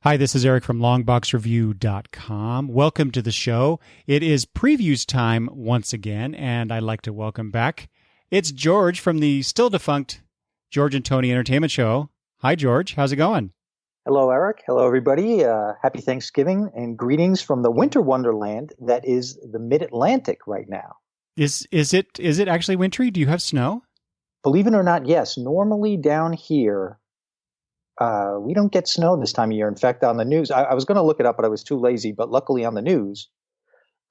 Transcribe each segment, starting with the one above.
Hi, this is Eric from longboxreview.com. Welcome to the show. It is previews time once again, and I'd like to welcome back. It's George from the still defunct George and Tony Entertainment Show. Hi, George. How's it going? Hello, Eric. Hello, everybody. Happy Thanksgiving and greetings from the winter wonderland that is the Mid-Atlantic right now. Is it actually wintry? Do you have snow? Believe it or not, yes. Normally down here, we don't get snow this time of year. In fact, on the news, I was going to look it up, but I was too lazy. But luckily on the news,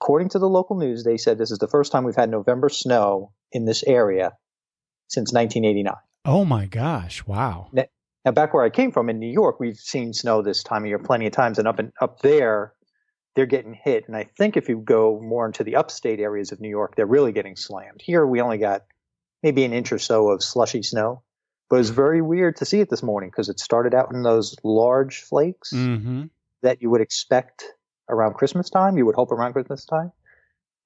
according to the local news, they said this is the first time we've had November snow in this area since 1989. Oh, my gosh. Wow. Now, back where I came from in New York, we've seen snow this time of year plenty of times. And up there, they're getting hit. And I think if you go more into the upstate areas of New York, they're really getting slammed. Here, we only got maybe an inch or so of slushy snow. But it was very weird to see it this morning because it started out in those large flakes that you would expect around Christmas time. You would hope around Christmas time.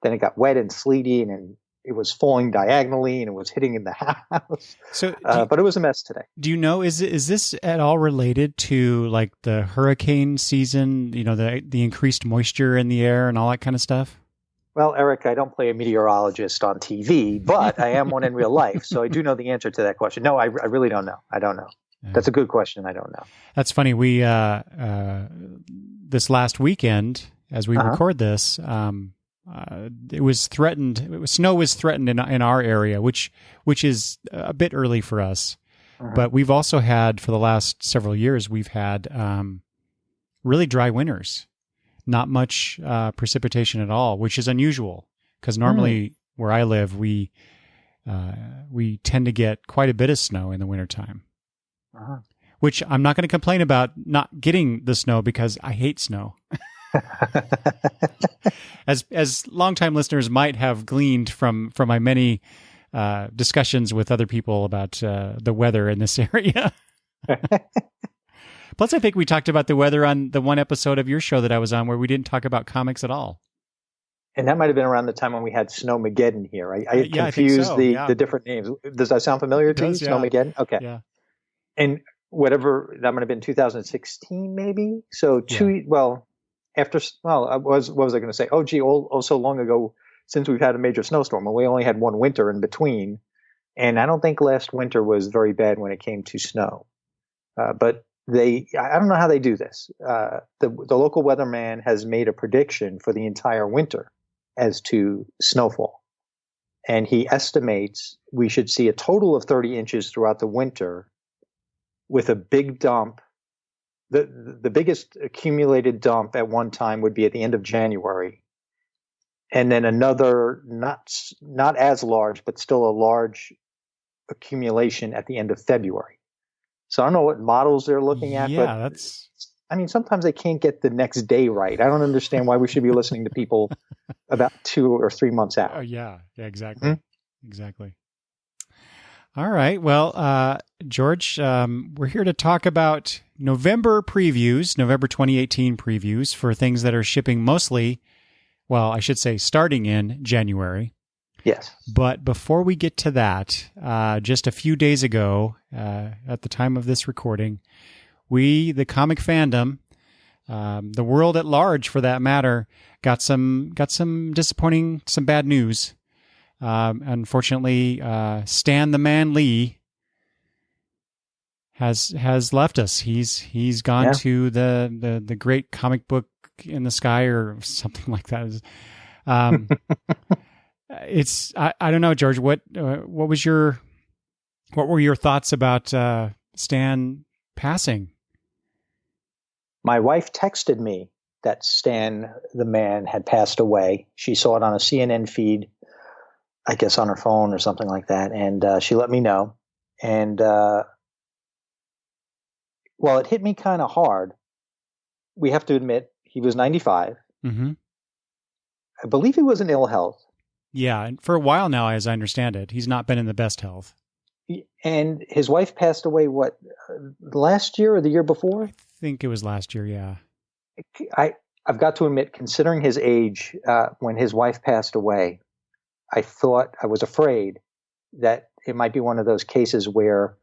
Then it got wet and sleety, and it was falling diagonally, and it was hitting in the house. So, but it was a mess today. Do you know, is this at all related to like the hurricane season, you know, the increased moisture in the air and all that kind of stuff? Well, Eric, I don't play a meteorologist on TV, but I am one in real life, so I do know the answer to that question. No, I really don't know. I don't know. That's a good question. I don't know. That's funny. We this last weekend, as we record this, it was threatened. Snow was threatened in our area, which is a bit early for us. But we've also had, for the last several years, we've had really dry winters. Not much precipitation at all, which is unusual because normally where I live, we tend to get quite a bit of snow in the wintertime, which I'm not going to complain about not getting the snow because I hate snow. As longtime listeners might have gleaned from my many discussions with other people about the weather in this area. Plus, I think we talked about the weather on the one episode of your show that I was on where we didn't talk about comics at all. And that might have been around the time when we had Snowmageddon here. I confused the different names. Does that sound familiar to you, Snowmageddon? Okay. Yeah. And whatever, that might have been 2016 maybe? So what was I going to say? Oh, gee, so long ago since we've had a major snowstorm. And we only had one winter in between. And I don't think last winter was very bad when it came to snow. But I don't know how they do this. The local weatherman has made a prediction for the entire winter as to snowfall. And he estimates we should see a total of 30 inches throughout the winter with a big dump. The biggest accumulated dump at one time would be at the end of January. And then another, not as large, but still a large accumulation at the end of February. So I don't know what models they're looking at, but sometimes they can't get the next day right. I don't understand why we should be listening to people about 2 or 3 months out. Oh, yeah, exactly. Exactly. All right. Well, George, we're here to talk about November 2018 previews for things that are shipping mostly, well, I should say starting in January. Yes. But before we get to that, just a few days ago, at the time of this recording, we, the comic fandom, the world at large for that matter, got some bad news. Unfortunately, Stan the Man Lee has left us. He's gone to the great comic book in the sky or something like that. It's I don't know, George. What were your thoughts about Stan passing? My wife texted me that Stan the Man had passed away. She saw it on a CNN feed, I guess on her phone or something like that, and she let me know. And it hit me kind of hard. We have to admit he was 95. I believe he was in ill health. Yeah, and for a while now, as I understand it, he's not been in the best health. And his wife passed away, last year or the year before? I think it was last year, yeah. I've got to admit, considering his age, when his wife passed away, I was afraid that it might be one of those cases where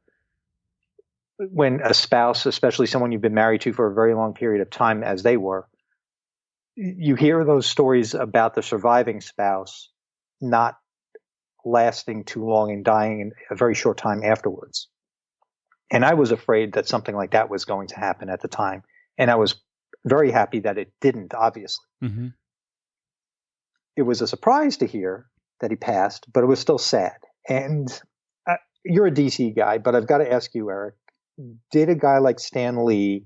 when a spouse, especially someone you've been married to for a very long period of time, as they were, you hear those stories about the surviving spouse not lasting too long and dying in a very short time afterwards. And I was afraid that something like that was going to happen at the time. And I was very happy that it didn't, obviously. Mm-hmm. It was a surprise to hear that he passed, but it was still sad. And you're a DC guy, but I've got to ask you, Eric, did a guy like Stan Lee,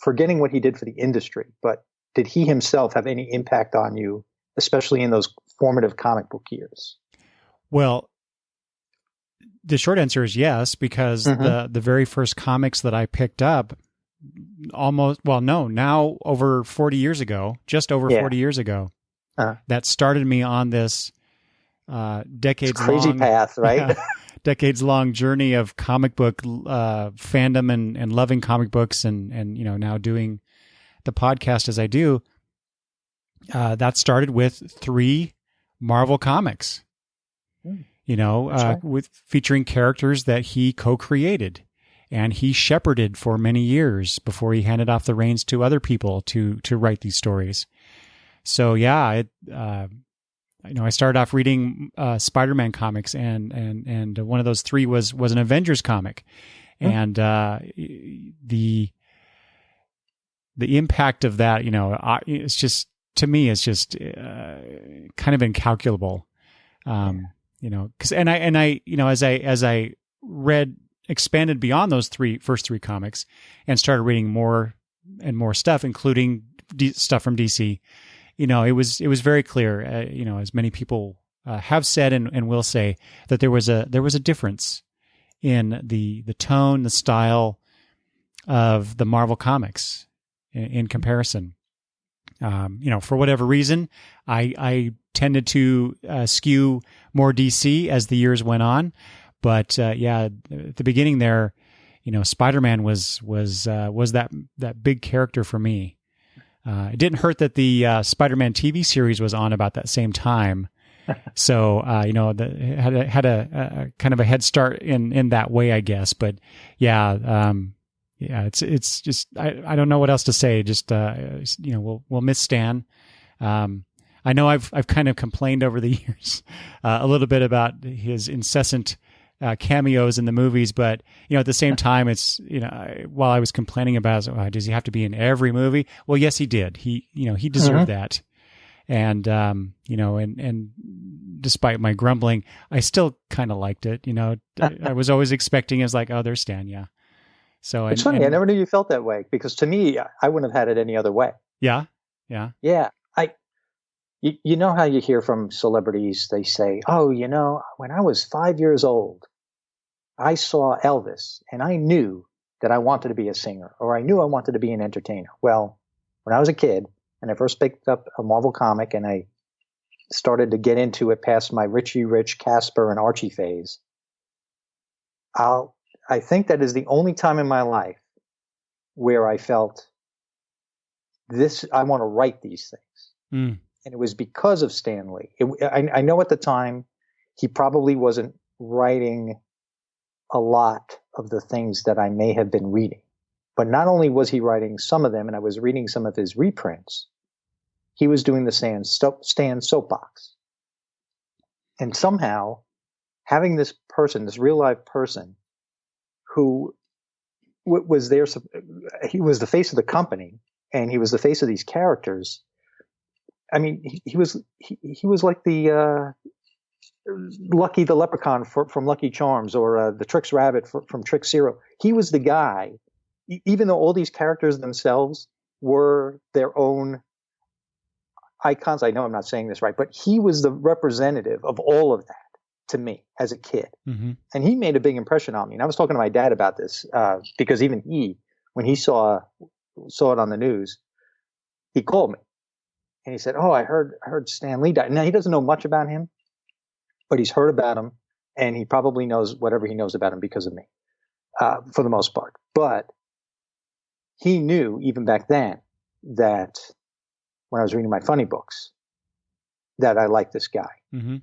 forgetting what he did for the industry, but did he himself have any impact on you, especially in those formative comic book years? Well, the short answer is yes, because the very first comics that I picked up now over 40 years ago, just over 40 years ago, that started me on this crazy path, right? Decades-long journey of comic book fandom and loving comic books and now doing the podcast as I do. That started with 3 Marvel comics. Right. With featuring characters that he co-created and he shepherded for many years before he handed off the reins to other people to write these stories. So yeah, I started off reading Spider-Man comics and one of those 3 was an Avengers comic. And the impact of that, it's just, to me, it's just kind of incalculable. Because as I expanded beyond those first three comics and started reading more and more stuff, including stuff from DC, it was very clear, as many people have said and will say, that there was a difference in the tone, the style of the Marvel comics in comparison. For whatever reason, I tended to skew more DC as the years went on, but at the beginning there, Spider-Man was that big character for me. It didn't hurt that the Spider-Man TV series was on about that same time, so had a kind of a head start in that way, I guess. But it's just I don't know what else to say. Just we'll miss Stan. I know I've kind of complained over the years a little bit about his incessant cameos in the movies, but at the same time, it's while I was complaining about it, does he have to be in every movie? Well, yes, he did. He deserved that, and and despite my grumbling, I still kind of liked it. I was always expecting, as like, oh, there's Stan, yeah. So it's funny. I never knew you felt that way, because to me, I wouldn't have had it any other way. Yeah. You know how you hear from celebrities, they say, oh, when I was 5 years old, I saw Elvis and I knew that I wanted to be a singer, or I knew I wanted to be an entertainer. Well, when I was a kid and I first picked up a Marvel comic and I started to get into it past my Richie Rich, Casper, and Archie phase, I think that is the only time in my life where I felt I want to write these things. Mm. And it was because of Stan Lee. I know at the time he probably wasn't writing a lot of the things that I may have been reading. But not only was he writing some of them, and I was reading some of his reprints, he was doing the Stan soapbox. And somehow, having this real life person, who was there, he was the face of the company, and he was the face of these characters. I mean, he was like the Lucky the Leprechaun from Lucky Charms, or the Trix Rabbit from Trix Zero. He was the guy, even though all these characters themselves were their own icons. I know I'm not saying this right, but he was the representative of all of that to me as a kid. Mm-hmm. And he made a big impression on me. And I was talking to my dad about this because even when he saw it on the news, he called me. And he said, oh, I heard Stan Lee died. Now, he doesn't know much about him, but he's heard about him, and he probably knows whatever he knows about him because of me, for the most part. But he knew, even back then, that when I was reading my funny books, that I liked this guy. Mm-hmm.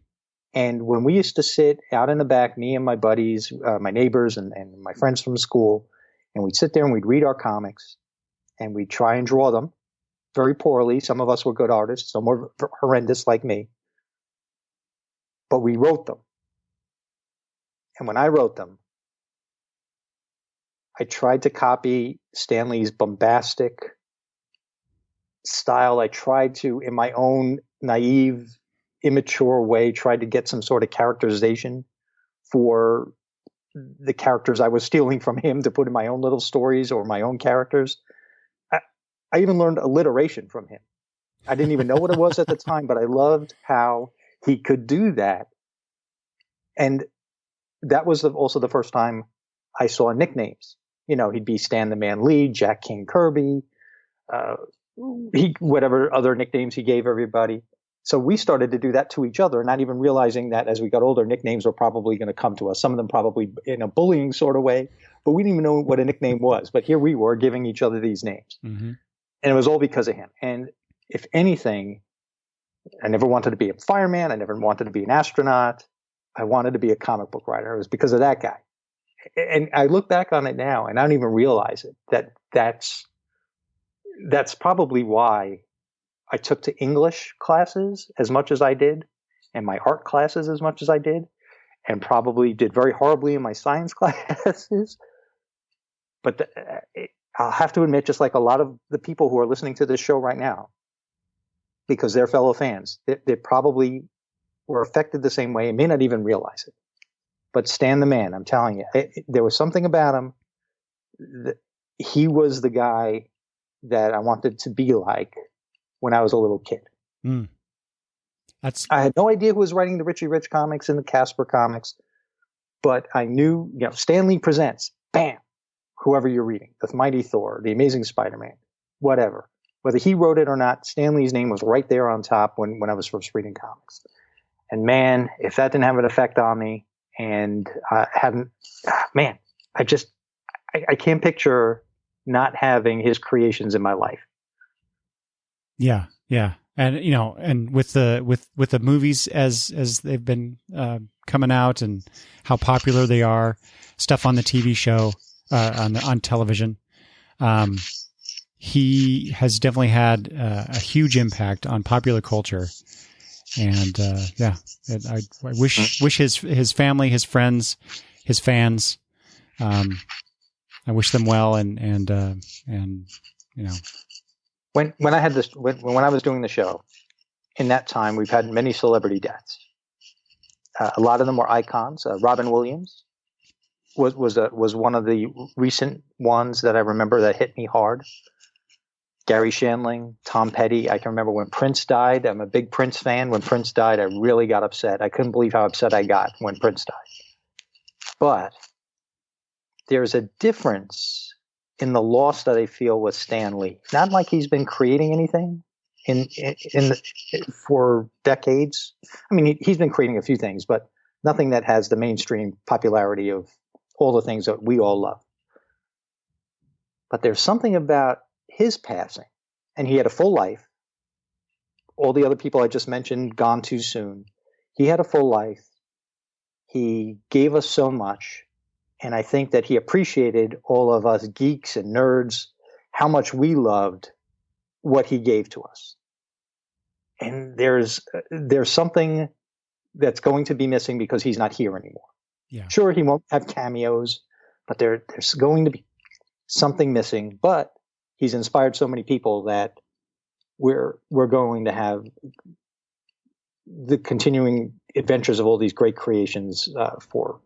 And when we used to sit out in the back, me and my buddies, my neighbors and my friends from school, and we'd sit there and we'd read our comics and we'd try and draw them very poorly. Some of us were good artists, some were horrendous like me. But we wrote them. And when I wrote them, I tried to copy Stan Lee's bombastic style. I tried to, in my own naive, immature way, tried to get some sort of characterization for the characters I was stealing from him to put in my own little stories or my own characters. I even learned alliteration from him. I didn't even know what it was at the time, but I loved how he could do that. And that was also the first time I saw nicknames. You know, he'd be Stan the Man Lee, Jack King Kirby, whatever other nicknames he gave everybody. So we started to do that to each other, not even realizing that as we got older, nicknames were probably going to come to us. Some of them probably in a bullying sort of way, but we didn't even know what a nickname was. But here we were giving each other these names. Mm-hmm. And it was all because of him. And if anything, I never wanted to be a fireman. I never wanted to be an astronaut. I wanted to be a comic book writer. It was because of that guy. And I look back on it now and I don't even realize it, that's probably why I took to English classes as much as I did and my art classes as much as I did, and probably did very horribly in my science classes. But I'll have to admit, just like a lot of the people who are listening to this show right now, because they're fellow fans, they probably were affected the same way and may not even realize it. But Stan the Man, I'm telling you, there was something about him. He was the guy that I wanted to be like when I was a little kid. Mm. I had no idea who was writing the Richie Rich comics and the Casper comics, but I knew, Stan Lee presents, bam, whoever you're reading, the Mighty Thor, the Amazing Spider-Man, whatever. Whether he wrote it or not, Stan Lee's name was right there on top when I was first reading comics. And man, if that didn't have an effect on me, and I can't picture not having his creations in my life. Yeah. Yeah. And, and with the movies as they've been, coming out and how popular they are, stuff on the TV show, on television, he has definitely had a huge impact on popular culture. And I wish his family, his friends, his fans, I wish them well. And when I had this, when I was doing the show, in that time we've had many celebrity deaths. A lot of them were icons. Robin Williams was one of the recent ones that I remember that hit me hard. Gary Shandling, Tom Petty. I can remember when Prince died. I'm a big Prince fan. When Prince died, I really got upset. I couldn't believe how upset I got when Prince died. But there's a difference in the loss that I feel with Stan Lee. Not like he's been creating anything for decades. I mean, he's been creating a few things, but nothing that has the mainstream popularity of all the things that we all love. But there's something about his passing, and he had a full life. All the other people I just mentioned gone too soon. He had a full life. He gave us so much, and I think that he appreciated all of us geeks and nerds, how much we loved what he gave to us. And there's something that's going to be missing because he's not here anymore. Yeah. Sure, he won't have cameos, but there's going to be something missing. But he's inspired so many people that we're going to have the continuing adventures of all these great creations for,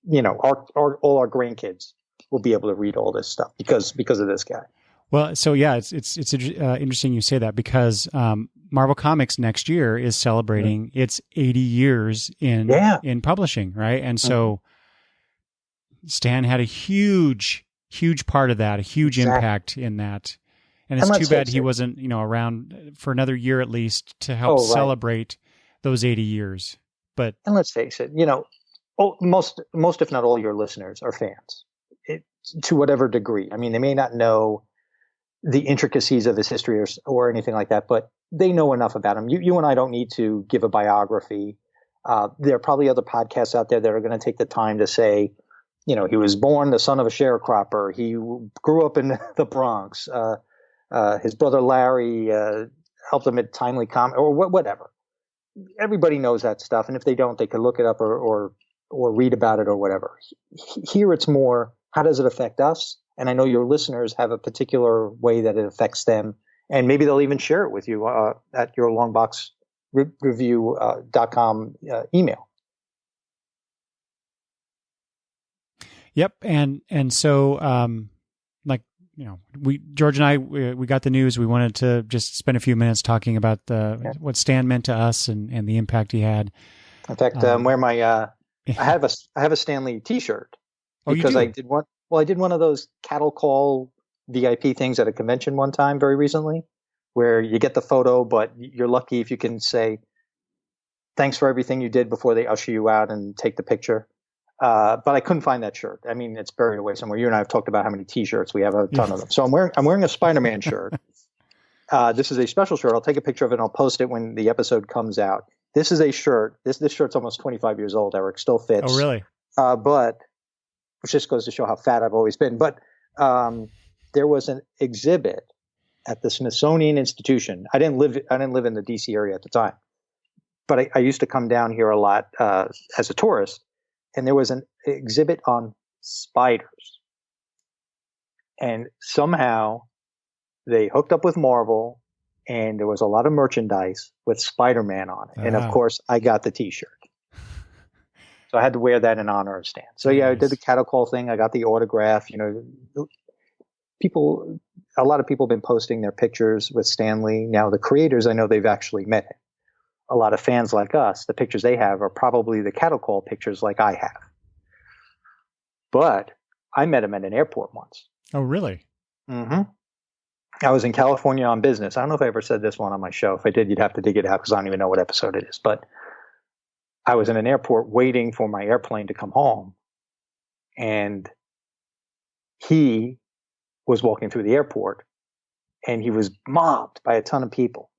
all our grandkids will be able to read all this stuff because of this guy. Well, so yeah, it's interesting you say that because Marvel Comics next year is celebrating its 80 years in publishing, right? And so Stan had a huge part of that, a huge impact in that. And it's too bad he wasn't, around for another year at least to help celebrate those 80 years. And let's face it, most if not all your listeners are fans to whatever degree. I mean, they may not know the intricacies of his history or anything like that, but they know enough about him. You and I don't need to give a biography There are probably other podcasts out there that are going to take the time to say, he was born the son of a sharecropper. He grew up in the Bronx. His brother Larry helped him at Timely Comment or whatever. Everybody knows that stuff, and if they don't, they can look it up or read about it or whatever. Here it's more, how does it affect us? And I know your listeners have a particular way that it affects them, and maybe they'll even share it with you at your longboxreview.com email. Yep, and so George and I we got the news. We wanted to just spend a few minutes talking about what Stan meant to us and the impact he had. In fact, I'm wearing my I have a Stan Lee T-shirt because I did one. Well, I did one of those cattle call VIP things at a convention one time very recently, where you get the photo, but you're lucky if you can say thanks for everything you did before they usher you out and take the picture. But I couldn't find that shirt. I mean, it's buried away somewhere. You and I have talked about how many T-shirts we have, a ton of them. So I'm wearing a Spider-Man shirt. This is a special shirt. I'll take a picture of it and I'll post it when the episode comes out. This is a shirt. This shirt's almost 25 years old, Eric. Still fits. Oh, really? But which just goes to show how fat I've always been. But there was an exhibit at the Smithsonian Institution. I didn't live in the DC area at the time, but I used to come down here a lot as a tourist. And there was an exhibit on spiders. And somehow they hooked up with Marvel, and there was a lot of merchandise with Spider-Man on it. And of course, I got the T-shirt. So I had to wear that in honor of Stan. So yeah, nice. I did the cattle call thing. I got the autograph. A lot of people have been posting their pictures with Stan Lee. Now the creators, I know they've actually met him. A lot of fans like us, the pictures they have are probably the cattle call pictures like I have. But I met him at an airport once. Oh, really? Mm-hmm. I was in California on business. I don't know if I ever said this one on my show. If I did, you'd have to dig it out because I don't even know what episode it is. But I was in an airport waiting for my airplane to come home. And he was walking through the airport, and he was mobbed by a ton of people.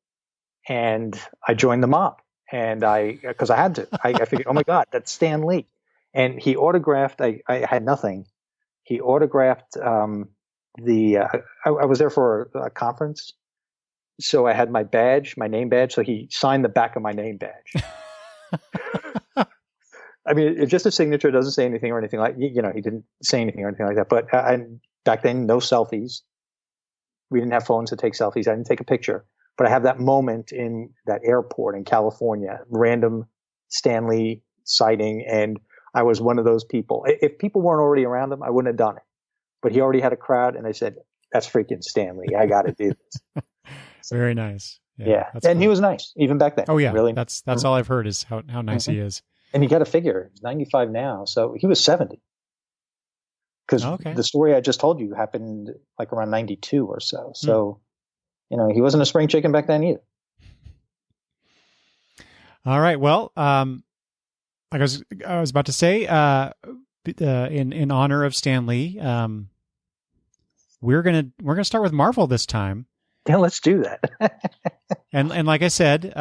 And I joined the mob, and because I had to. I figured, oh my God, that's Stan Lee. And he autographed. I had nothing. He autographed I was there for a conference, so I had my badge, my name badge. So he signed the back of my name badge. I mean, it's just a signature. It doesn't say anything or anything like. He didn't say anything or anything like that. But back then, no selfies. We didn't have phones to take selfies. I didn't take a picture. But I have that moment in that airport in California, random Stan Lee sighting, and I was one of those people. If people weren't already around him, I wouldn't have done it. But he already had a crowd, and I said, that's freaking Stan Lee. I got to do this. Very nice. Yeah. And cool. He was nice, even back then. Oh, yeah. Really. That's all I've heard is how nice he is. And you got to figure, he's 95 now, so he was 70. Because the story I just told you happened like around 92 or so. So... he wasn't a spring chicken back then either. All right. Well, like I was about to say, in honor of Stan Lee, we're gonna start with Marvel this time. Yeah, let's do that. and like I said,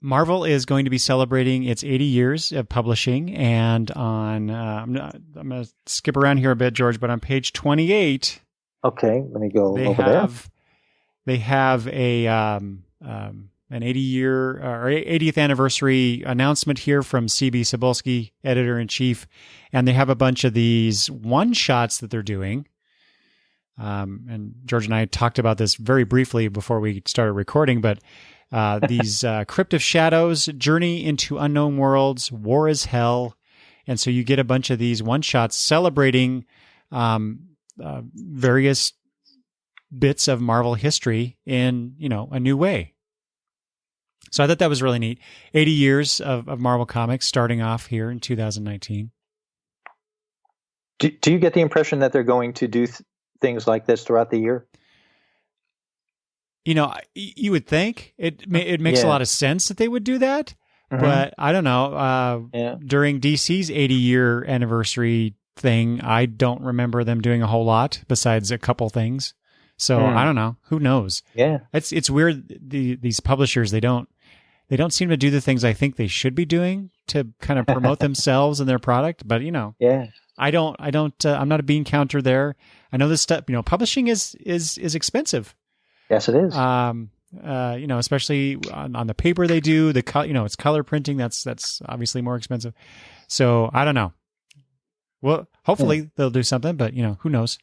Marvel is going to be celebrating its 80 years of publishing, and on I'm going to skip around here a bit, George, but on page 28. Okay, let me go over there. They have an 80-year or 80th anniversary announcement here from C.B. Cebulski, editor-in-chief, and they have a bunch of these one-shots that they're doing. And George and I talked about this very briefly before we started recording, but these Crypt of Shadows, Journey into Unknown Worlds, War is Hell, and so you get a bunch of these one-shots celebrating various bits of Marvel history in, a new way. So I thought that was really neat. 80 years of Marvel Comics starting off here in 2019. Do you get the impression that they're going to do things like this throughout the year? You would think it makes a lot of sense that they would do that, but I don't know. During DC's 80-year anniversary thing, I don't remember them doing a whole lot besides a couple things. So I don't know. Who knows? Yeah, it's weird. These publishers, they don't they don't seem to do the things I think they should be doing to kind of promote themselves and their product. But yeah, I don't. I'm not a bean counter there. I know this stuff. Publishing is expensive. Yes, it is. Especially on the paper they do. It's color printing. That's obviously more expensive. So I don't know. Well, hopefully they'll do something, but who knows?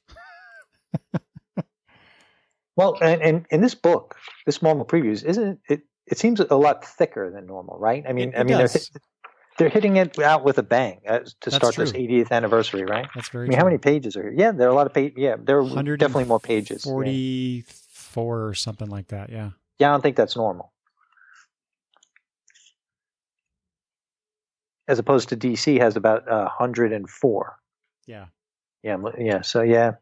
Well, and in this book, this Marvel Previews, isn't it? It seems a lot thicker than normal, right? I mean, they're hitting it out with a bang to start this 80th anniversary, right? That's very. How many pages are here? Yeah, there are a lot of pages. Yeah, there are definitely more pages. 44 or something like that. Yeah. Yeah, I don't think that's normal. As opposed to DC has about 104. Yeah. Yeah. So yeah,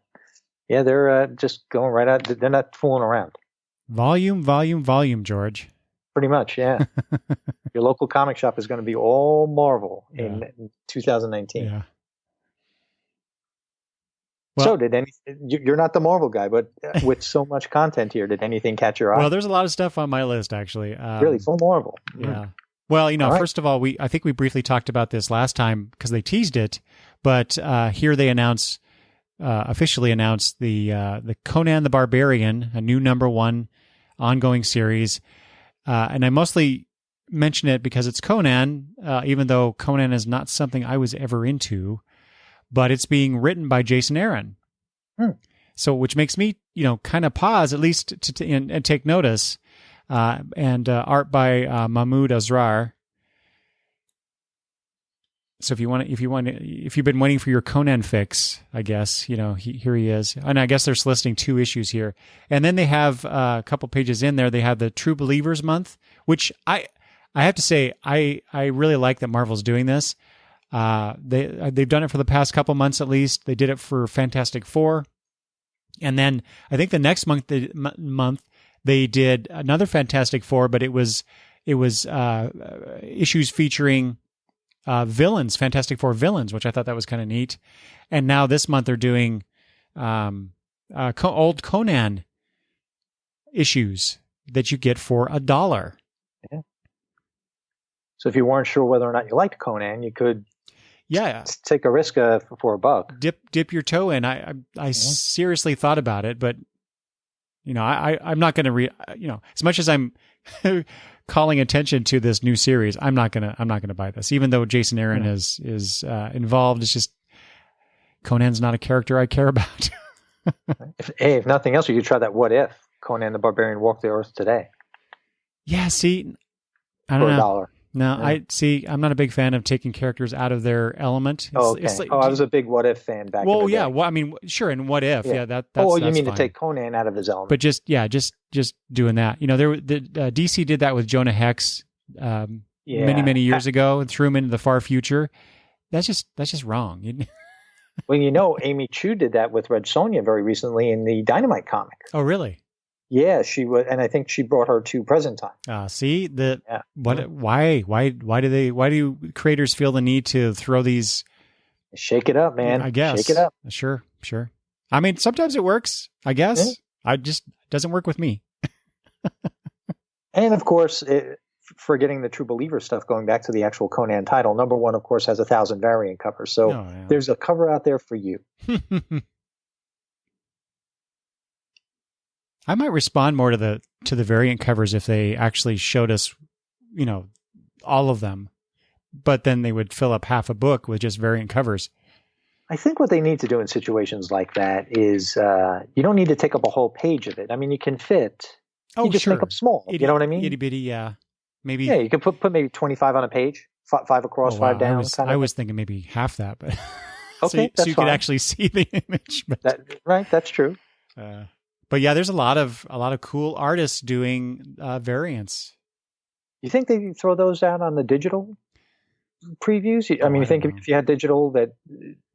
they're just going right out. They're not fooling around. Volume, George. Pretty much, yeah. Your local comic shop is going to be all Marvel in 2019. Yeah. Well, so you're not the Marvel guy, but with so much content here, did anything catch your eye? Well, there's a lot of stuff on my list, actually. Really, full Marvel. Yeah. Well, first of all, I think we briefly talked about this last time because they teased it, but here they officially announced the Conan the Barbarian, a new #1 ongoing series. And I mostly mention it because it's Conan, even though Conan is not something I was ever into, but it's being written by Jason Aaron. So, which makes me, kind of pause at least and take notice. And art by Mahmoud Asrar. So if you've been waiting for your Conan fix, I guess, here he is. And I guess they're listing 2 issues here. And then they have a couple pages in there. They have the True Believers month, which I have to say, I really like that Marvel's doing this. They've done it for the past couple months, at least. They did it for Fantastic Four. And then I think the next month they did another Fantastic Four, but it was issues featuring villains, Fantastic Four villains, which I thought that was kind of neat. And now this month they're doing old Conan issues that you get for $1. Yeah. So if you weren't sure whether or not you liked Conan, you could take a risk for $1. Dip your toe in. I seriously thought about it, but I'm not going to read. As much as I'm calling attention to this new series, I'm not gonna buy this. Even though Jason Aaron is involved, it's just Conan's not a character I care about. if nothing else, you could try that. What if Conan the Barbarian walked the earth today? Yeah. See, I don't know. $1. No, I'm not a big fan of taking characters out of their element. Okay. I was a big What If fan back in the day. Well, I mean, sure, and What If, that's you mean fine. to take Conan out of his element. But just doing that. DC did that with Jonah Hex many years ago and threw him into the far future. That's just wrong. Well, Amy Chu did that with Red Sonja very recently in the Dynamite comic. Oh, really? Yeah, she would, and I think she brought her to present time. See why do creators feel the need to throw these? Shake it up, man. I guess. Shake it up. Sure. I mean, sometimes it works. I guess. Yeah. I just doesn't work with me. And of course, forgetting the True Believer stuff, going back to the actual Conan title, #1, of course, has 1,000 variant covers. So there's a cover out there for you. I might respond more to the variant covers if they actually showed us, all of them, but then they would fill up half a book with just variant covers. I think what they need to do in situations like that is you don't need to take up a whole page of it. I mean, you can fit. You just make them small. You know what I mean? Itty bitty, yeah. Maybe. Yeah, you can put maybe 25 on a page, 5 across, 5 down. I was thinking maybe half that, but okay, so you could actually see the image. But, right, that's true. But yeah, there's a lot of cool artists doing variants. You think they throw those out on the digital previews? I mean, you think if you had digital that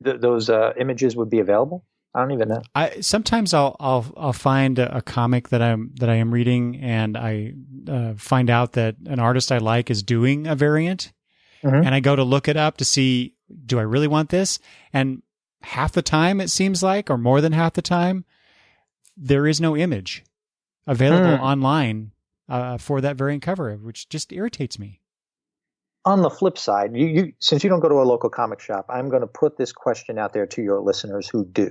those images would be available? I don't even know. Sometimes I'll find a comic that I am reading, and I find out that an artist I like is doing a variant, and I go to look it up to see, do I really want this? And half the time, it seems like, or more than half the time, there is no image available online for that variant cover, which just irritates me. On the flip side, you since you don't go to a local comic shop, I'm going to put this question out there to your listeners who do.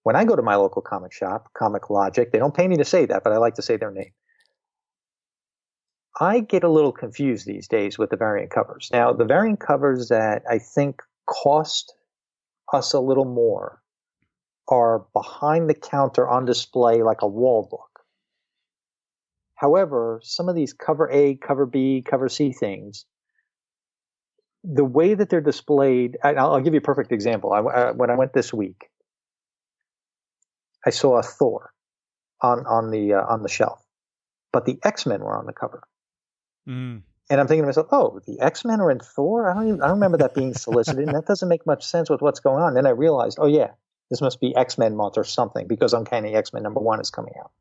When I go to my local comic shop, Comic Logic, they don't pay me to say that, but I like to say their name. I get a little confused these days with the variant covers. Now, the variant covers that I think cost us a little more are behind the counter on display like a wall book. However, some of these cover A, cover B, cover C things, the way that they're displayed, I'll give you a perfect example. When I went this week, I saw a Thor on the shelf, but the X-Men were on the cover. Mm. And I'm thinking to myself, oh, the X-Men are in Thor? I don't remember that being solicited, and that doesn't make much sense with what's going on. Then I realized, oh yeah, this must be X-Men month or something because Uncanny X-Men #1 is coming out.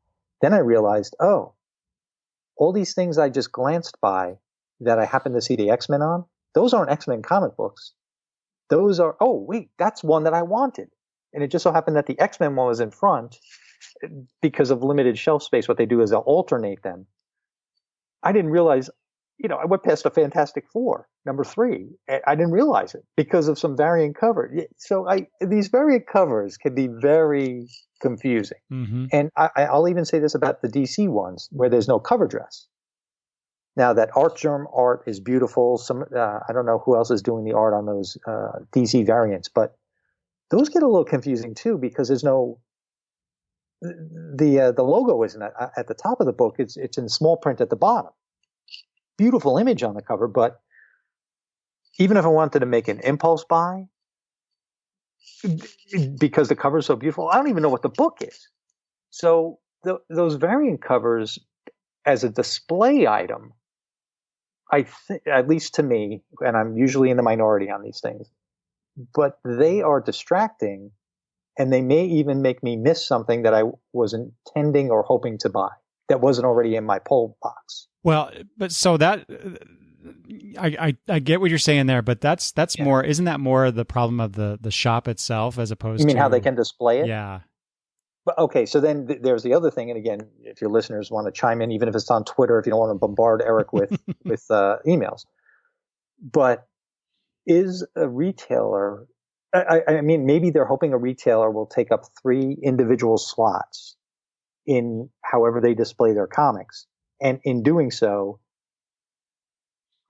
Then I realized, oh, all these things I just glanced by that I happened to see the X-Men on, those aren't X-Men comic books. Those are, oh, wait, that's one that I wanted. And it just so happened that the X-Men one was in front because of limited shelf space. What they do is they'll alternate them. I didn't realize, I went past a Fantastic Four, #3. I didn't realize it because of some variant cover. So these variant covers can be very confusing. Mm-hmm. And I'll even say this about the DC ones where there's no cover dress. Now that Artgerm art is beautiful. I don't know who else is doing the art on those DC variants, but those get a little confusing too because there's no the logo isn't at the top of the book. It's in small print at the bottom. Beautiful image on the cover, but even if I wanted to make an impulse buy because the cover is so beautiful, I don't even know what the book is. So those variant covers as a display item, I think, at least to me, and I'm usually in the minority on these things, but they are distracting and they may even make me miss something that I was intending or hoping to buy that wasn't already in my pull box. Well, but so that I get what you're saying there, but that's more, isn't that more the problem of the shop itself as opposed to... You mean how they can display it? Yeah. But okay, so then there's the other thing, and again, if your listeners want to chime in, even if it's on Twitter, if you don't want to bombard Eric with emails, but is a retailer, I mean, maybe they're hoping a retailer will take up 3 individual slots in however they display their comics. And in doing so,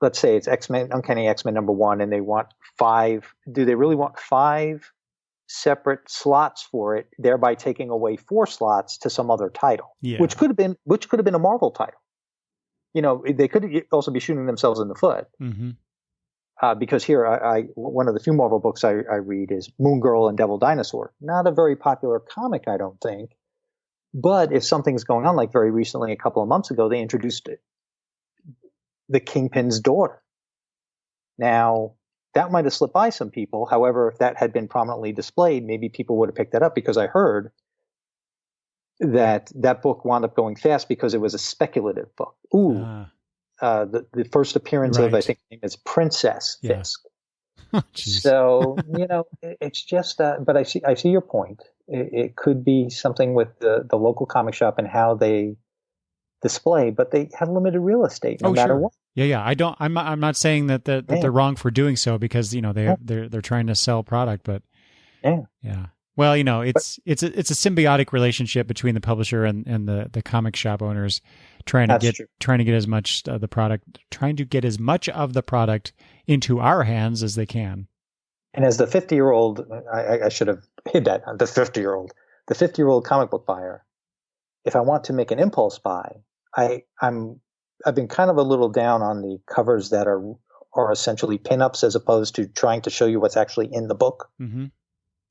let's say it's Uncanny X-Men #1, and they want 5. Do they really want 5 separate slots for it, thereby taking away 4 slots to some other title, which could have been a Marvel title? They could also be shooting themselves in the foot. Mm-hmm. Because here, one of the few Marvel books I read is Moon Girl and Devil Dinosaur. Not a very popular comic, I don't think. But if something's going on, like very recently, a couple of months ago, they introduced the Kingpin's daughter. Now, that might have slipped by some people. However, if that had been prominently displayed, maybe people would have picked that up because I heard that book wound up going fast because it was a speculative book. The first appearance of, I think her name is Princess Fisk. So, it's just, but I see your point. It could be something with the local comic shop and how they display, but they have limited real estate no matter what. Yeah. I'm not saying that they're wrong for doing so because, they're trying to sell product, but yeah. Well, it's a symbiotic relationship between the publisher and the comic shop owners trying to get as much of the product into our hands as they can. And as the 50-year-old, I should have hid that. The 50-year-old comic book buyer, if I want to make an impulse buy, I've been kind of a little down on the covers that are essentially pinups as opposed to trying to show you what's actually in the book. Mm-hmm.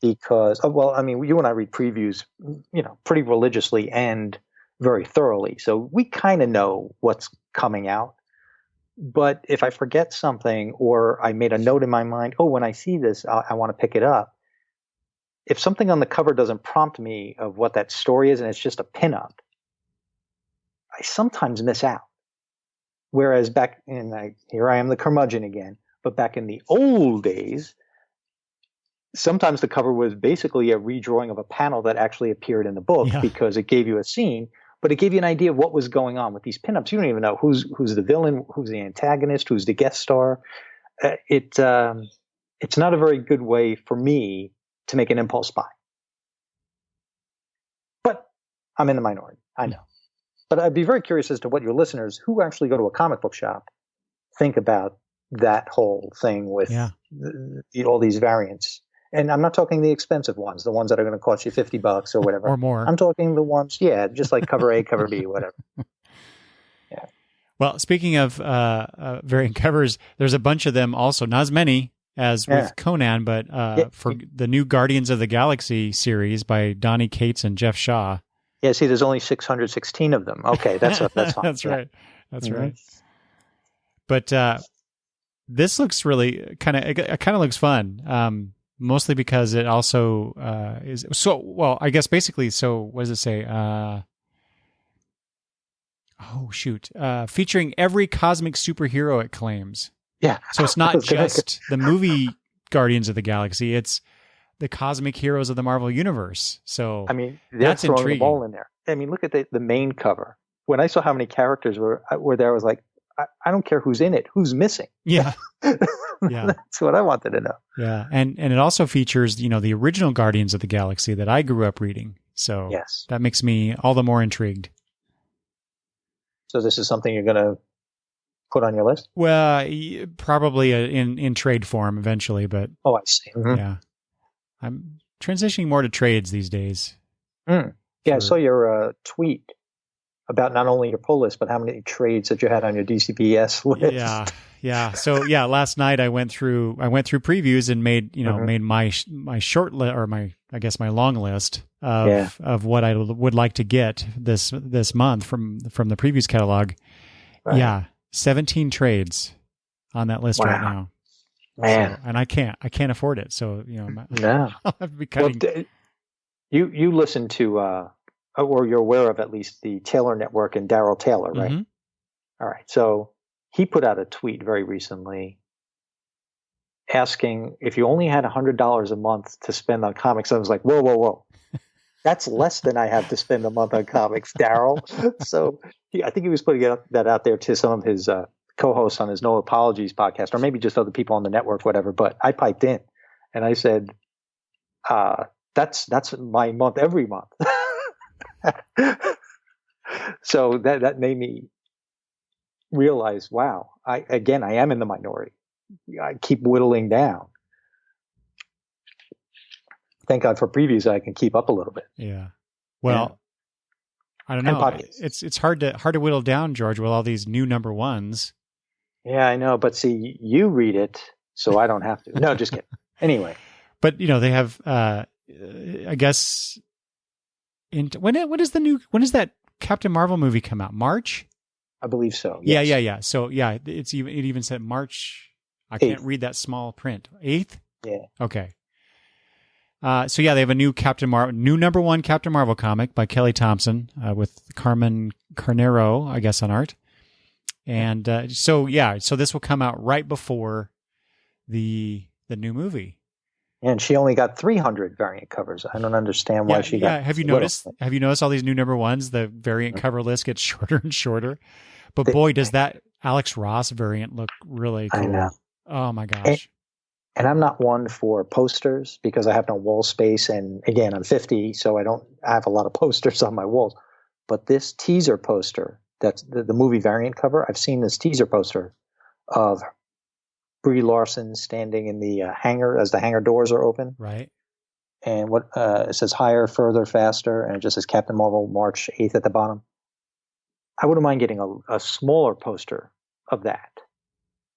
Because, you and I read previews, pretty religiously and very thoroughly. So we kind of know what's coming out. But if I forget something or I made a note in my mind, when I see this, I want to pick it up. If something on the cover doesn't prompt me of what that story is and it's just a pinup, I sometimes miss out. Whereas back here I am the curmudgeon again, but back in the old days, sometimes the cover was basically a redrawing of a panel that actually appeared in the book because it gave you a scene. but it gave you an idea of what was going on with these pinups. You don't even know who's the villain, who's the antagonist, who's the guest star. It's not a very good way for me to make an impulse buy. But I'm in the minority, I know. But I'd be very curious as to what your listeners who actually go to a comic book shop think about that whole thing with all these variants. And I'm not talking the expensive ones, the ones that are going to cost you $50 or whatever. Or more. I'm talking the ones, just like cover A, cover B, whatever. Yeah. Well, speaking of variant covers, there's a bunch of them also. Not as many as with Conan, but for the new Guardians of the Galaxy series by Donny Cates and Jeff Shaw. Yeah, see, there's only 616 of them. Okay, that's fine. That's right. That's right. But this looks really kind of looks fun. Mostly because it also is so well. I guess basically. So what does it say? Featuring every cosmic superhero it claims. Yeah. So it's not just the movie Guardians of the Galaxy. It's the cosmic heroes of the Marvel Universe. So I mean, that's throwing intriguing. The ball in there. I mean, look at the main cover. When I saw how many characters were there, I was like, I don't care who's in it, who's missing. Yeah. That's what I wanted to know. Yeah. And it also features, the original Guardians of the Galaxy that I grew up reading. So that makes me all the more intrigued. So this is something you're going to put on your list? Well, probably in trade form eventually, but I see. Mm-hmm. Yeah. I'm transitioning more to trades these days. Mm. Yeah, I saw your tweet about not only your pull list, but how many trades that you had on your DCBS list. Yeah. So last night I went through previews and made made my short list or my long list of what I would like to get this month from the previews catalog. Right. Yeah, 17 trades on that list right now. Man, so, and I can't afford it. So no, I'll have to be cutting. Well, you listen to or you're aware of at least the Taylor Network and Daryl Taylor, right? Mm-hmm. All right. So he put out a tweet very recently asking if you only had $100 a month to spend on comics. I was like, whoa. That's less than I have to spend a month on comics, Daryl. So I think he was putting that out there to some of his co-hosts on his No Apologies podcast, or maybe just other people on the network, whatever. But I piped in and I said, that's my month every month. So that made me realize, wow, I am in the minority. I keep whittling down. Thank God for previews. I can keep up a little bit. Yeah. Well, I don't know. It's hard to whittle down, George, with all these new number ones. Yeah, I know. But see, you read it, so I don't have to. No, just kidding. Anyway. But they have, I guess, when does that Captain Marvel movie come out? March? I believe so. Yes. Yeah. So it even said March. I 8th. Can't read that small print. 8th? Yeah. Okay. So they have a new new number one Captain Marvel comic by Kelly Thompson with Carmen Carnero, I guess, on art. And so this will come out right before the new movie. And she only got 300 variant covers. I don't understand why she got. Yeah, have you noticed all these new number ones? The variant cover list gets shorter and shorter. But boy, does that Alex Ross variant look really cool. I know. Oh my gosh. And I'm not one for posters because I have no wall space. And again, I'm 50, so I have a lot of posters on my walls. But this teaser poster, that's the movie variant cover, I've seen this teaser poster of Brie Larson standing in the hangar as the hangar doors are open. Right. And what it says higher, further, faster, and it just says Captain Marvel March 8th at the bottom. I wouldn't mind getting a smaller poster of that.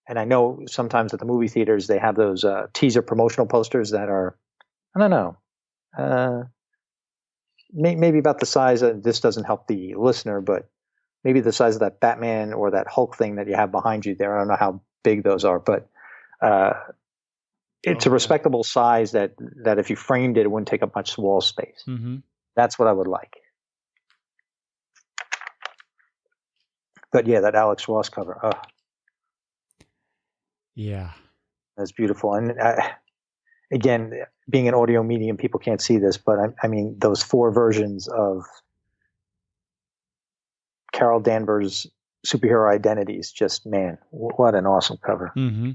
And I know sometimes at the movie theaters they have those teaser promotional posters that are, I don't know, maybe about the size of, this doesn't help the listener, but maybe the size of that Batman or that Hulk thing that you have behind you there. I don't know how big those are, but it's a respectable size that if you framed it wouldn't take up much wall space. Mm-hmm. That's what I would like. But yeah, that Alex Ross cover. Yeah. That's beautiful. And again, being an audio medium, people can't see this, but I mean, those 4 versions of Carol Danvers' superhero identities. Just, man, what an awesome cover. Mm-hmm.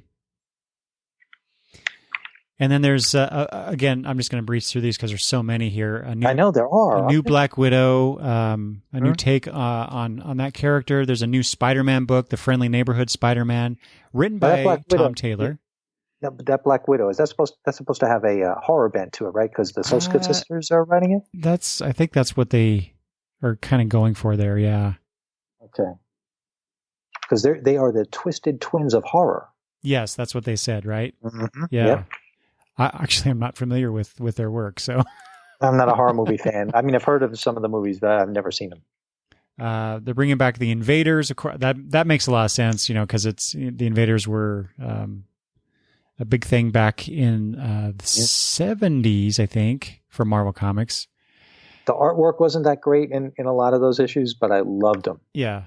And then there's, again, I'm just going to breeze through these because there's so many here. I know there are. A new Black Widow, a new take on that character. There's a new Spider-Man book, The Friendly Neighborhood Spider-Man, written by Tom Taylor. No, but that Black Widow, that's supposed to have a horror bent to it, right? Because the Soska sisters are writing it? I think that's what they are kind of going for there, yeah. Okay. Because they are the twisted twins of horror. Yes, that's what they said, right? Mm-hmm. Yeah. Yep. I'm not familiar with their work, so. I'm not a horror movie fan. I mean, I've heard of some of the movies, but I've never seen them. They're bringing back the Invaders. That makes a lot of sense, because the Invaders were a big thing back in the 70s, I think, for Marvel Comics. The artwork wasn't that great in a lot of those issues, but I loved them. Yeah.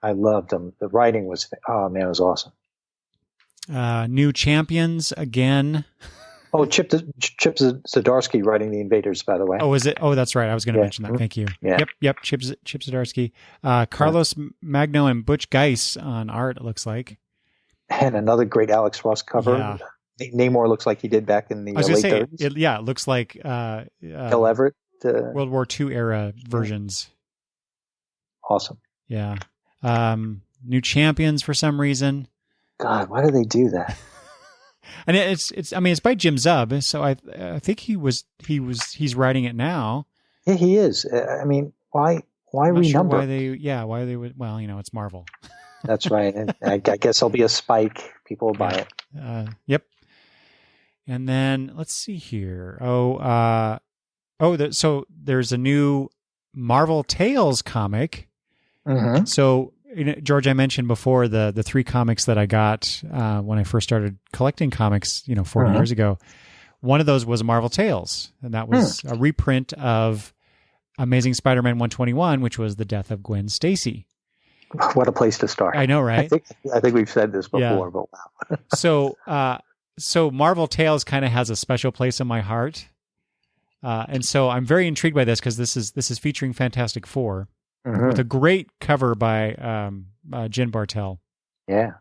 I loved them. The writing was, oh man, it was awesome. New Champions again. Oh, Chip Zdarsky writing the Invaders, by the way. Oh, is it? Oh, that's right. I was going to mention that. Thank you. Yeah. Yep. Chip Zdarsky. Carlos Magno and Butch Guice on art, it looks like. And another great Alex Ross cover. Yeah. Namor looks like he did back in the late 30s. It looks like Bill Everett. World War II era versions. Awesome. Yeah. New Champions for some reason. God, why do they do that? And it's by Jim Zub, so I think he's writing it now. Yeah, he is. I mean, why renumber? Sure why they would. Well, it's Marvel. That's right. And I guess there'll be a spike. People will buy it. Yep. And then let's see here. So there's a new Marvel Tales comic. Mm-hmm. So, George, I mentioned before the 3 comics that I got when I first started collecting comics, 40 years ago. One of those was Marvel Tales, and that was a reprint of Amazing Spider-Man 121, which was the death of Gwen Stacy. What a place to start! I know, right? I think we've said this before, but wow. So Marvel Tales kind of has a special place in my heart, and so I'm very intrigued by this because this is featuring Fantastic Four. Mm-hmm. With a great cover by Jen Bartel. Yeah,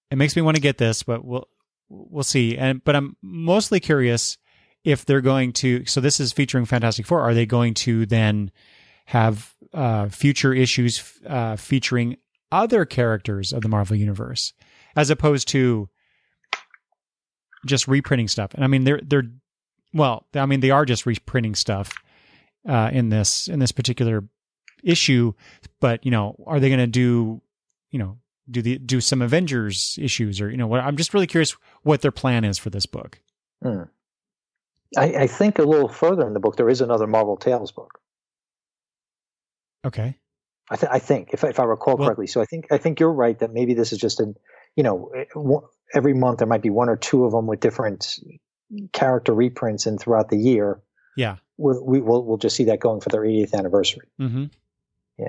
it makes me want to get this, but we'll see. But I'm mostly curious if they're going to. So this is featuring Fantastic Four. Are they going to then have future issues featuring other characters of the Marvel Universe, as opposed to just reprinting stuff? And I mean, they are just reprinting stuff in this particular issue, but are they going to do some Avengers issues, or what? I'm just really curious what their plan is for this book. I think a little further in the book there is another Marvel Tales book. Okay. I think if I recall correctly. So I think you're right that maybe this is just every month there might be 1 or 2 of them with different character reprints, and throughout the year, we'll just see that going for their 80th anniversary. Mm-hmm. Yeah.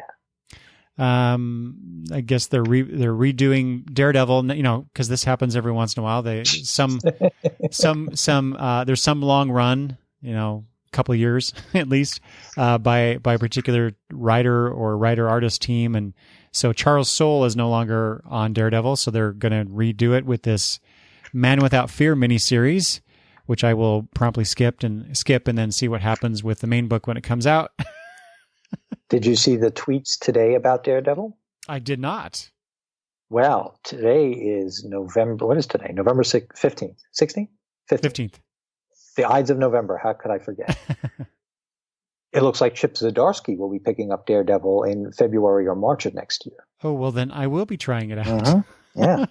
I guess they're redoing Daredevil, because this happens every once in a while. There's some long run, a couple of years at least, by a particular writer or writer-artist team. And so Charles Soule is no longer on Daredevil, so they're going to redo it with this Man Without Fear miniseries, which I will promptly skip and then see what happens with the main book when it comes out. Did you see the tweets today about Daredevil? I did not. Well, today is November. What is today? November 15th? 16th? 15th. The Ides of November. How could I forget? It looks like Chip Zdarsky will be picking up Daredevil in February or March of next year. Oh, well, then I will be trying it out. Mm-hmm. Yeah.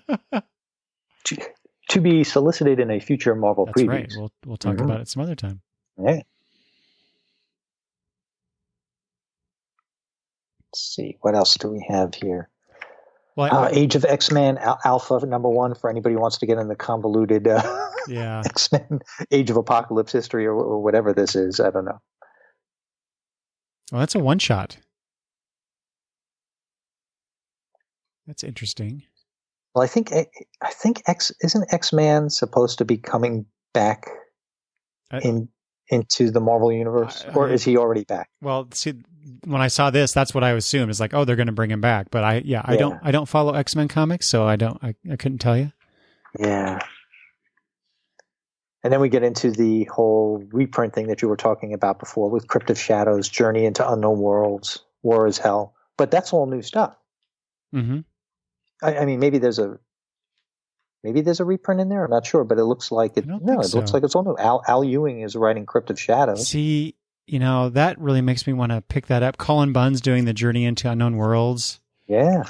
To be solicited in a future Marvel preview. That's right. We'll talk about it some other time. Yeah. Let's see. What else do we have here? Well, Age of X-Men Alpha #1 for anybody who wants to get in the convoluted X-Men Age of Apocalypse history or whatever this is. I don't know. Well, that's a one-shot. That's interesting. Well, I think isn't X-Man supposed to be coming back in into the Marvel universe, or is he already back? Well, see, when I saw this, that's what I assumed. It's like, oh, they're going to bring him back. But I don't follow X-Men comics, so I couldn't tell you. Yeah. And then we get into the whole reprint thing that you were talking about before with Crypt of Shadows, Journey into Unknown Worlds, War is Hell. But that's all new stuff. Mm-hmm. I mean, maybe there's a reprint in there. I'm not sure, but it looks like it. No, it looks like it's all new. Al Ewing is writing Crypt of Shadows. See, that really makes me want to pick that up. Cullen Bunn's doing the Journey into Unknown Worlds. Yeah.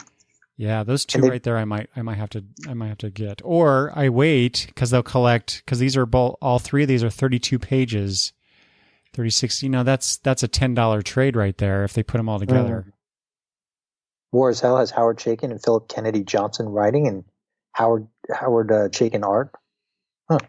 Yeah, those two right there, I might have to get, or I wait because they'll collect, because these are all three of these are 32 pages, 36. That's a $10 trade right there if they put them all together. War is Hell has Howard Chaykin and Philip Kennedy Johnson writing, and Howard Chaykin art. Huh.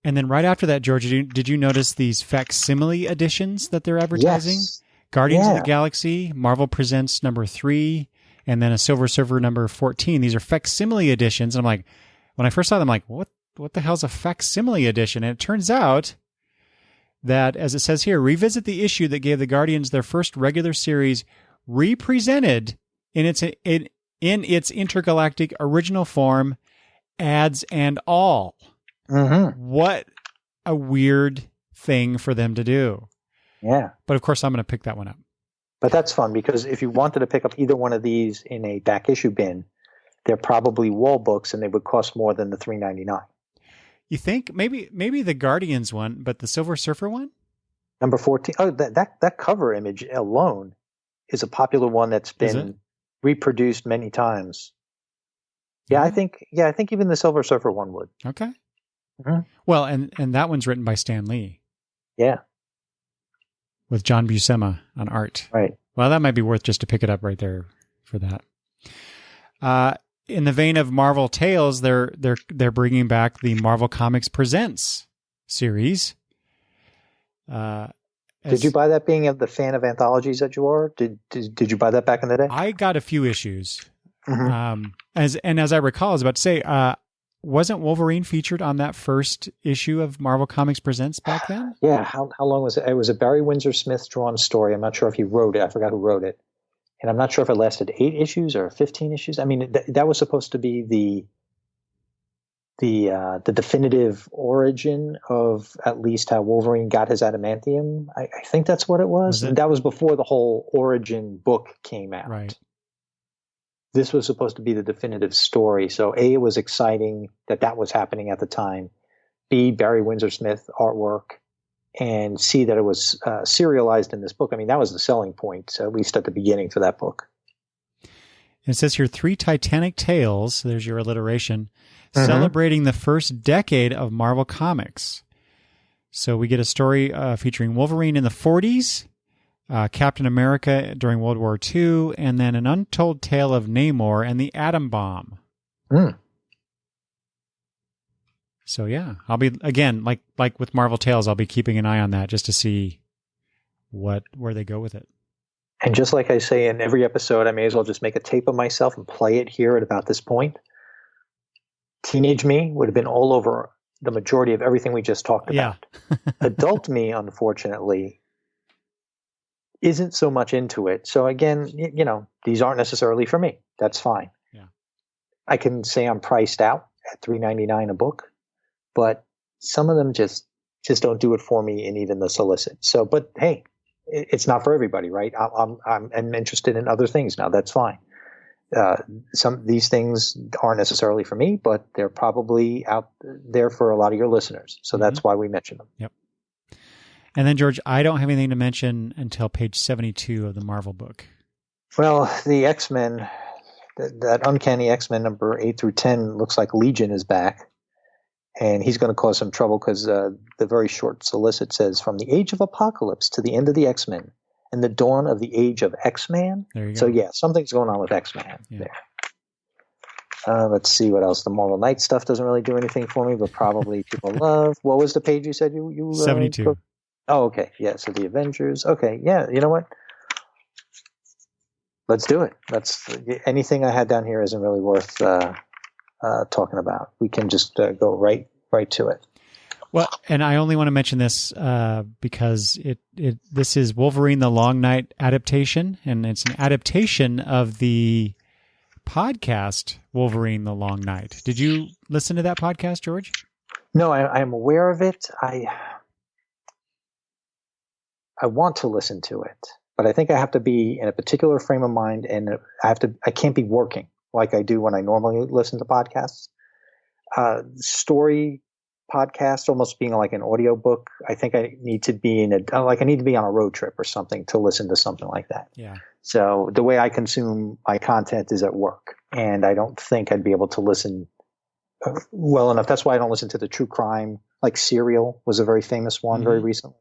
And then right after that, George, did you notice these facsimile editions that they're advertising? Yes. Guardians of the Galaxy, Marvel Presents #3, and then a Silver Surfer #14. These are facsimile editions. And I'm like, when I first saw them, I'm like, what the hell's a facsimile edition? And it turns out that, as it says here, revisit the issue that gave the Guardians their first regular series represented in its intergalactic original form, ads and all. Mm-hmm. What a weird thing for them to do. Yeah. But of course, I'm going to pick that one up. But that's fun, because if you wanted to pick up either one of these in a back issue bin, they're probably wall books and they would cost more than the $3.99. You think maybe the Guardians one, but the Silver Surfer one? Number 14. Oh, that cover image alone is a popular one that's been reproduced many times. Yeah, I think even the Silver Surfer one would. Okay. Mm-hmm. Well, and that one's written by Stan Lee. Yeah. With John Buscema on art. Right. Well, that might be worth just to pick it up right there for that. In the vein of Marvel Tales, they're bringing back the Marvel Comics Presents series. Did you buy that, being the fan of anthologies that you are? Did you buy that back in the day? I got a few issues. Mm-hmm. As I recall, I was about to say, wasn't Wolverine featured on that first issue of Marvel Comics Presents back then? Yeah. How long was it? It was a Barry Windsor Smith drawn story. I'm not sure if he wrote it. I forgot who wrote it. And I'm not sure if it lasted 8 issues or 15 issues. I mean, that was supposed to be the definitive origin of at least how Wolverine got his adamantium. I think that's what it was. And that was before the whole origin book came out. Right. This was supposed to be the definitive story. So A, it was exciting that was happening at the time. B, Barry Windsor Smith artwork. And C, that it was serialized in this book. I mean, that was the selling point, at least at the beginning, for that book. It says here, 3 Titanic Tales, there's your alliteration, celebrating the first decade of Marvel Comics. So we get a story featuring Wolverine in the 40s, Captain America during World War II, and then an untold tale of Namor and the atom bomb. So yeah, I'll be, again, like with Marvel Tales, I'll be keeping an eye on that just to see where they go with it. And just like I say in every episode, I may as well just make a tape of myself and play it here at about this point. Teenage me would have been all over the majority of everything we just talked about. Yeah. Adult me, unfortunately, isn't so much into it. So again, these aren't necessarily for me. That's fine. Yeah. I can say I'm priced out at $3.99 a book, but some of them just don't do it for me in even the solicit. So, but hey, it's not for everybody, right? I'm interested in other things now. That's fine. These things aren't necessarily for me, but they're probably out there for a lot of your listeners. So that's why we mention them. Yep. And then, George, I don't have anything to mention until page 72 of the Marvel book. Well, the X-Men, that Uncanny X-Men number 8 through 10 looks like Legion is back. And he's going to cause some trouble because the very short solicit says, from the age of Apocalypse to the end of the X-Men and the dawn of the age of X-Man. There you go. So, yeah, something's going on with X-Man there. Let's see what else. The Marvel Knight stuff doesn't really do anything for me, but probably people love. What was the page you said you 72. Oh, okay. Yeah, so the Avengers. Okay, yeah, you know what? Let's do it. Anything I had down here isn't really worth talking about. We can just go right to it. Well, and I only want to mention this because this is Wolverine: The Long Night adaptation, and it's an adaptation of the podcast Wolverine: The Long Night. Did you listen to that podcast, George? No, I am aware of it. I want to listen to it, but I think I have to be in a particular frame of mind, and I can't be working like I do when I normally listen to podcasts. Story podcast, almost being like an audio book. I think I need to be I need to be on a road trip or something to listen to something like that. Yeah. So the way I consume my content is at work, and I don't think I'd be able to listen well enough. That's why I don't listen to the true crime, like Serial was a very famous one very recently.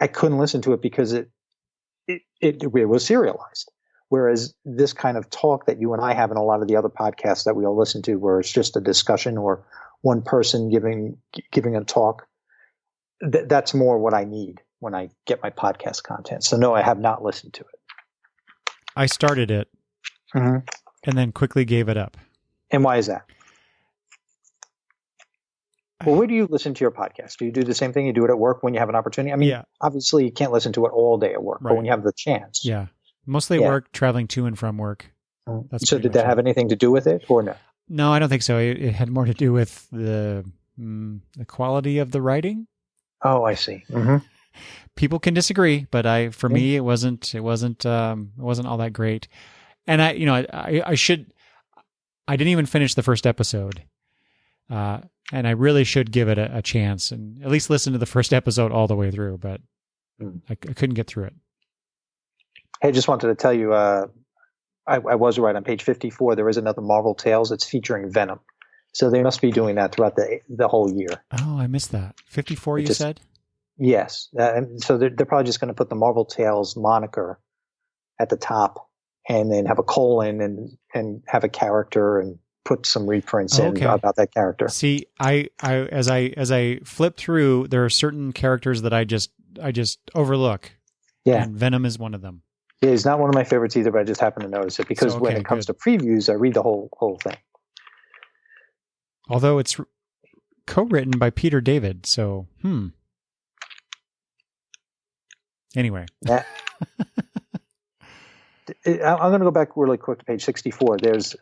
I couldn't listen to it because it was serialized. Whereas this kind of talk that you and I have in a lot of the other podcasts that we all listen to, where it's just a discussion or one person giving a talk, that's more what I need when I get my podcast content. So no, I have not listened to it. I started it and then quickly gave it up. And why is that? Well, where do you listen to your podcast? Do you do the same thing? You do it at work when you have an opportunity? I mean, obviously you can't listen to it all day at work, but when you have the chance. Yeah. Mostly work, traveling to and from work. So did that have anything to do with it or no? No, I don't think so. It had more to do with the quality of the writing. Oh, I see. People can disagree, but for me, it wasn't all that great. And I didn't even finish the first episode. And I really should give it a chance and at least listen to the first episode all the way through, but I couldn't get through it. Hey, just wanted to tell you, I was right. On page 54, there is another Marvel Tales that's featuring Venom. So they must be doing that throughout the whole year. Oh, I missed that. 54, you said? Yes. So they're probably just going to put the Marvel Tales moniker at the top and then have a colon and have a character and put some reprints in about that character. See, as I flip through, there are certain characters that I just overlook. Yeah. And Venom is one of them. Yeah, he's not one of my favorites either, but I just happen to notice it because when it comes to previews, I read the whole thing. Although it's co-written by Peter David, so anyway. Yeah. I'm going to go back really quick to page 64. There's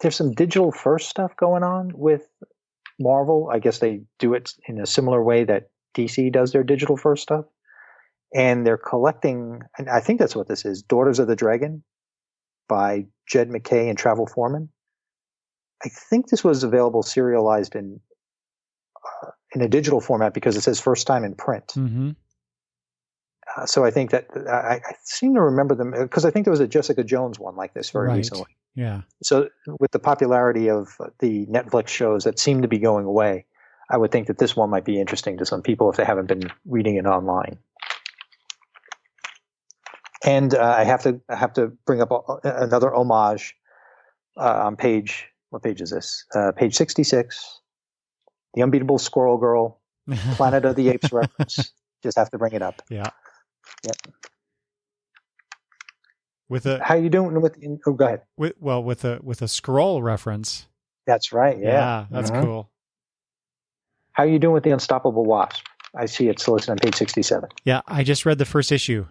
some digital first stuff going on with Marvel. I guess they do it in a similar way that DC does their digital first stuff. And they're collecting, and I think that's what this is, Daughters of the Dragon by Jed MacKay and Travel Foreman. I think this was available serialized in a digital format because it says first time in print. So I think that I seem to remember them because I think there was a Jessica Jones one like this very recently. Yeah. So with the popularity of the Netflix shows that seem to be going away, I would think that this one might be interesting to some people if they haven't been reading it online. And I have to bring up another homage on page. What page is this? Page 66. The Unbeatable Squirrel Girl, Planet of the Apes reference. Just have to bring it up. Yeah. How you doing with? Oh, go ahead. With a scroll reference. That's right. Yeah, that's cool. How are you doing with the Unstoppable Wasp? I see it's listed on page 67. Yeah, I just read the first issue.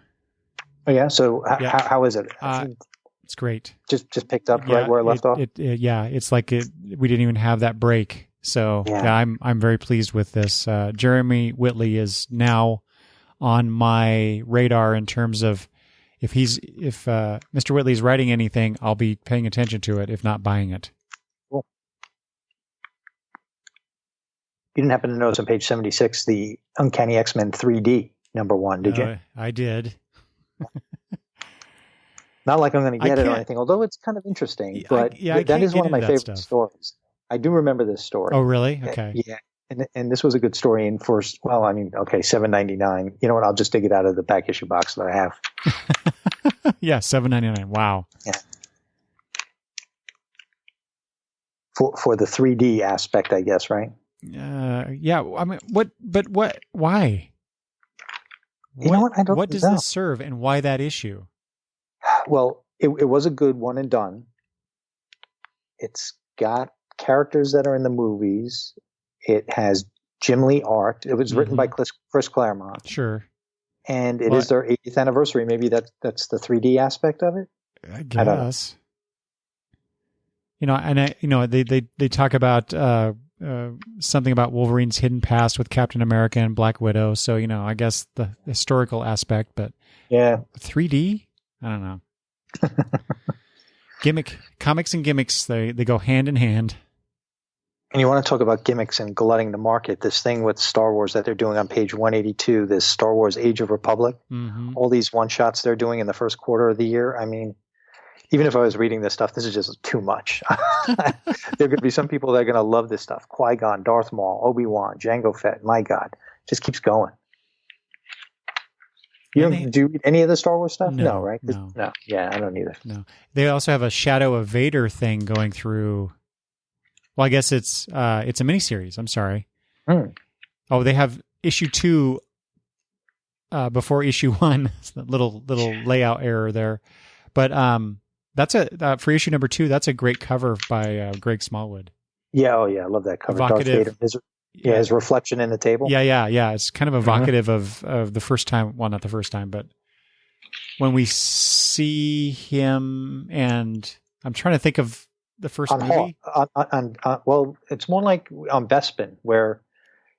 Oh yeah. So how is it? It's great. Just picked up right where I left off. It's like we didn't even have that break. So I'm very pleased with this. Jeremy Whitley is now on my radar in terms of if Mr. Whitley's writing anything, I'll be paying attention to it, if not buying it. Cool. You didn't happen to notice on page 76 the Uncanny X-Men 3D #1, did you? I did. Not like I'm going to get it or anything, although it's kind of interesting. But that is one of my favorite stories. I do remember this story. Oh, really? Okay. Yeah. And this was a good story. And $7.99. You know what? I'll just dig it out of the back issue box that I have. Yeah, $7.99. Wow. Yeah. For the 3D aspect, I guess, right? Yeah. I mean, what? Why? You know what? I don't know. What does this serve, and why that issue? Well, it was a good one and done. It's got characters that are in the movies. It has Jim Lee art. It was written by Chris Claremont. Sure. And it is their 80th anniversary. Maybe that's the 3D aspect of it. I guess. I don't know. And they talk about something about Wolverine's hidden past with Captain America and Black Widow. So, I guess the historical aspect, but 3D? I don't know. Comics and gimmicks, they go hand in hand. And you want to talk about gimmicks and glutting the market, this thing with Star Wars that they're doing on page 182, this Star Wars Age of Republic, all these one-shots they're doing in the first quarter of the year. I mean, even if I was reading this stuff, this is just too much. There are going to be some people that are going to love this stuff. Qui-Gon, Darth Maul, Obi-Wan, Jango Fett. My God, just keeps going. Do you read any of the Star Wars stuff? No, right? No. Yeah, I don't either. No. They also have a Shadow of Vader thing going through. Well, I guess it's a miniseries. I'm sorry. Oh, they have issue 2 before issue 1. little layout error there, but that's for issue number 2. That's a great cover by Greg Smallwood. Yeah, I love that cover. Evocative. Darth Vader, his reflection in the table. Yeah. It's kind of evocative of the first time. Well, not the first time, but when we see him, and I'm trying to think of the first movie. Well, it's more like on Bespin, where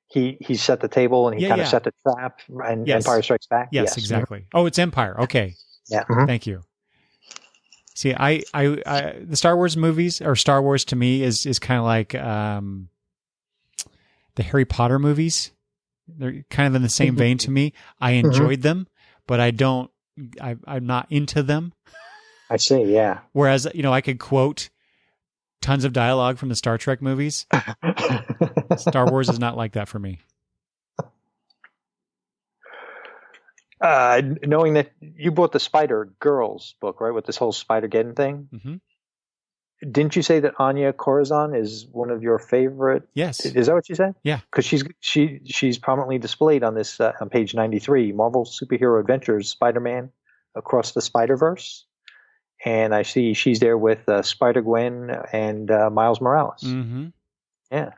he set the table and he kind of set the trap, and Empire Strikes Back. Yes, exactly. Oh, it's Empire. Okay. Yeah. Thank you. See, I the Star Wars movies, or Star Wars to me is kind of like the Harry Potter movies. They're kind of in the same vein to me. I enjoyed them, but I'm not into them. I see. Yeah. Whereas, I could quote tons of dialogue from the Star Trek movies. Star Wars is not like that for me. Knowing that you bought the Spider Girls book, right, with this whole Spider-Geddon thing, didn't you say that Anya Corazon is one of your favorite? Yes. Is that what you said? Yeah. Because she's prominently displayed on this on page 93, Marvel Superhero Adventures Spider-Man Across the Spider-Verse. And I see she's there with Spider-Gwen and Miles Morales. Yeah.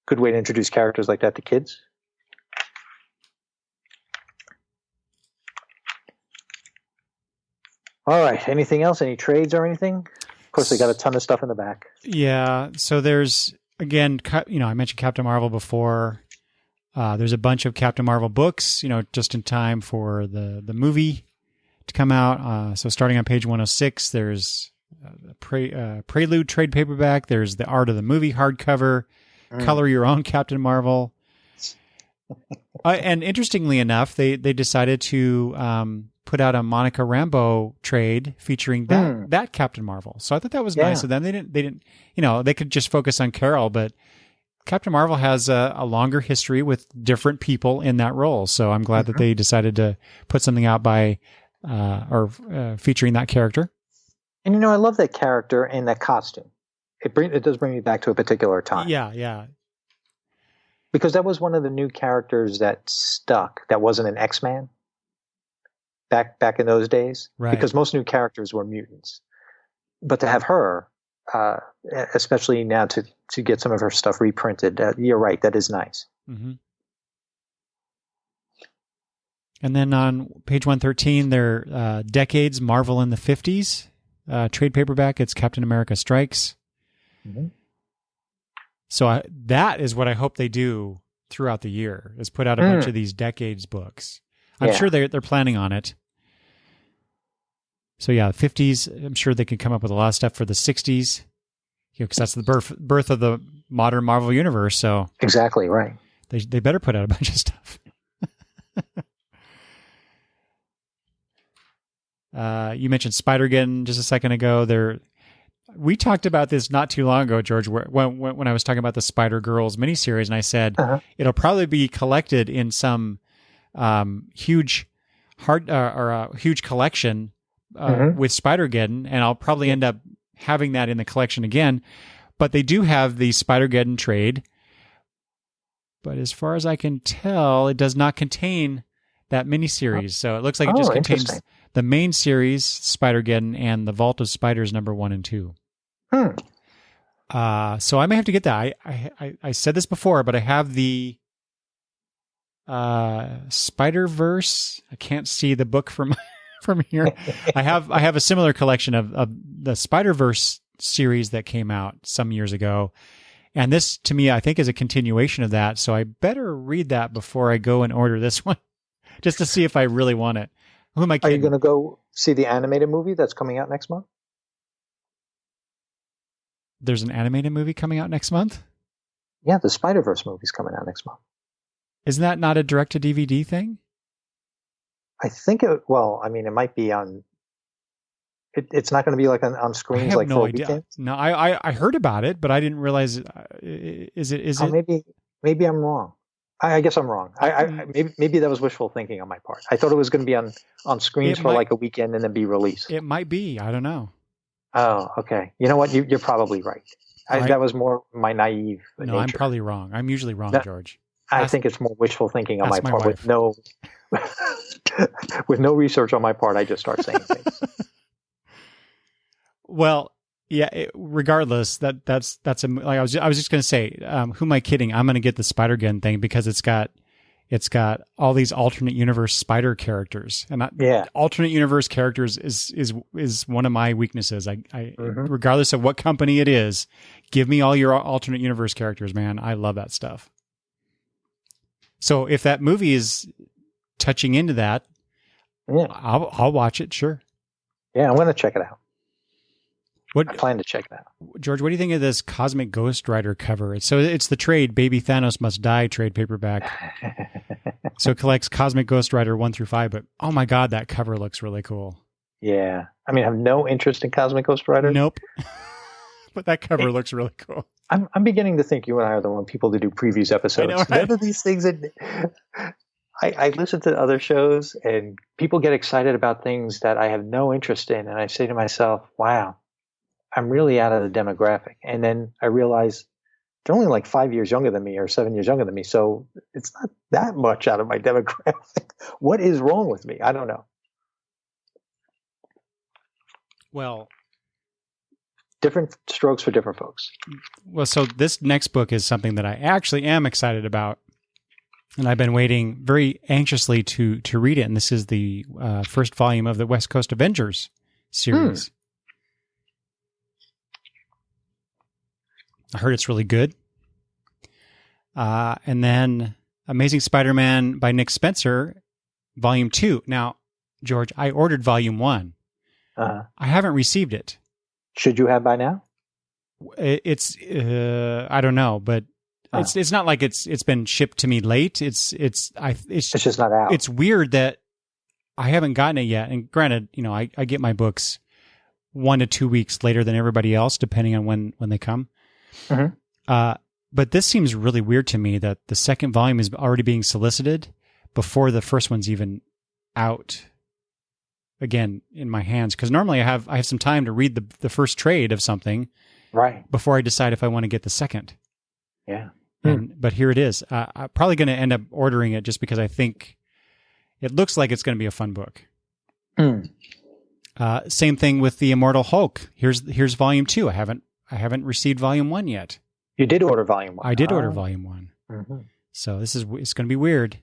Good way to introduce characters like that to kids. All right. Anything else? Any trades or anything? Of course, they got a ton of stuff in the back. Yeah. So there's, again, I mentioned Captain Marvel before. There's a bunch of Captain Marvel books, just in time for the movie to come out. So starting on page 106, there's Prelude trade paperback. There's the Art of the Movie hardcover. Color your own Captain Marvel. And interestingly enough, they decided to put out a Monica Rambeau trade featuring that Captain Marvel. So I thought that was nice of them. They didn't, they could just focus on Carol, but Captain Marvel has a longer history with different people in that role. So I'm glad that they decided to put something out by featuring that character. And I love that character and that costume. It does bring me back to a particular time. Yeah. Because that was one of the new characters that stuck. That wasn't an X-Man back in those days. Right. Because most new characters were mutants. But to have her, especially now to get some of her stuff reprinted, you're right. That is nice. Mm-hmm. And then on page 113, there Decades, Marvel in the 50s. Trade paperback, it's Captain America Strikes. Mm-hmm. So that is what I hope they do throughout the year, is put out a bunch of these Decades books. I'm sure they're planning on it. So yeah, 50s, I'm sure they can come up with a lot of stuff for the 60s, because that's the birth of the modern Marvel universe. So exactly right. They better put out a bunch of stuff. You mentioned Spider-Geddon just a second ago. We talked about this not too long ago, George, when I was talking about the Spider-Girls miniseries, and I said it'll probably be collected in some huge huge collection with Spider-Geddon, and I'll probably end up having that in the collection again. But they do have the Spider-Geddon trade. But as far as I can tell, it does not contain that miniseries. So it looks like it just contains the main series, Spider-Geddon, and the Vault of Spiders #1 and 2. So I may have to get that. I said this before, but I have the Spider-Verse. I can't see the book from here. I have a similar collection of the Spider-Verse series that came out some years ago. And this, to me, I think is a continuation of that. So I better read that before I go and order this one, just to see if I really want it. Who am I kidding? Are you going to go see the animated movie that's coming out next month? There's an animated movie coming out next month? Yeah, the Spider-Verse movie's coming out next month. Isn't that not a direct-to-DVD thing? I think it might be on... It's not going to be like on screens like for a weekend? No, I heard about it, but I didn't realize... Is it? Maybe I'm wrong. I guess I'm wrong. Maybe that was wishful thinking on my part. I thought it was going to be on screens for like a weekend and then be released. It might be. I don't know. Oh, okay. You know what? You're probably right. That was more my naive nature. I'm probably wrong. I'm usually wrong, George. I think it's more wishful thinking on my part with no with no research on my part. I just start saying things. Well, yeah. Regardless, that's like I was just going to say, who am I kidding? I'm going to get the Spider-Gwen thing because it's got all these alternate universe spider characters, and alternate universe characters is one of my weaknesses. I regardless of what company it is, give me all your alternate universe characters, man. I love that stuff. So if that movie is touching into that, I'll watch it. Sure. Yeah, I'm going to check it out. I plan to check that. George, what do you think of this Cosmic Ghost Rider cover? It's the trade Baby Thanos Must Die trade paperback. So it collects Cosmic Ghost Rider 1 through 5, but oh my God, that cover looks really cool. Yeah. I mean, I have no interest in Cosmic Ghost Rider. Nope. But that cover looks really cool. I'm beginning to think you and I are the one people to do previews episodes. I know, right? None of these things I listen to other shows and people get excited about things that I have no interest in. And I say to myself, wow, I'm really out of the demographic. And then I realize they're only like 5 years younger than me or 7 years younger than me. So it's not that much out of my demographic. What is wrong with me? I don't know. Well, different strokes for different folks. Well, so this next book is something that I actually am excited about. And I've been waiting very anxiously to read it. And this is the first volume of the West Coast Avengers series. I heard it's really good. And then Amazing Spider-Man by Nick Spencer, Volume 2. Now, George, I ordered Volume 1. I haven't received it. Should you have by now? It's I don't know, but it's not like it's been shipped to me late. It's just not out. It's weird that I haven't gotten it yet. And granted, I get my books 1 to 2 weeks later than everybody else, depending on when they come. Mm-hmm. But this seems really weird to me that the second volume is already being solicited before the first one's even out again in my hands. Because normally I have some time to read the first trade of something right before I decide if I want to get the second. Yeah. But here it is. I'm probably going to end up ordering it just because I think it looks like it's going to be a fun book. Same thing with the Immortal Hulk. Here's Volume 2. I haven't received Volume 1 yet. You did order Volume 1. I did order Volume 1. Mm-hmm. So it's going to be weird.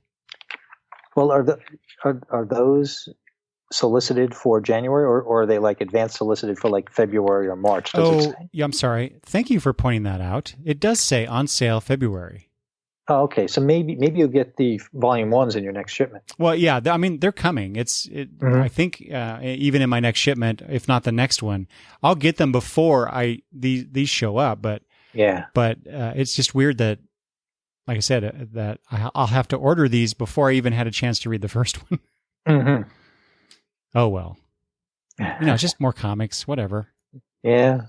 Well, are those solicited for January or are they like advanced solicited for like February or March? Yeah, I'm sorry. Thank you for pointing that out. It does say on sale February. Oh, okay. So maybe you'll get the Volume 1s in your next shipment. Well, yeah. I mean, they're coming. Mm-hmm. I think even in my next shipment, if not the next one, I'll get them before these show up. But yeah. But it's just weird that, like I said, that I'll have to order these before I even had a chance to read the first one. Mm-hmm. Oh well. It's just more comics. Whatever. Yeah.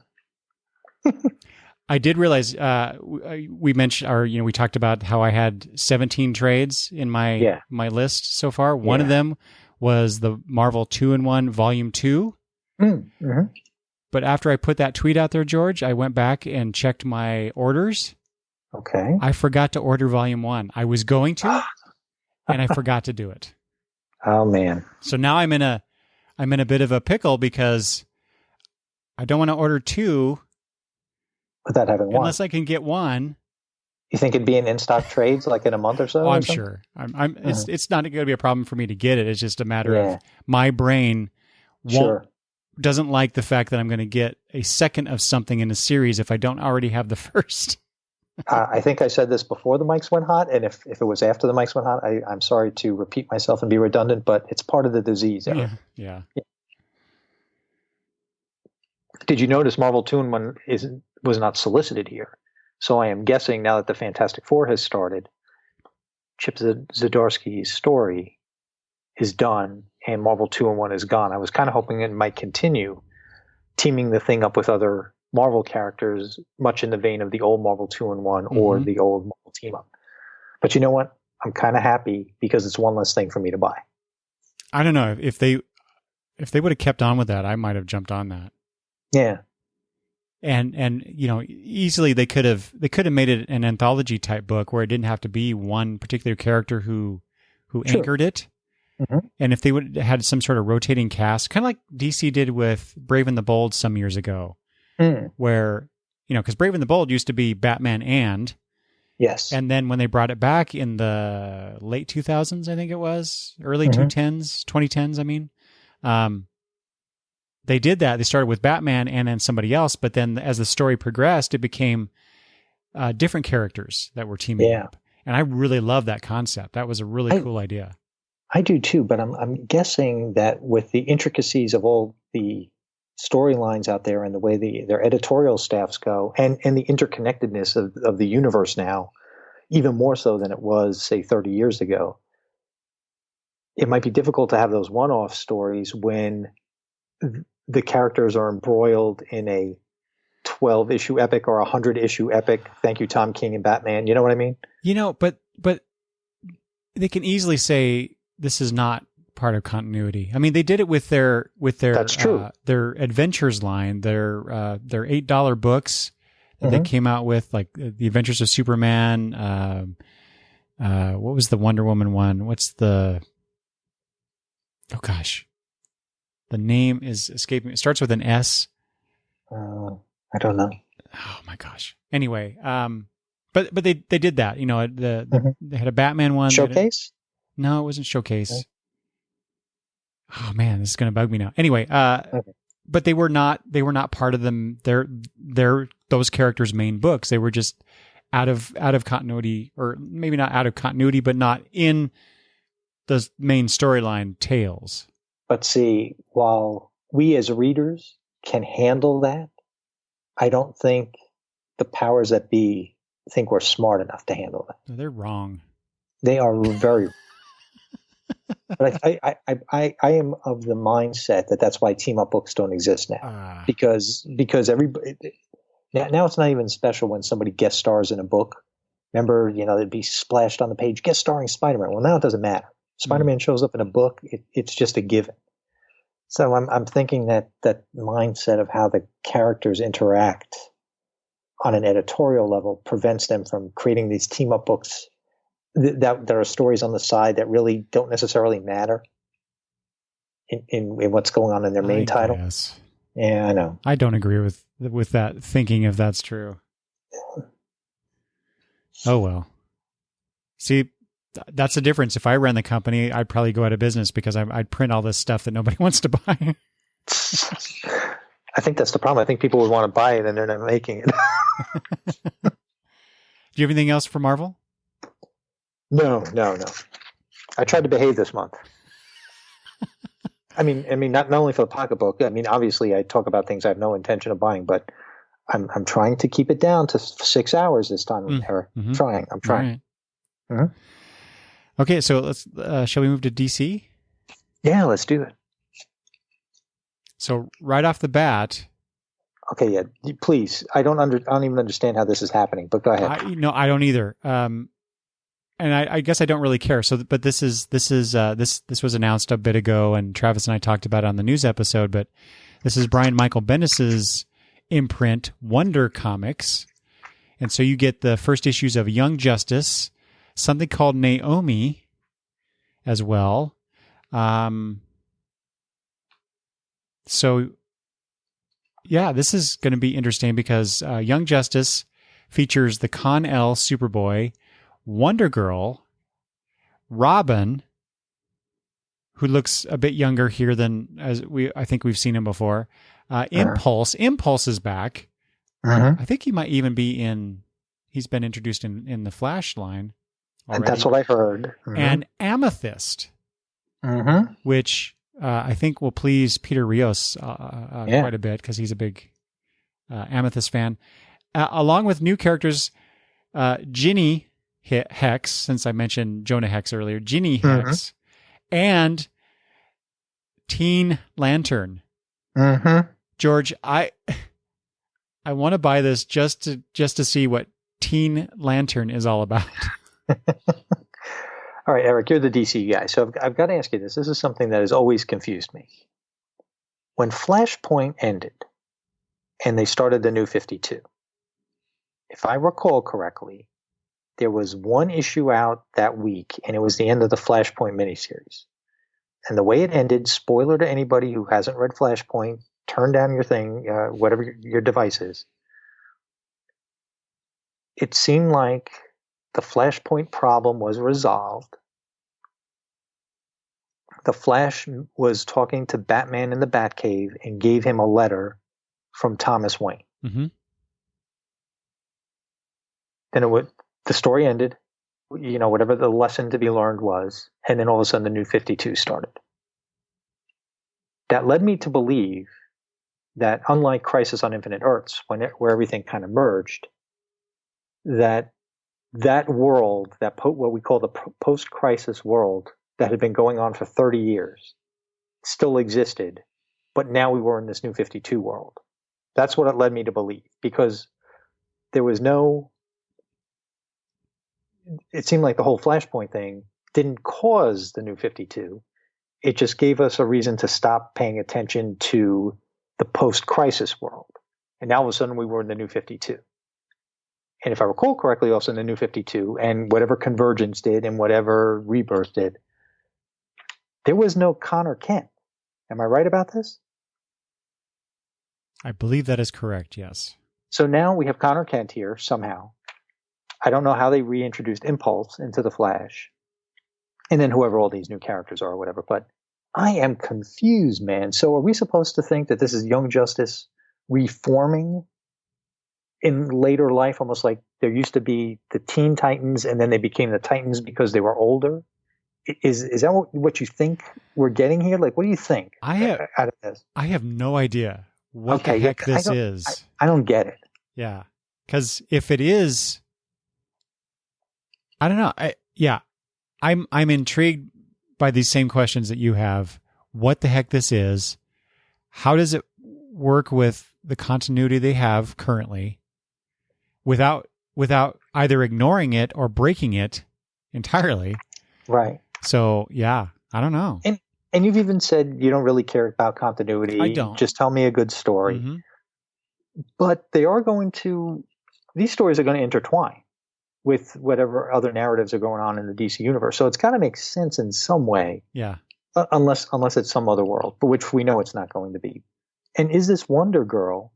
I did realize we mentioned, or we talked about how I had 17 trades in my list so far. One of them was the Marvel 2-in-1 Volume 2. Mm-hmm. But after I put that tweet out there, George, I went back and checked my orders. Okay. I forgot to order Volume 1. I was going to, and I forgot to do it. Oh man! So now I'm in a bit of a pickle because I don't want to order 2. without having one. Unless I can get one. You think it'd be in stock trades like in a month or so? Oh, I'm sure. It's not going to be a problem for me to get it. It's just a matter of my brain doesn't like the fact that I'm going to get a second of something in a series if I don't already have the first. I think I said this before the mics went hot, and if it was after the mics went hot, I'm sorry to repeat myself and be redundant, but it's part of the disease. Yeah. Did you notice Marvel 2-in-1 was not solicited here? So I am guessing now that the Fantastic Four has started, Chip Zdarsky's story is done and Marvel 2-in-1 is gone. I was kind of hoping it might continue teaming the thing up with other Marvel characters, much in the vein of the old Marvel 2-in-1 or the old Marvel team up. But you know what? I'm kind of happy because it's one less thing for me to buy. I don't know if they would have kept on with that, I might have jumped on that. Yeah. And easily they could have made it an anthology type book where it didn't have to be one particular character who anchored it. Mm-hmm. And if they would have had some sort of rotating cast, kind of like DC did with Brave and the Bold some years ago, where, because Brave and the Bold used to be Batman and then when they brought it back in the late 2000s, I think it was early 2010s, I mean, they did that. They started with Batman and then somebody else, but then as the story progressed, it became different characters that were teaming up. And I really love that concept. That was a really cool idea. I do too, but I'm guessing that with the intricacies of all the storylines out there and the way their editorial staffs go and the interconnectedness of the universe now, even more so than it was, say, 30 years ago, it might be difficult to have those one-off stories when the characters are embroiled in a 12-issue epic or a 100-issue epic. Thank you, Tom King and Batman. You know what I mean? But they can easily say this is not part of continuity. I mean, they did it with their That's true. Their adventures line, their $8 books that they came out with, like the Adventures of Superman. What was the Wonder Woman one? What's the? Oh gosh. The name is escaping me. It starts with an S. I don't know. Oh my gosh. Anyway, but they did that. They had a Batman one. Showcase? No, it wasn't Showcase. Okay. Oh man, this is going to bug me now. Anyway, but they were not part of them. They're those characters' main books. They were just out of continuity, or maybe not out of continuity, but not in the main storyline tales. But see, while we as readers can handle that, I don't think the powers that be think we're smart enough to handle that. No, they're wrong. They are very. But I am of the mindset that's why team up books don't exist now, because everybody now it's not even special when somebody guest stars in a book. Remember, they'd be splashed on the page guest starring Spider-Man. Well, now it doesn't matter. Spider-Man shows up in a book, it's just a given. So I'm thinking that mindset of how the characters interact on an editorial level prevents them from creating these team up books that there are stories on the side that really don't necessarily matter in what's going on in their main title. Yes. Yeah, I know. I don't agree with that thinking, if that's true. Oh well. See, that's the difference. If I ran the company, I'd probably go out of business because I'd print all this stuff that nobody wants to buy. I think that's the problem. I think people would want to buy it and they're not making it. Do you have anything else for Marvel? No. I tried to behave this month. I mean, not only for the pocketbook. I mean, obviously, I talk about things I have no intention of buying, but I'm trying to keep it down to 6 hours this time, Eric. I'm trying. Right. Mm-hmm. Okay, so let's. Shall we move to DC? Yeah, let's do it. So right off the bat. Okay, yeah. Please, I don't even understand how this is happening. But go ahead. I don't either. And I guess I don't really care. So, but this was announced a bit ago, and Travis and I talked about it on the news episode. But this is Brian Michael Bendis's imprint, Wonder Comics, and so you get the first issues of Young Justice, something called Naomi, as well. So yeah, this is going to be interesting because Young Justice features the Con-El Superboy, Wonder Girl, Robin, who looks a bit younger here than I think we've seen him before. Impulse. Impulse is back. I think he might even be he's been introduced in the Flash line already. And that's what I heard. And Amethyst, which I think will please Peter Rios quite a bit because he's a big Amethyst fan. Along with new characters, Ginny Hex, since I mentioned Jonah Hex earlier, Ginny Hex, and Teen Lantern. George, I want to buy this just to see what Teen Lantern is all about. All right, Eric, you're the DC guy, so I've got to ask you this. This is something that has always confused me. When Flashpoint ended and they started the New 52, if I recall correctly, there was one issue out that week, and it was the end of the Flashpoint miniseries. And the way it ended, spoiler to anybody who hasn't read Flashpoint, turn down your thing, whatever your device is. It seemed like the Flashpoint problem was resolved. The Flash was talking to Batman in the Batcave and gave him a letter from Thomas Wayne. Then the story ended, whatever the lesson to be learned was, and then all of a sudden the New 52 started. That led me to believe that unlike Crisis on Infinite Earths, where everything kind of merged, that world, what we call the post-crisis world that had been going on for 30 years, still existed, but now we were in this New 52 world. That's what it led me to believe, because there was it seemed like the whole Flashpoint thing didn't cause the New 52. It just gave us a reason to stop paying attention to the post-crisis world. And now all of a sudden we were in the New 52. And if I recall correctly, also in the New 52, and whatever Convergence did and whatever Rebirth did, there was no Connor Kent. Am I right about this? I believe that is correct, yes. So now we have Connor Kent here somehow. I don't know how they reintroduced Impulse into the Flash. And then whoever all these new characters are or whatever. But I am confused, man. So are we supposed to think that this is Young Justice reforming in later life, almost like there used to be the Teen Titans and then they became the Titans because they were older? Is that what you think we're getting here? Like, what do you think out of this? I have no idea what the heck this is. I don't get it. Yeah. Because if it is, I don't know. I'm intrigued by these same questions that you have. What the heck this is? How does it work with the continuity they have currently without either ignoring it or breaking it entirely? Right. So, yeah, I don't know. And you've even said you don't really care about continuity. I don't. Just tell me a good story. But these stories are going to intertwine with whatever other narratives are going on in the DC universe. So it's got to make sense in some way. Yeah. Unless it's some other world, but which we know it's not going to be. And is this Wonder Girl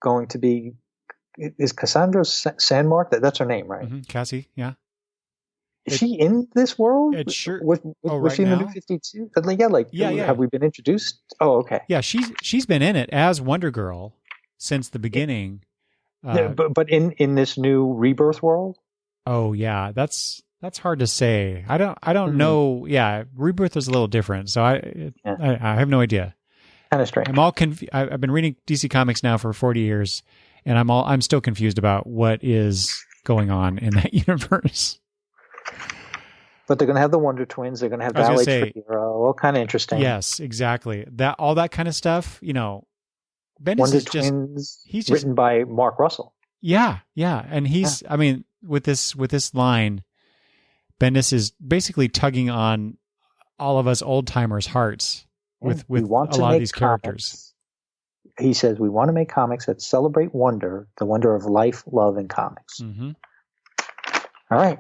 going to be, is Cassandra Sandmark? That's her name, right? Cassie, yeah. Is she in this world? It sure. Was right she in now? the New 52? Yeah. Have we been introduced? Oh, okay. Yeah, she's been in it as Wonder Girl since the beginning. But in this new Rebirth world? Oh yeah, that's hard to say. I don't know. Yeah, Rebirth is a little different, so I have no idea. Kind of strange. I'm all I've been reading DC Comics now for 40 years, and I'm still confused about what is going on in that universe. But they're going to have the Wonder Twins. They're going to have Ballet Hero. All kind of interesting. Yes, exactly. All that kind of stuff. Bendis Wonder is Twins, written by Mark Russell. Yeah, and he's. I mean, with this line, Bendis is basically tugging on all of us old timers' hearts with a lot of these characters. He says we want to make comics that celebrate wonder, the wonder of life, love, and comics. All right.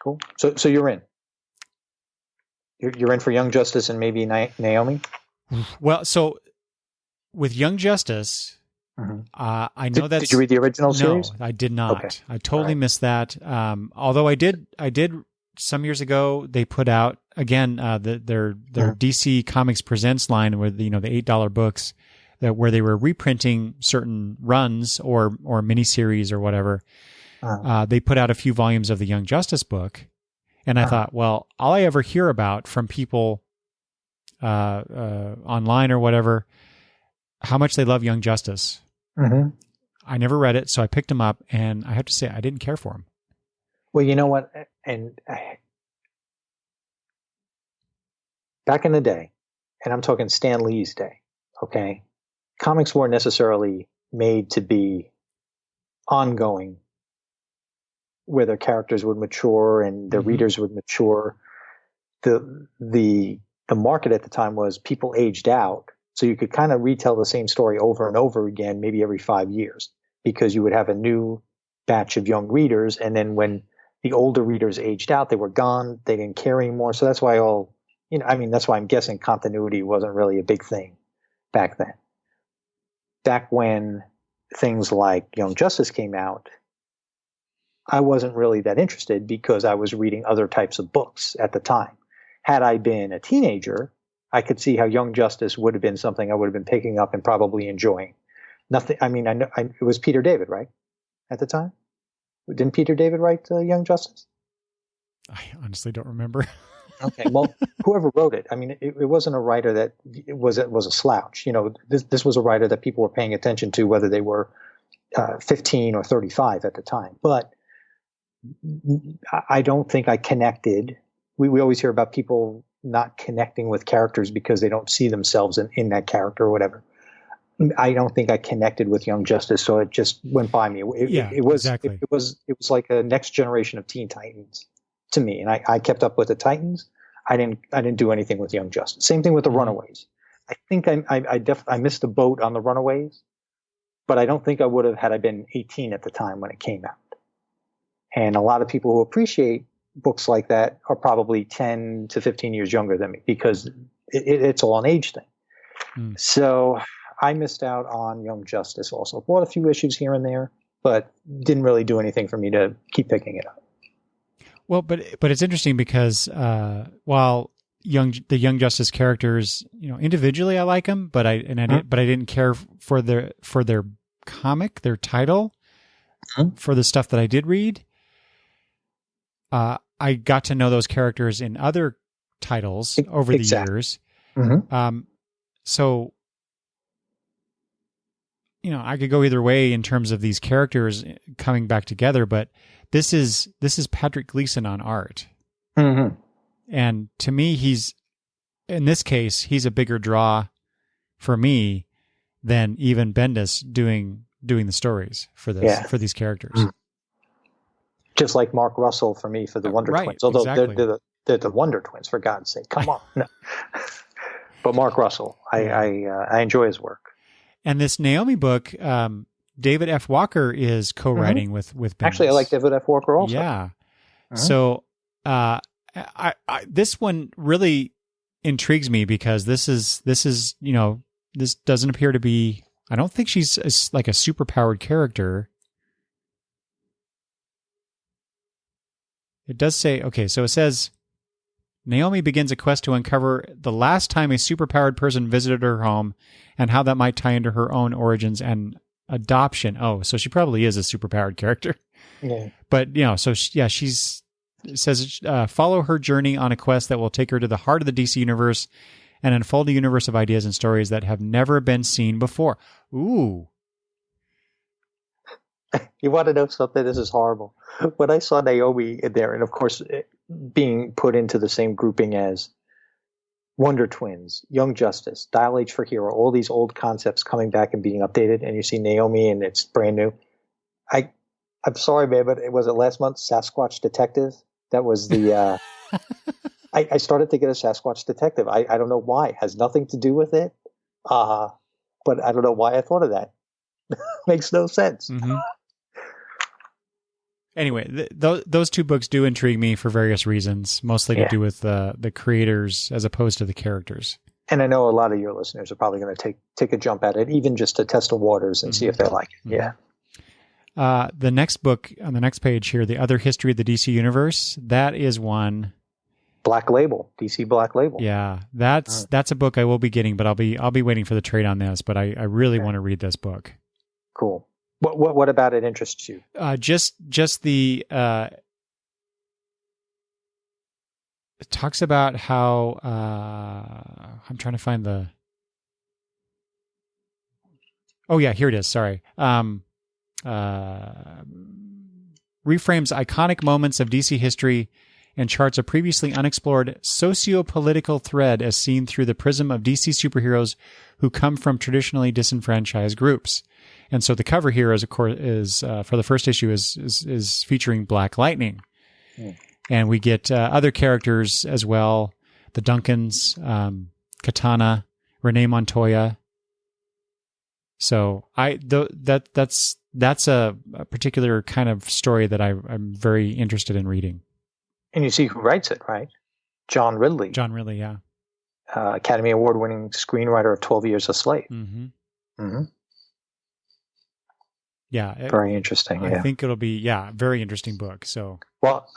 Cool. So you're in. You're in for Young Justice and maybe Naomi? Well, so with Young Justice, I know that. Did you read the original series? No, I did not. Okay. I totally missed that. Although I did some years ago. They put out again their DC Comics Presents line with the $8 books where they were reprinting certain runs or miniseries or whatever. They put out a few volumes of the Young Justice book, and I thought, well, all I ever hear about from people online or whatever, how much they love Young Justice. Mm-hmm. I never read it, so I picked him up, and I have to say I didn't care for him. Well, you know what? And back in the day, and I'm talking Stan Lee's day, okay, comics weren't necessarily made to be ongoing, where their characters would mature and their readers would mature. The market at the time was people aged out, so you could kind of retell the same story over and over again, maybe every 5 years, because you would have a new batch of young readers, and then when the older readers aged out, they were gone, they didn't care anymore. So that's why that's why I'm guessing continuity wasn't really a big thing back then. Back when things like Young Justice came out, I wasn't really that interested because I was reading other types of books at the time. Had I been a teenager, I could see how Young Justice would have been something I would have been picking up and probably enjoying. Nothing. I mean, it was Peter David, right? At the time, didn't Peter David write Young Justice? I honestly don't remember. Okay, well, whoever wrote it, I mean, it wasn't a writer that was a slouch. This was a writer that people were paying attention to, whether they were 15 or 35 at the time. But I don't think I connected. We always hear about people not connecting with characters because they don't see themselves in that character or whatever. I don't think I connected with Young Justice, so it just went by me. It was exactly. It was like a next generation of Teen Titans to me, and I kept up with the Titans. I didn't do anything with Young Justice. Same thing with the Runaways. I think I missed the boat on the Runaways, but I don't think I would have had I been 18 at the time when it came out. And a lot of people who appreciate books like that are probably 10 to 15 years younger than me because it's all an age thing. So I missed out on Young Justice also. Bought a few issues here and there, but didn't really do anything for me to keep picking it up. Well, but it's interesting because while the Young Justice characters, individually I like them, but I didn't care for their comic, their title, for the stuff that I did read. I got to know those characters in other titles over the years. Mm-hmm. So, I could go either way in terms of these characters coming back together, but this is Patrick Gleason on art. Mm-hmm. And to me, in this case, he's a bigger draw for me than even Bendis doing the stories for these characters. Mm-hmm. Just like Mark Russell for me for the Wonder Twins, although exactly. they're the Wonder Twins, for God's sake. Come on. No. But Mark Russell, I enjoy his work. And this Naomi book, David F. Walker is co-writing with Bendis. Actually, I like David F. Walker also. Yeah. Mm-hmm. So I this one really intrigues me because this is this doesn't appear to be. I don't think she's like a superpowered character. It does say, okay, so it says, Naomi begins a quest to uncover the last time a superpowered person visited her home and how that might tie into her own origins and adoption. Oh, so she probably is a superpowered character. Yeah. But, it says, follow her journey on a quest that will take her to the heart of the DC universe and unfold a universe of ideas and stories that have never been seen before. Ooh. You want to know something? This is horrible. When I saw Naomi in there, and of course being put into the same grouping as Wonder Twins, Young Justice, Dial H for Hero, all these old concepts coming back and being updated, and you see Naomi and it's brand new. I'm sorry, man, but was it last month, Sasquatch Detective? That was the... I started to get a Sasquatch Detective. I don't know why. It has nothing to do with it, but I don't know why I thought of that. Makes no sense. Mm-hmm. Anyway, those two books do intrigue me for various reasons, mostly to do with the creators as opposed to the characters. And I know a lot of your listeners are probably going to take a jump at it, even just to test the waters and see if they like it. Mm-hmm. Yeah. The next book on the next page here, The Other History of the DC Universe, that is one. Black Label, DC Black Label. Yeah, that's a book I will be getting, but I'll be waiting for the trade on this. But I really want to read this book. Cool. What about it interests you? Just the. It talks about how I'm trying to find the. Oh yeah, here it is. Sorry. Reframes iconic moments of DC history and charts a previously unexplored socio-political thread as seen through the prism of DC superheroes who come from traditionally disenfranchised groups. And so the cover here is, of course, for the first issue is featuring Black Lightning. Mm. And we get other characters as well, the Duncans, Katana, Renee Montoya. So that's a particular kind of story that I'm very interested in reading. And you see who writes it, right? John Ridley. John Ridley, yeah. Academy Award-winning screenwriter of 12 Years a Slave. Mm-hmm. Mm-hmm. Yeah. Very interesting. I think it'll be, very interesting book. So. Well,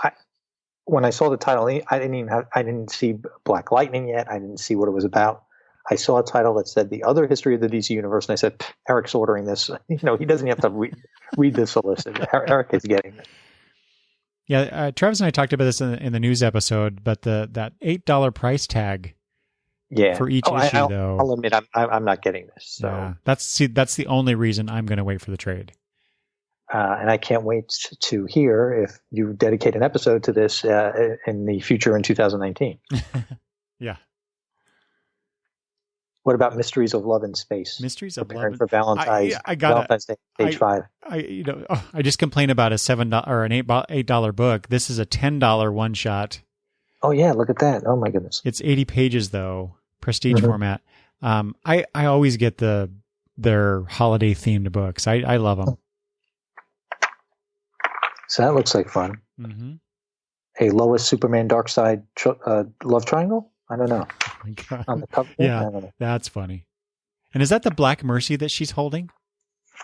when I saw the title, I didn't see Black Lightning yet. I didn't see what it was about. I saw a title that said The Other History of the DC Universe, and I said, Eric's ordering this. He doesn't have to read this solicit. Eric is getting it. Yeah, Travis and I talked about this in the news episode, but that $8 price tag for each issue, though. I'll admit I'm not getting this. So. Yeah, that's the only reason I'm going to wait for the trade. And I can't wait to hear if you dedicate an episode to this in the future in 2019. Yeah. What about Mysteries of Love in Space? Mysteries of Preparing Love for Valentine's. Valentine's Day, page 5. I just complained about a $7 or an $8 book. This is a $10 one shot. Oh yeah, look at that! Oh my goodness. It's 80 pages though, prestige format. I always get their holiday themed books. I love them. So that looks like fun. Mm-hmm. A Lois Superman Darkseid love triangle? I don't know. Oh my God. On the cover? Yeah, that's funny. And is that the Black Mercy that she's holding?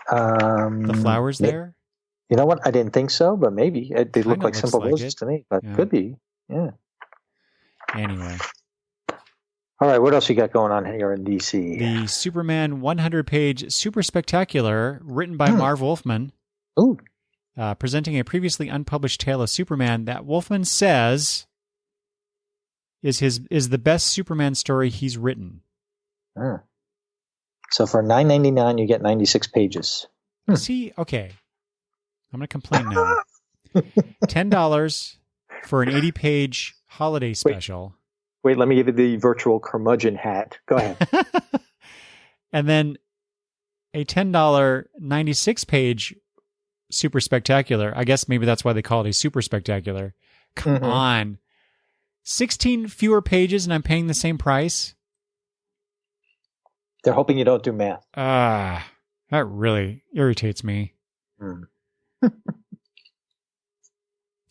The flowers there? You know what? I didn't think so, but maybe. They look like simple roses to me, but could be. Yeah. Anyway. All right, what else you got going on here in DC? The Superman 100-page Super Spectacular, written by Marv Wolfman. Ooh. Presenting a previously unpublished tale of Superman that Wolfman says is the best Superman story he's written. So for $9.99, you get 96 pages. See, okay, I'm going to complain now. $10 for an 80-page holiday special. Wait, let me give you the virtual curmudgeon hat. Go ahead. And then a $10 96-page Super Spectacular. I guess maybe that's why they call it a Super Spectacular. Come on. 16 fewer pages and I'm paying the same price? They're hoping you don't do math. That really irritates me.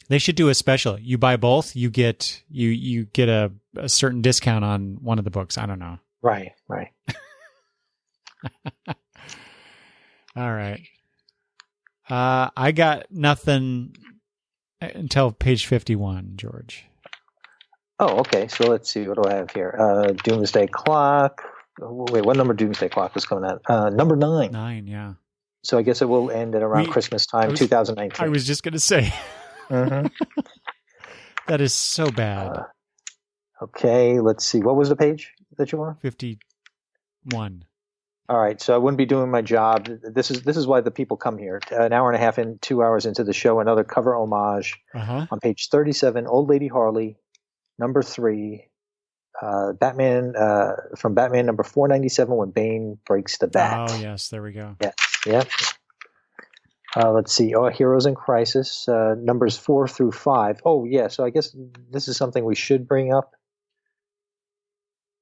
They should do a special. You buy both, you get a certain discount on one of the books. I don't know. Right. All right. I got nothing until page 51, George. Oh, okay. So let's see. What do I have here? Doomsday Clock. Wait, what number Doomsday Clock was coming out? Number 9. 9, yeah. So I guess it will end at around Christmas time, 2019. I was just going to say. That is so bad. Okay, let's see. What was the page that you want? 51. All right, so I wouldn't be doing my job. This is why the people come here. An hour and a half in, 2 hours into the show, another cover homage on page 37. Old Lady Harley, number 3. Batman from Batman number 497 when Bane breaks the bat. Oh yes, there we go. Yes, yep. Let's see. Heroes in Crisis, numbers 4 through 5. Oh yeah, so I guess this is something we should bring up.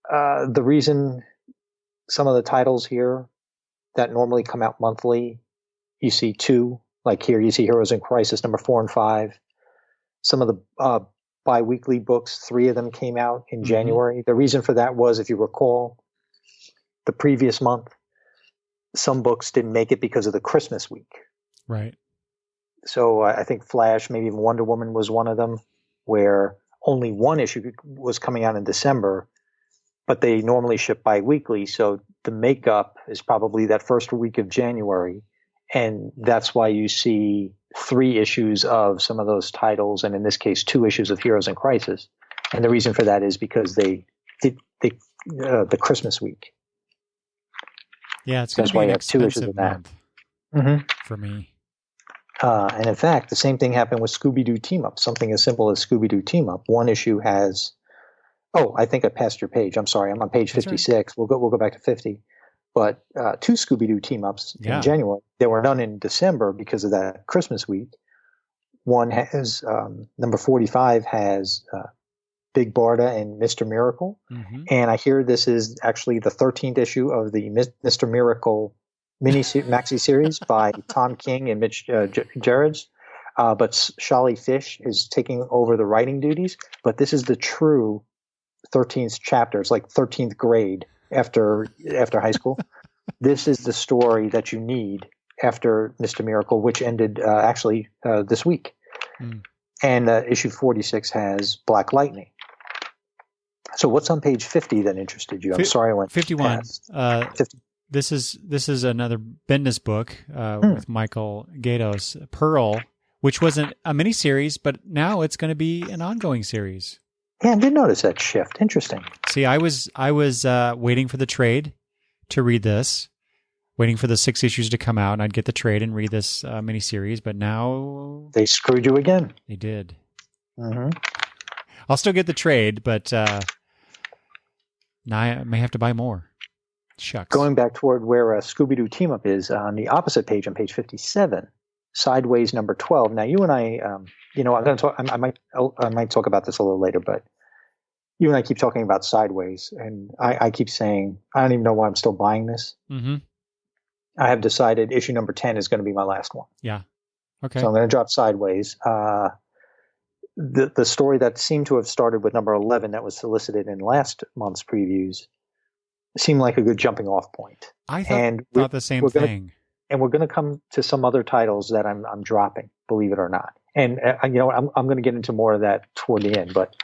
The reason some of the titles here that normally come out monthly, you see 2. Like here, you see Heroes in Crisis number 4 and 5. Some of the bi-weekly books. 3 of them came out in January. The reason for that was, if you recall, the previous month, some books didn't make it because of the Christmas week. Right. So I think Flash, maybe even Wonder Woman was one of them, where only one issue was coming out in December, but they normally ship bi-weekly. So the makeup is probably that first week of January. And that's why you see 3 issues of some of those titles, and in this case, 2 issues of Heroes in Crisis. And the reason for that is because they did the Christmas week. Yeah, it's going to be an expensive month for me. And in fact, the same thing happened with Scooby-Doo Team-Up. Something as simple as Scooby-Doo Team-Up. One issue has, I think I passed your page. I'm sorry. I'm on page 56. Right. We'll go back to 50. But 2 Scooby-Doo Team-Ups in January. There were none in December because of that Christmas week. One has, number 45 has Big Barda and Mr. Miracle. And I hear this is actually the 13th issue of the Mr. Miracle maxi series by Tom King and Mitch Gerads. But Shali Fish is taking over the writing duties. But this is the true 13th chapter. It's like 13th grade after high school. This is the story that you need after Mr. Miracle, which ended actually this week. And issue 46 has Black Lightning. So what's on page 50 that interested you? I'm sorry I went 51. 50. This is another Bendis book with Michael Gaydos, Pearl, which wasn't a miniseries, but now it's going to be an ongoing series. Yeah, I did notice that shift. Interesting. See, I was waiting for the trade to read this, waiting for the 6 issues to come out, and I'd get the trade and read this miniseries. But now they screwed you again. They did. I'll still get the trade, but now I may have to buy more. Shucks. Going back toward where Scooby-Doo Team-Up is, on the opposite page, on page 57, Sideways number 12. Now, you and I, I'm going to talk. I might talk about this a little later, but you and I keep talking about Sideways, and I keep saying I don't even know why I'm still buying this. I have decided issue number 10 is going to be my last one. Yeah. Okay. So I'm going to drop Sideways. The story that seemed to have started with number 11 that was solicited in last month's previews seemed like a good jumping off point. I thought the same thing. And we're going to come to some other titles that I'm dropping, believe it or not. And I'm going to get into more of that toward the end. But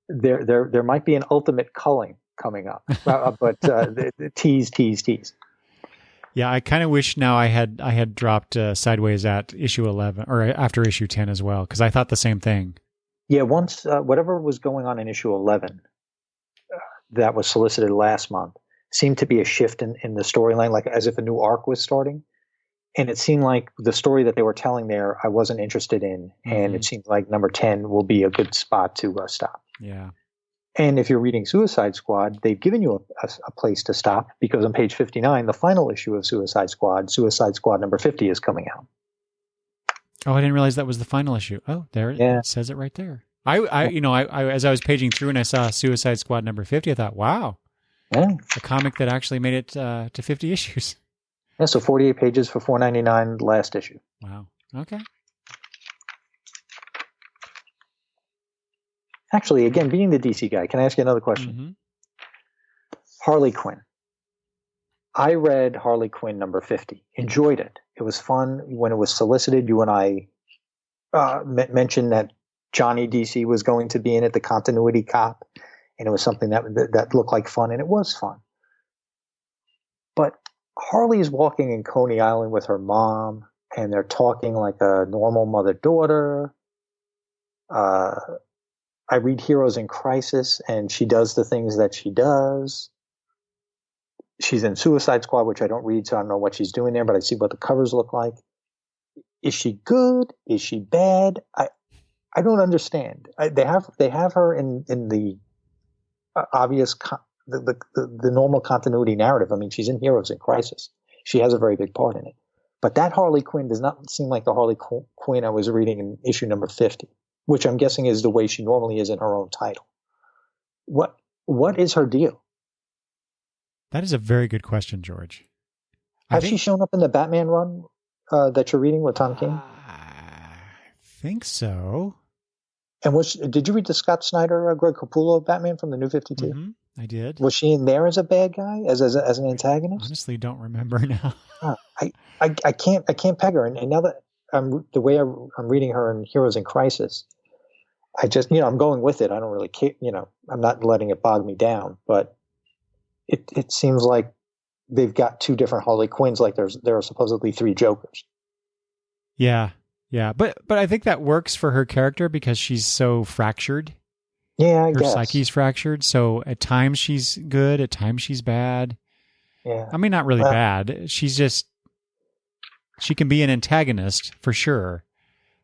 there might be an ultimate culling coming up. But tease. Yeah, I kind of wish now I had dropped Sideways at issue 11 or after issue 10 as well, because I thought the same thing. Yeah, once whatever was going on in issue 11 that was solicited last month seemed to be a shift in the storyline, like as if a new arc was starting. And it seemed like the story that they were telling there, I wasn't interested in. And it seemed like number 10 will be a good spot to stop. Yeah. And if you're reading Suicide Squad, they've given you a place to stop, because on page 59, the final issue of Suicide Squad number 50 is coming out. Oh, I didn't realize that was the final issue. Oh, there it says it right there. I as I was paging through and I saw Suicide Squad number 50, I thought, wow, a comic that actually made it to 50 issues. Yeah, so 48 pages for $4.99 last issue. Wow. Okay. Actually, again, being the DC guy, can I ask you another question? Harley Quinn. I read Harley Quinn number 50. Enjoyed it. It was fun. When it was solicited, you and I mentioned that Johnny DC was going to be in it, the continuity cop, and it was something that looked like fun, and it was fun. But Harley is walking in Coney Island with her mom, and they're talking like a normal mother-daughter. I read Heroes in Crisis, and she does the things that she does. She's in Suicide Squad, which I don't read, so I don't know what she's doing there, but I see what the covers look like. Is she good? Is she bad? I don't understand. They have her in the obvious the normal continuity narrative. I mean, she's in Heroes in Crisis. She has a very big part in it. But that Harley Quinn does not seem like the Harley Quinn I was reading in issue number 50, which I'm guessing is the way she normally is in her own title. What is her deal? That is a very good question, George. Has she shown up in the Batman run that you're reading with Tom King? I think so. And did you read the Scott Snyder, Greg Capullo Batman from the New 52? Mm-hmm. I did. Was she in there as a bad guy, as an antagonist? Honestly, don't remember now. I can't peg her. And now that the way I'm reading her in Heroes in Crisis, I just, I'm going with it. I don't really care, I'm not letting it bog me down. But it seems like they've got two different Harley Quinns, like there are supposedly three Jokers. Yeah. But I think that works for her character because she's so fractured. Yeah, I guess. Her psyche's fractured. So at times she's good, at times she's bad. Yeah. I mean, not really bad. She can be an antagonist for sure.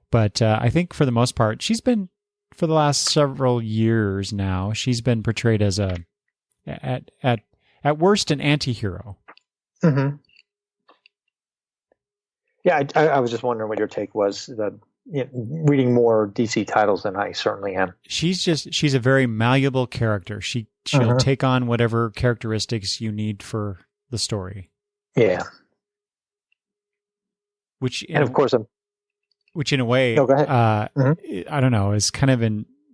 But I think for the most part, she's been, for the last several years now, she's been portrayed as at worst, an anti-hero. Mm-hmm. Yeah, I was just wondering what your take was. Reading more DC titles than I certainly am. She's a very malleable character. She'll take on whatever characteristics you need for the story. Yeah. Which in a way, go ahead. I don't know, is kind of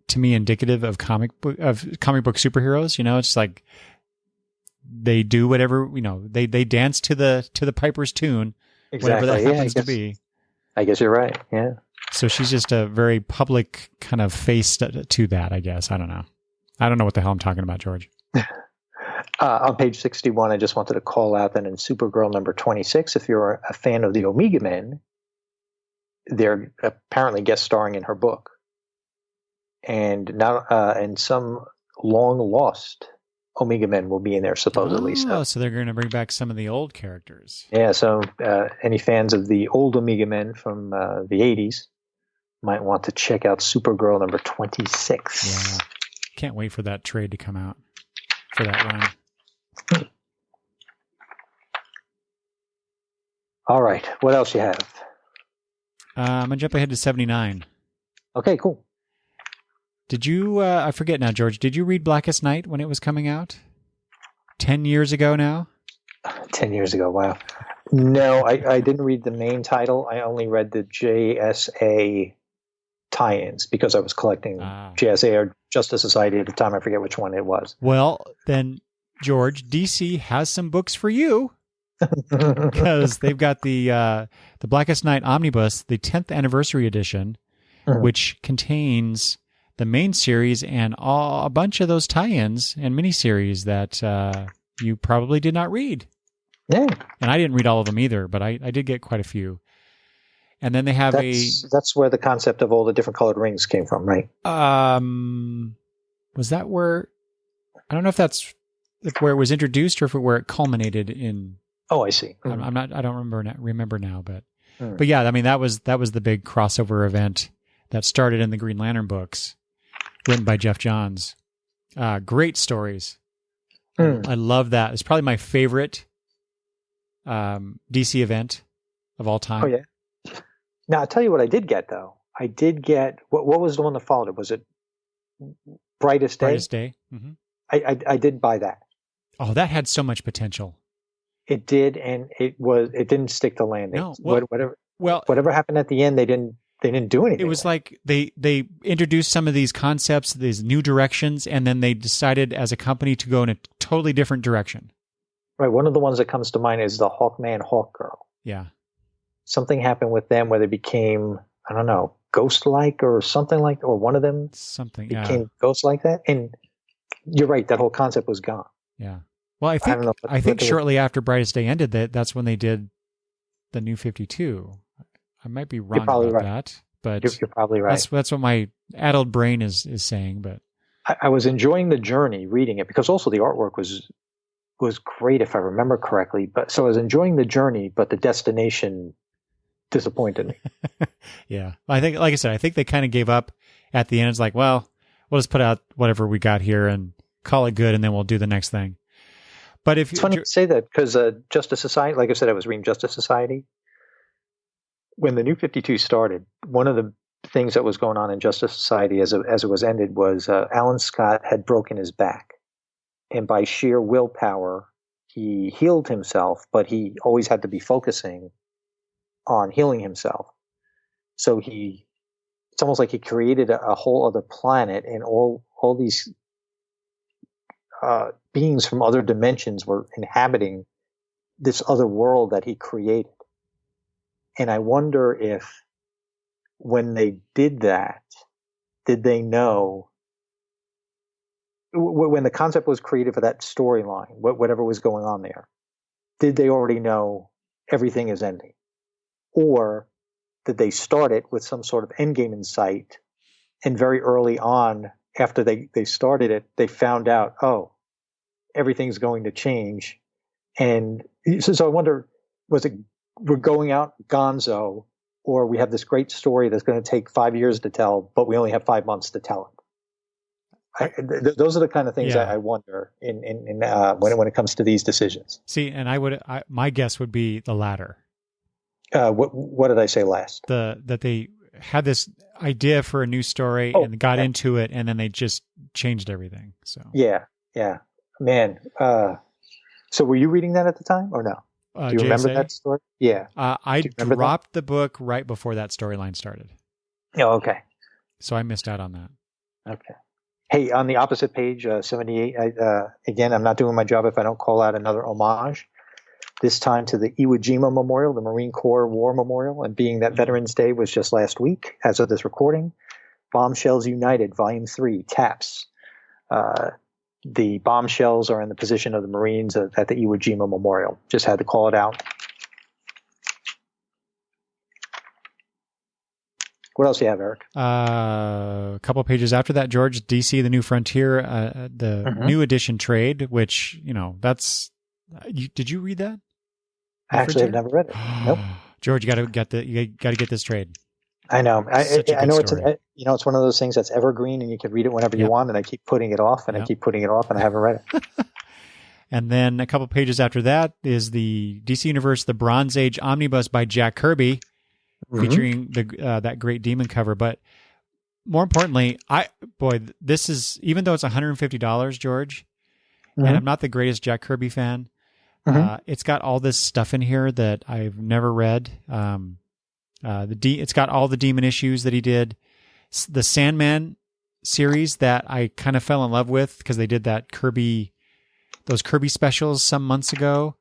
to me indicative of comic book superheroes. It's like they do whatever, they dance to the Piper's tune, exactly. Whatever that happens to be. I guess you're right. Yeah. So she's just a very public kind of face to that, I guess. I don't know. I don't know what the hell I'm talking about, George. On page 61, I just wanted to call out that in Supergirl number 26, if you're a fan of the Omega Men, they're apparently guest starring in her book. And now, and some long lost Omega Men will be in there supposedly. Oh, so they're going to bring back some of the old characters. Yeah, so any fans of the old Omega Men from the 80s might want to check out Supergirl number 26. Yeah, can't wait for that trade to come out, for that run. All right, what else you have? I'm going to jump ahead to 79. Okay, cool. Did you, I forget now, George, did you read Blackest Night when it was coming out? 10 years ago now? 10 years ago, wow. No, I didn't read the main title. I only read the JSA tie-ins because I was collecting JSA or Justice Society at the time. I forget which one it was. Well, then, George, DC has some books for you because they've got the Blackest Night Omnibus, the 10th anniversary edition, which contains the main series and a bunch of those tie-ins and miniseries that you probably did not read. Yeah. And I didn't read all of them either, but I did get quite a few. And then they have that's where the concept of all the different colored rings came from, right? Was that where, I don't know if that's where it was introduced or where it culminated in. Oh, I see. Mm-hmm. I don't remember now, but yeah, I mean, that was the big crossover event that started in the Green Lantern books, written by Jeff Johns. Great stories. I love that. It's probably my favorite DC event of all time. Oh, yeah. Now, I'll tell you what I did get, though. I did get, what was the one that followed it? Was it Brightest Day? Brightest Day. Mm-hmm. I did buy that. Oh, that had so much potential. It did, and it didn't stick to landing. No, whatever happened at the end, they didn't do anything. It was like they introduced some of these concepts, these new directions, and then they decided as a company to go in a totally different direction. Right. One of the ones that comes to mind is the Hawkman, Hawkgirl. Yeah. Something happened with them where they became, I don't know, ghost-like or something like, or one of them became ghost-like that. And you're right, that whole concept was gone. Yeah. Well, I think shortly after Brightest Day ended, that's when they did the New 52. I might be wrong about that, but you're probably right. That's what my addled brain is saying. But I was enjoying the journey reading it because also the artwork was great if I remember correctly. But so I was enjoying the journey, but the destination disappointed me. Yeah, I think, like I said, I think they kind of gave up at the end. It's like, well, we'll just put out whatever we got here and call it good, and then we'll do the next thing. But it's funny to say that because Justice Society, like I said, I was reading Justice Society. When the New 52 started, one of the things that was going on in Justice Society as it was ended was Alan Scott had broken his back. And by sheer willpower, he healed himself, but he always had to be focusing on healing himself. So he it's almost like he created a whole other planet, and all these beings from other dimensions were inhabiting this other world that he created. And I wonder if when they did that, did they know, when the concept was created for that storyline, whatever was going on there, did they already know everything is ending? Or did they start it with some sort of endgame in sight, and very early on, after they started it, they found out, oh, everything's going to change. And so I wonder, was it we're going out gonzo, or we have this great story that's going to take 5 years to tell, but we only have 5 months to tell it? Those are the kind of things I wonder in when it comes to these decisions. See, and my guess would be the latter. What did I say last? That they had this idea for a new story and got into it, and then they just changed everything. So yeah, man. So were you reading that at the time or no? Do you remember that story? Yeah. I dropped the book right before that storyline started. Oh, okay. So I missed out on that. Okay. Hey, on the opposite page, 78, again, I'm not doing my job if I don't call out another homage, this time to the Iwo Jima Memorial, the Marine Corps War Memorial, and being that Veterans Day was just last week, as of this recording, Bombshells United, Volume 3, TAPS. The bombshells are in the position of the Marines at the Iwo Jima Memorial. Just had to call it out. What else do you have, Eric? A couple of pages after that, George, DC, The New Frontier, the new edition trade, which, that's... did you read that? Actually, I've never read it. Nope. George, you got to get this trade. I know. I know it's one of those things that's evergreen, and you can read it whenever you want. And I keep putting it off, and I keep putting it off, and I haven't read it. And then a couple pages after that is the DC Universe, the Bronze Age Omnibus by Jack Kirby, featuring that great Demon cover. But more importantly, this is, even though it's $150, George, and I'm not the greatest Jack Kirby fan, it's got all this stuff in here that I've never read. It's got all the Demon issues that he did. The Sandman series that I kind of fell in love with because they did those Kirby specials some months ago.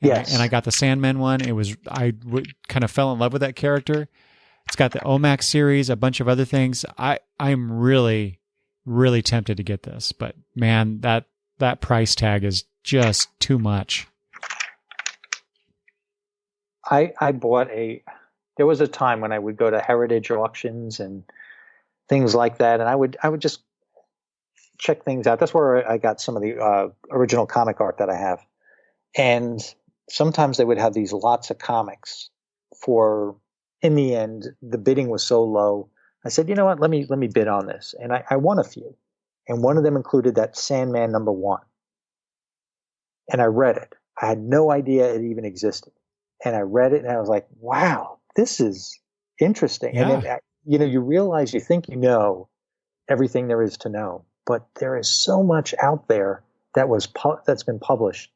And I got the Sandman one. I kind of fell in love with that character. It's got the OMAC series, a bunch of other things. I'm really, really tempted to get this, but man, that price tag is just too much. I bought there was a time when I would go to heritage auctions and things like that, and I would just check things out. That's where I got some of the original comic art that I have. And sometimes they would have these lots of comics in the end, the bidding was so low. I said, you know what, let me bid on this. And I won a few. And one of them included that Sandman #1. And I read it. I had no idea it even existed. And I read it and I was like, wow, this is interesting. Yeah. And then, you realize, you think you know everything there is to know, but there is so much out there that's been published.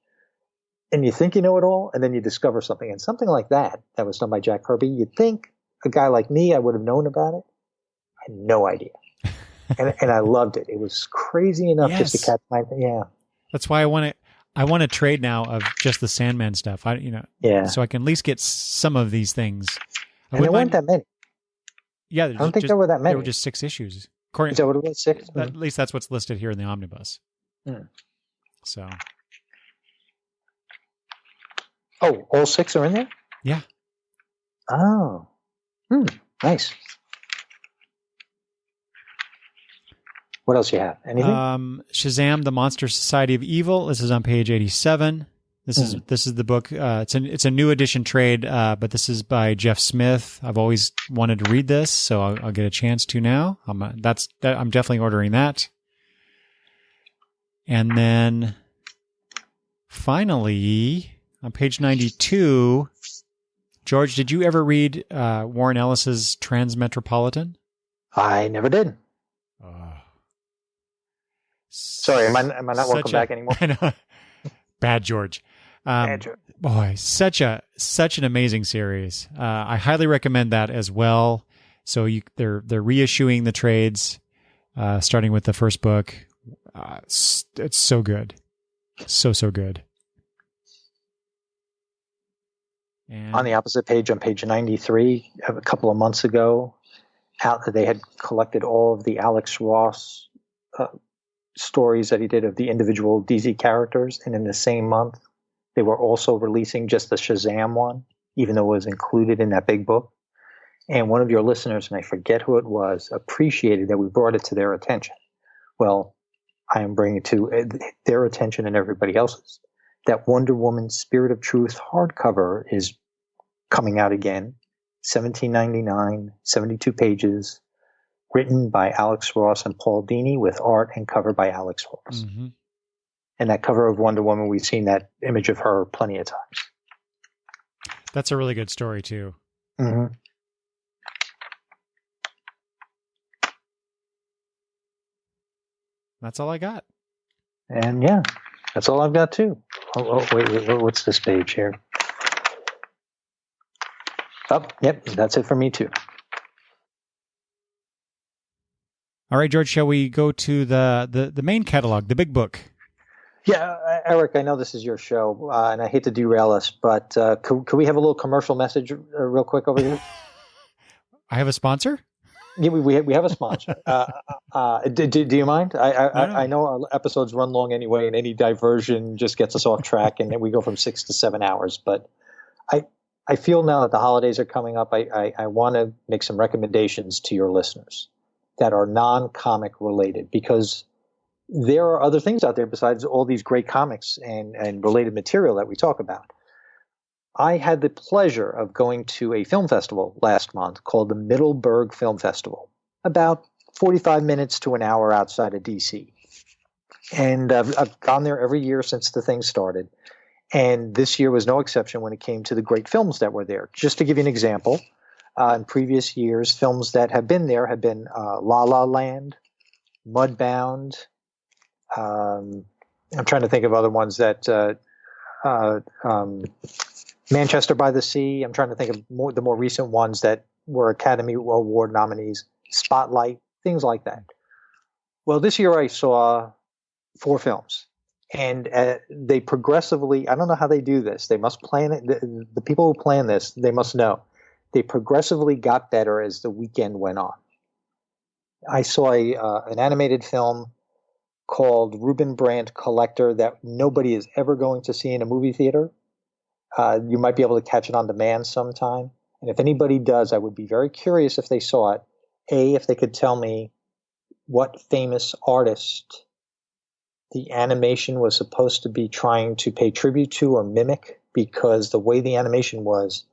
And you think you know it all, and then you discover something. And something like that was done by Jack Kirby, you'd think a guy like me, I would have known about it. I had no idea. and I loved it. It was crazy enough just to catch my, That's why I want to trade now of just the Sandman stuff. So I can at least get some of these things. And there weren't that many. Yeah, I don't think there were that many. There were just 6 issues. Is that what it was? 6? At least that's what's listed here in the omnibus. So. Oh, all 6 are in there? Yeah. Oh. Nice. What else you have? Anything? Shazam! The Monster Society of Evil. This is on page 87. This is the book. It's a new edition trade, but this is by Jeff Smith. I've always wanted to read this, so I'll get a chance to now. I'm definitely ordering that. And then finally, on page 92, George, did you ever read Warren Ellis's Transmetropolitan? I never did. Sorry, am I not welcome back anymore? Bad George. Bad George. Boy, such an amazing series. I highly recommend that as well. So they're reissuing the trades, starting with the first book. It's so good, so good. And on the opposite page, on page 93, a couple of months ago, they had collected all of the Alex Ross stories that he did of the individual DZ characters, and in the same month, they were also releasing just the Shazam one, even though it was included in that big book. And one of your listeners, and I forget who it was, appreciated that we brought it to their attention. Well, I am bringing it to their attention and everybody else's. That Wonder Woman Spirit of Truth hardcover is coming out again, $17.99, 72 pages, written by Alex Ross and Paul Dini, with art and cover by Alex Ross. Mm-hmm. And that cover of Wonder Woman, we've seen that image of her plenty of times. That's a really good story, too. Mm-hmm. That's all I got. And yeah, that's all I've got, too. Wait, what's this page here? Oh, yep, that's it for me, too. All right, George, shall we go to the main catalog, the big book? Yeah, Eric, I know this is your show, and I hate to derail us, but could we have a little commercial message real quick over here? I have a sponsor? Yeah, we have a sponsor. Do you mind? I know our episodes run long anyway, and any diversion just gets us off track, and then we go from 6 to 7 hours. But I feel now that the holidays are coming up, I want to make some recommendations to your listeners that are non-comic related, because there are other things out there besides all these great comics and related material that we talk about. I had the pleasure of going to a film festival last month called the Middleburg Film Festival, about 45 minutes to an hour outside of D.C. And I've gone there every year since the thing started. And this year was no exception when it came to the great films that were there. Just to give you an example, in previous years, films that have been there have been La La Land, Mudbound. I'm trying to think of other ones that Manchester by the Sea. I'm trying to think of the more recent ones that were Academy Award nominees, Spotlight, things like that. Well, this year I saw 4 films, and they progressively, I don't know how they do this. They must plan it. The people who plan this, they must know. They progressively got better as the weekend went on. I saw an animated film called Ruben Brandt Collector that nobody is ever going to see in a movie theater. You might be able to catch it on demand sometime. And if anybody does, I would be very curious if they saw it. If they could tell me what famous artist the animation was supposed to be trying to pay tribute to or mimic, because the way the animation was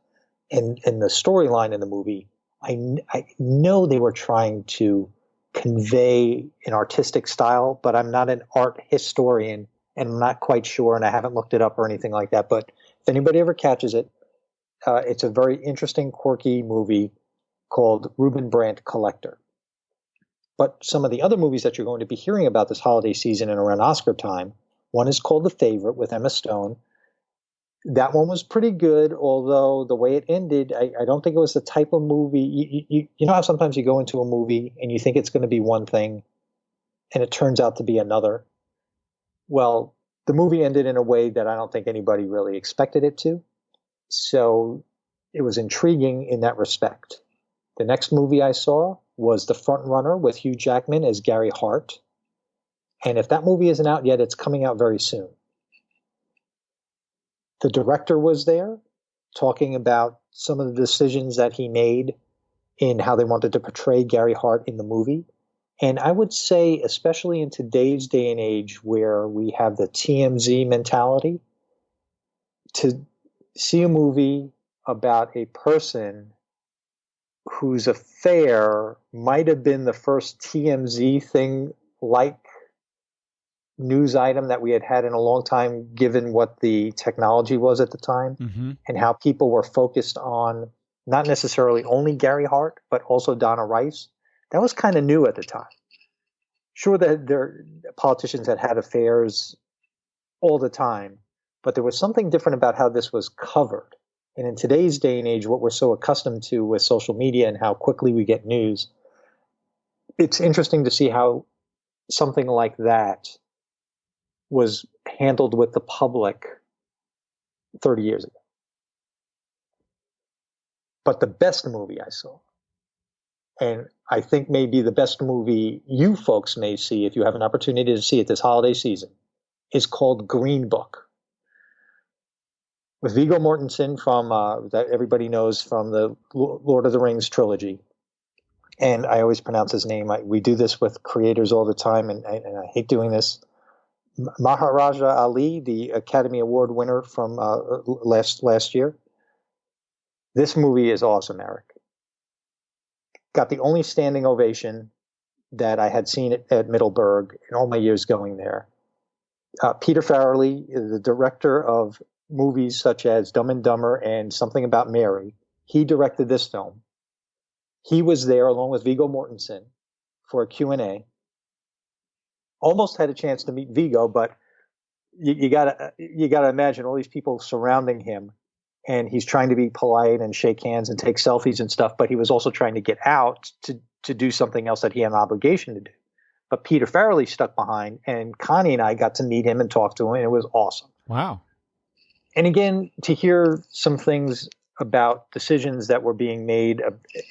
and the storyline in the movie, I know they were trying to convey an artistic style, but I'm not an art historian, and I'm not quite sure, and I haven't looked it up or anything like that. But if anybody ever catches it, it's a very interesting, quirky movie called Ruben Brandt Collector. But some of the other movies that you're going to be hearing about this holiday season and around Oscar time, one is called The Favorite with Emma Stone. That one was pretty good, although the way it ended, I don't think it was the type of movie. You know how sometimes you go into a movie and you think it's going to be one thing, and it turns out to be another? Well, the movie ended in a way that I don't think anybody really expected it to. So it was intriguing in that respect. The next movie I saw was The Front Runner with Hugh Jackman as Gary Hart. And if that movie isn't out yet, it's coming out very soon. The director was there talking about some of the decisions that he made in how they wanted to portray Gary Hart in the movie. And I would say, especially in today's day and age where we have the TMZ mentality, to see a movie about a person whose affair might have been the first TMZ thing like news item that we had in a long time, given what the technology was at the time, mm-hmm. and how people were focused on not necessarily only Gary Hart, but also Donna Rice. That was kind of new at the time. Sure, that their politicians had affairs all the time, but there was something different about how this was covered And in today's day and age, what we're so accustomed to with social media and how quickly we get news, it's interesting to see how something like that was handled with the public 30 years ago. But the best movie I saw, and I think maybe the best movie you folks may see if you have an opportunity to see it this holiday season, is called Green Book. With Viggo Mortensen from, that everybody knows from the Lord of the Rings trilogy. And I always pronounce his name. We do this with creators all the time, and I hate doing this. Maharaja Ali, the Academy Award winner from last year. This movie is awesome, Eric. Got the only standing ovation that I had seen at Middleburg in all my years going there. Peter Farrelly, the director of movies such as Dumb and Dumber and Something About Mary, he directed this film. He was there along with Viggo Mortensen for a Q&A. Almost had a chance to meet Viggo, but you gotta imagine all these people surrounding him, and he's trying to be polite and shake hands and take selfies and stuff, but he was also trying to get out to do something else that he had an obligation to do. But Peter Farrelly stuck behind, and Connie and I got to meet him and talk to him, and it was awesome. Wow. And again, to hear some things about decisions that were being made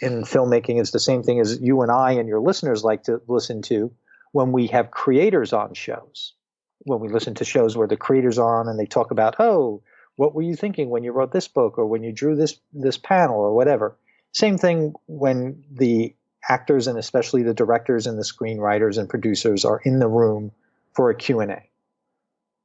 in filmmaking is the same thing as you and I and your listeners like to listen to when we have creators on shows. When we listen to shows where the creators are on and they talk about, oh, what were you thinking when you wrote this book or when you drew this panel or whatever. Same thing when the actors and especially the directors and the screenwriters and producers are in the room for a Q&A.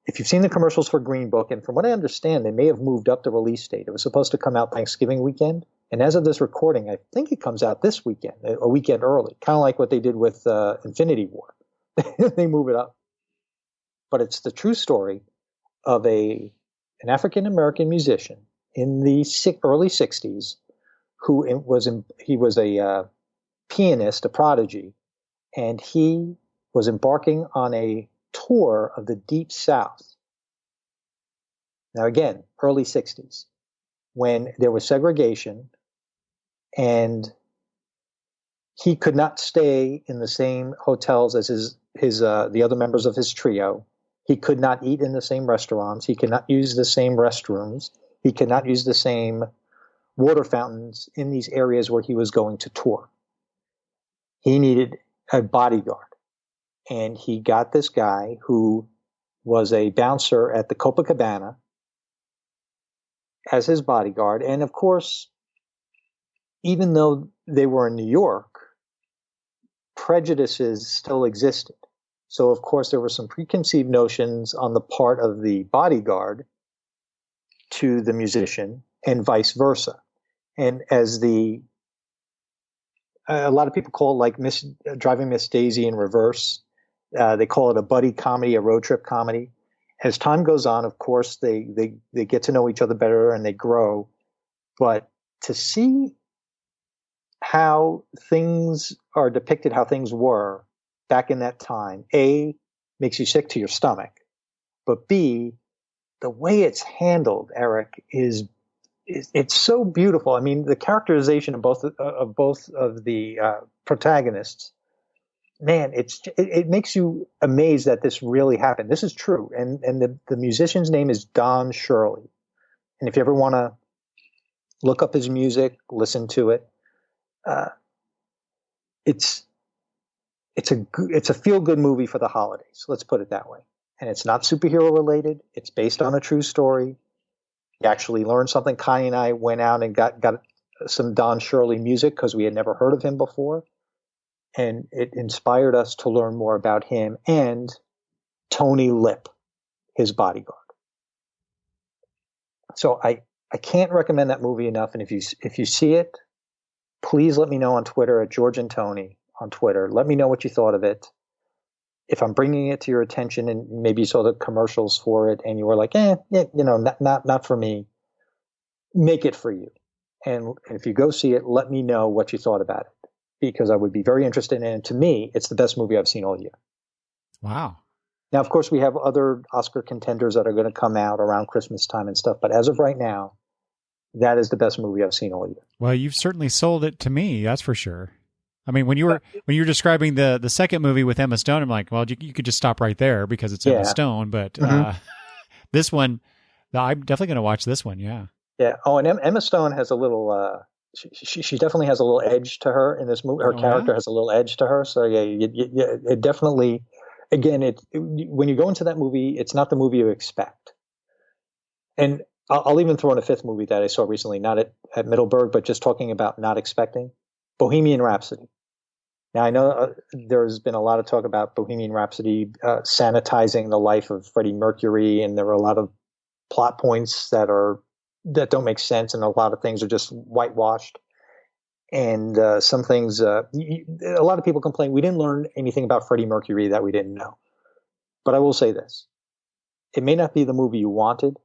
If you've seen the commercials for Green Book, and from what I understand, they may have moved up the release date. It was supposed to come out Thanksgiving weekend. And as of this recording, I think it comes out this weekend, a weekend early, kind of like what they did with Infinity War. They move it up. But it's the true story of an African-American musician in the early 60s who was a pianist, a prodigy, and he was embarking on a tour of the Deep South. Now again, early 60s, when there was segregation and he could not stay in the same hotels as the other members of his trio. He could not eat in the same restaurants. He could not use the same restrooms. He could not use the same water fountains in these areas where he was going to tour. He needed a bodyguard. And he got this guy who was a bouncer at the Copacabana as his bodyguard. And of course, even though they were in New York, prejudices still existed. So of course, there were some preconceived notions on the part of the bodyguard to the musician and vice versa. And as a lot of people call it like Driving Miss Daisy in reverse. They call it a buddy comedy, a road trip comedy. As time goes on, of course, they get to know each other better and they grow. But to see how things are depicted, how things were back in that time, A, makes you sick to your stomach. But B, the way it's handled, Eric, it's so beautiful. I mean, the characterization of both of the protagonists, man, it makes you amazed that this really happened. This is true. And the musician's name is Don Shirley. And if you ever want to look up his music, listen to it, it's a feel-good movie for the holidays. Let's put it that way. And it's not superhero related. It's based on a true story. You actually learned something. Connie and I went out and got some Don Shirley music because we had never heard of him before. And it inspired us to learn more about him and Tony Lip, his bodyguard. So I can't recommend that movie enough. And if you see it, please let me know on Twitter at George and Tony on Twitter. Let me know what you thought of it. If I'm bringing it to your attention and maybe you saw the commercials for it and you were like, not for me, make it for you. And if you go see it, let me know what you thought about it, because I would be very interested in it. And to me, it's the best movie I've seen all year. Wow. Now, of course, we have other Oscar contenders that are going to come out around Christmas time and stuff. But as of right now, that is the best movie I've seen all year. Well, you've certainly sold it to me. That's for sure. I mean, when you were describing the second movie with Emma Stone, I'm like, well, you could just stop right there because it's Emma Stone. But this one, I'm definitely going to watch this one. Yeah. Yeah. Oh, and Emma Stone has a little. She definitely has a little edge to her in this movie. Her character has a little edge to her. So yeah, it definitely. Again, when you go into that movie, it's not the movie you expect. And I'll even throw in a fifth movie that I saw recently, not at Middleburg, but just talking about not expecting. Bohemian Rhapsody. Now, I know there's been a lot of talk about Bohemian Rhapsody sanitizing the life of Freddie Mercury, and there are a lot of plot points that don't make sense, and a lot of things are just whitewashed. And some things, a lot of people complain, we didn't learn anything about Freddie Mercury that we didn't know. But I will say this. It may not be the movie you wanted,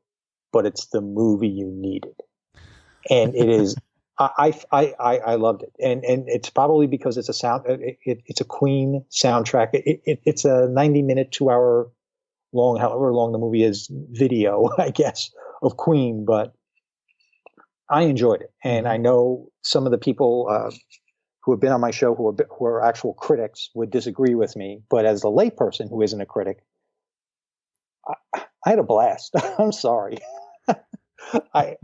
but it's the movie you needed. And it is... I loved it, and it's probably because it's it's a Queen soundtrack. It's a 90-minute, 2-hour long, however long the movie is, video, I guess, of Queen. But I enjoyed it, and I know some of the people who have been on my show who are actual critics would disagree with me. But as a layperson who isn't a critic, I had a blast. I'm sorry. I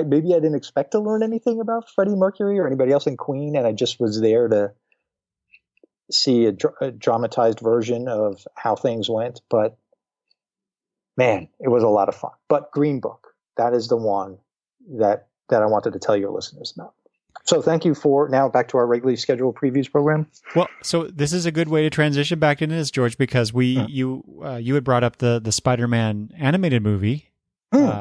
maybe I didn't expect to learn anything about Freddie Mercury or anybody else in Queen, and I just was there to see a dramatized version of how things went. But man, it was a lot of fun. But Green Book, that is the one that I wanted to tell your listeners about. So thank you for now back to our regularly scheduled previews program. Well, so this is a good way to transition back into this, George, because you had brought up the Spider-Man animated movie.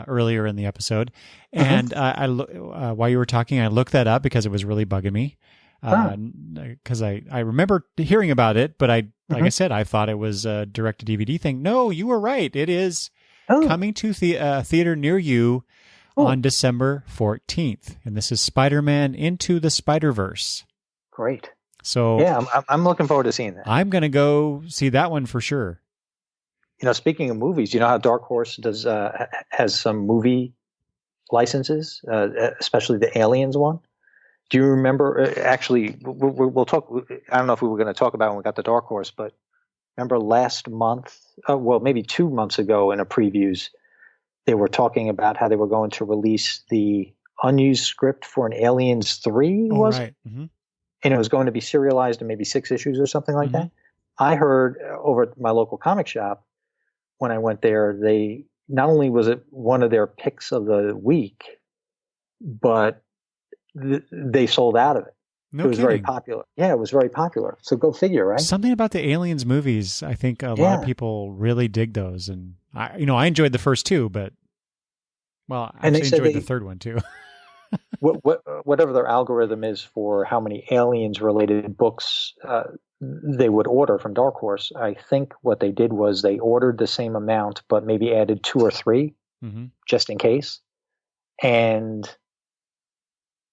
Earlier in the episode, and while you were talking, I looked that up because it was really bugging me. Because I remember hearing about it, but like I said, I thought it was a direct-to-DVD thing. No, you were right. It is coming to theater near you on December 14th, and this is Spider-Man Into the Spider-Verse. Great. So yeah, I'm looking forward to seeing that. I'm going to go see that one for sure. You know, speaking of movies, you know how Dark Horse has some movie licenses, especially the Aliens one. Do you remember? Actually, we'll talk. I don't know if we were going to talk about it when we got to Dark Horse, but remember last month? Well, maybe 2 months ago, in a previews, they were talking about how they were going to release the unused script for an Aliens 3. Was it? Mm-hmm. And it was going to be serialized in maybe 6 issues or something like that. I heard over at my local comic shop, when I went there, they not only was it one of their picks of the week, but they sold out of it. No it was kidding. Very popular. Yeah, it was very popular. So go figure, right? Something about the Aliens movies. I think a lot of people really dig those, and I enjoyed the first 2, but I actually enjoyed the third one too. Whatever their algorithm is for how many Aliens-related books they would order from Dark Horse, I think what they did was they ordered the same amount, but maybe added 2 or 3 just in case. And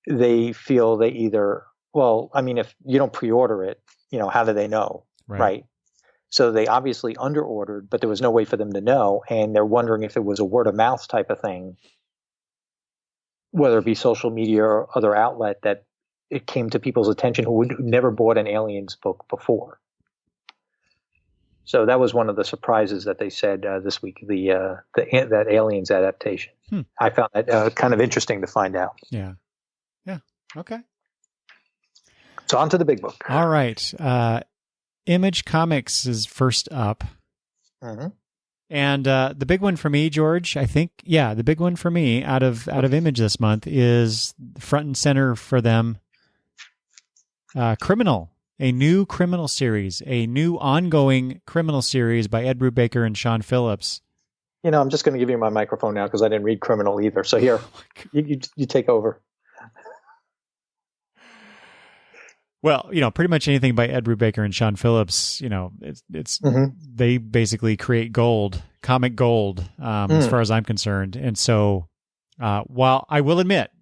they feel they either, if you don't pre-order it, how do they know? Right? So they obviously under-ordered, but there was no way for them to know. And they're wondering if it was a word-of-mouth type of thing, whether it be social media or other outlet, that it came to people's attention who never bought an Aliens book before. So that was one of the surprises that they said this week, that Aliens adaptation. I found that kind of interesting to find out. Yeah. Okay. So on to the big book. All right. Image Comics is first up. And the big one for me, George, I think, the big one for me out of Image this month is front and center for them. Criminal, a new criminal series, a new ongoing criminal series by Ed Brubaker and Sean Phillips. I'm just going to give you my microphone now because I didn't read Criminal either. So here, you take over. Well, pretty much anything by Ed Brubaker and Sean Phillips, it's they basically create gold, comic gold, as far as I'm concerned. And so, while I will admit,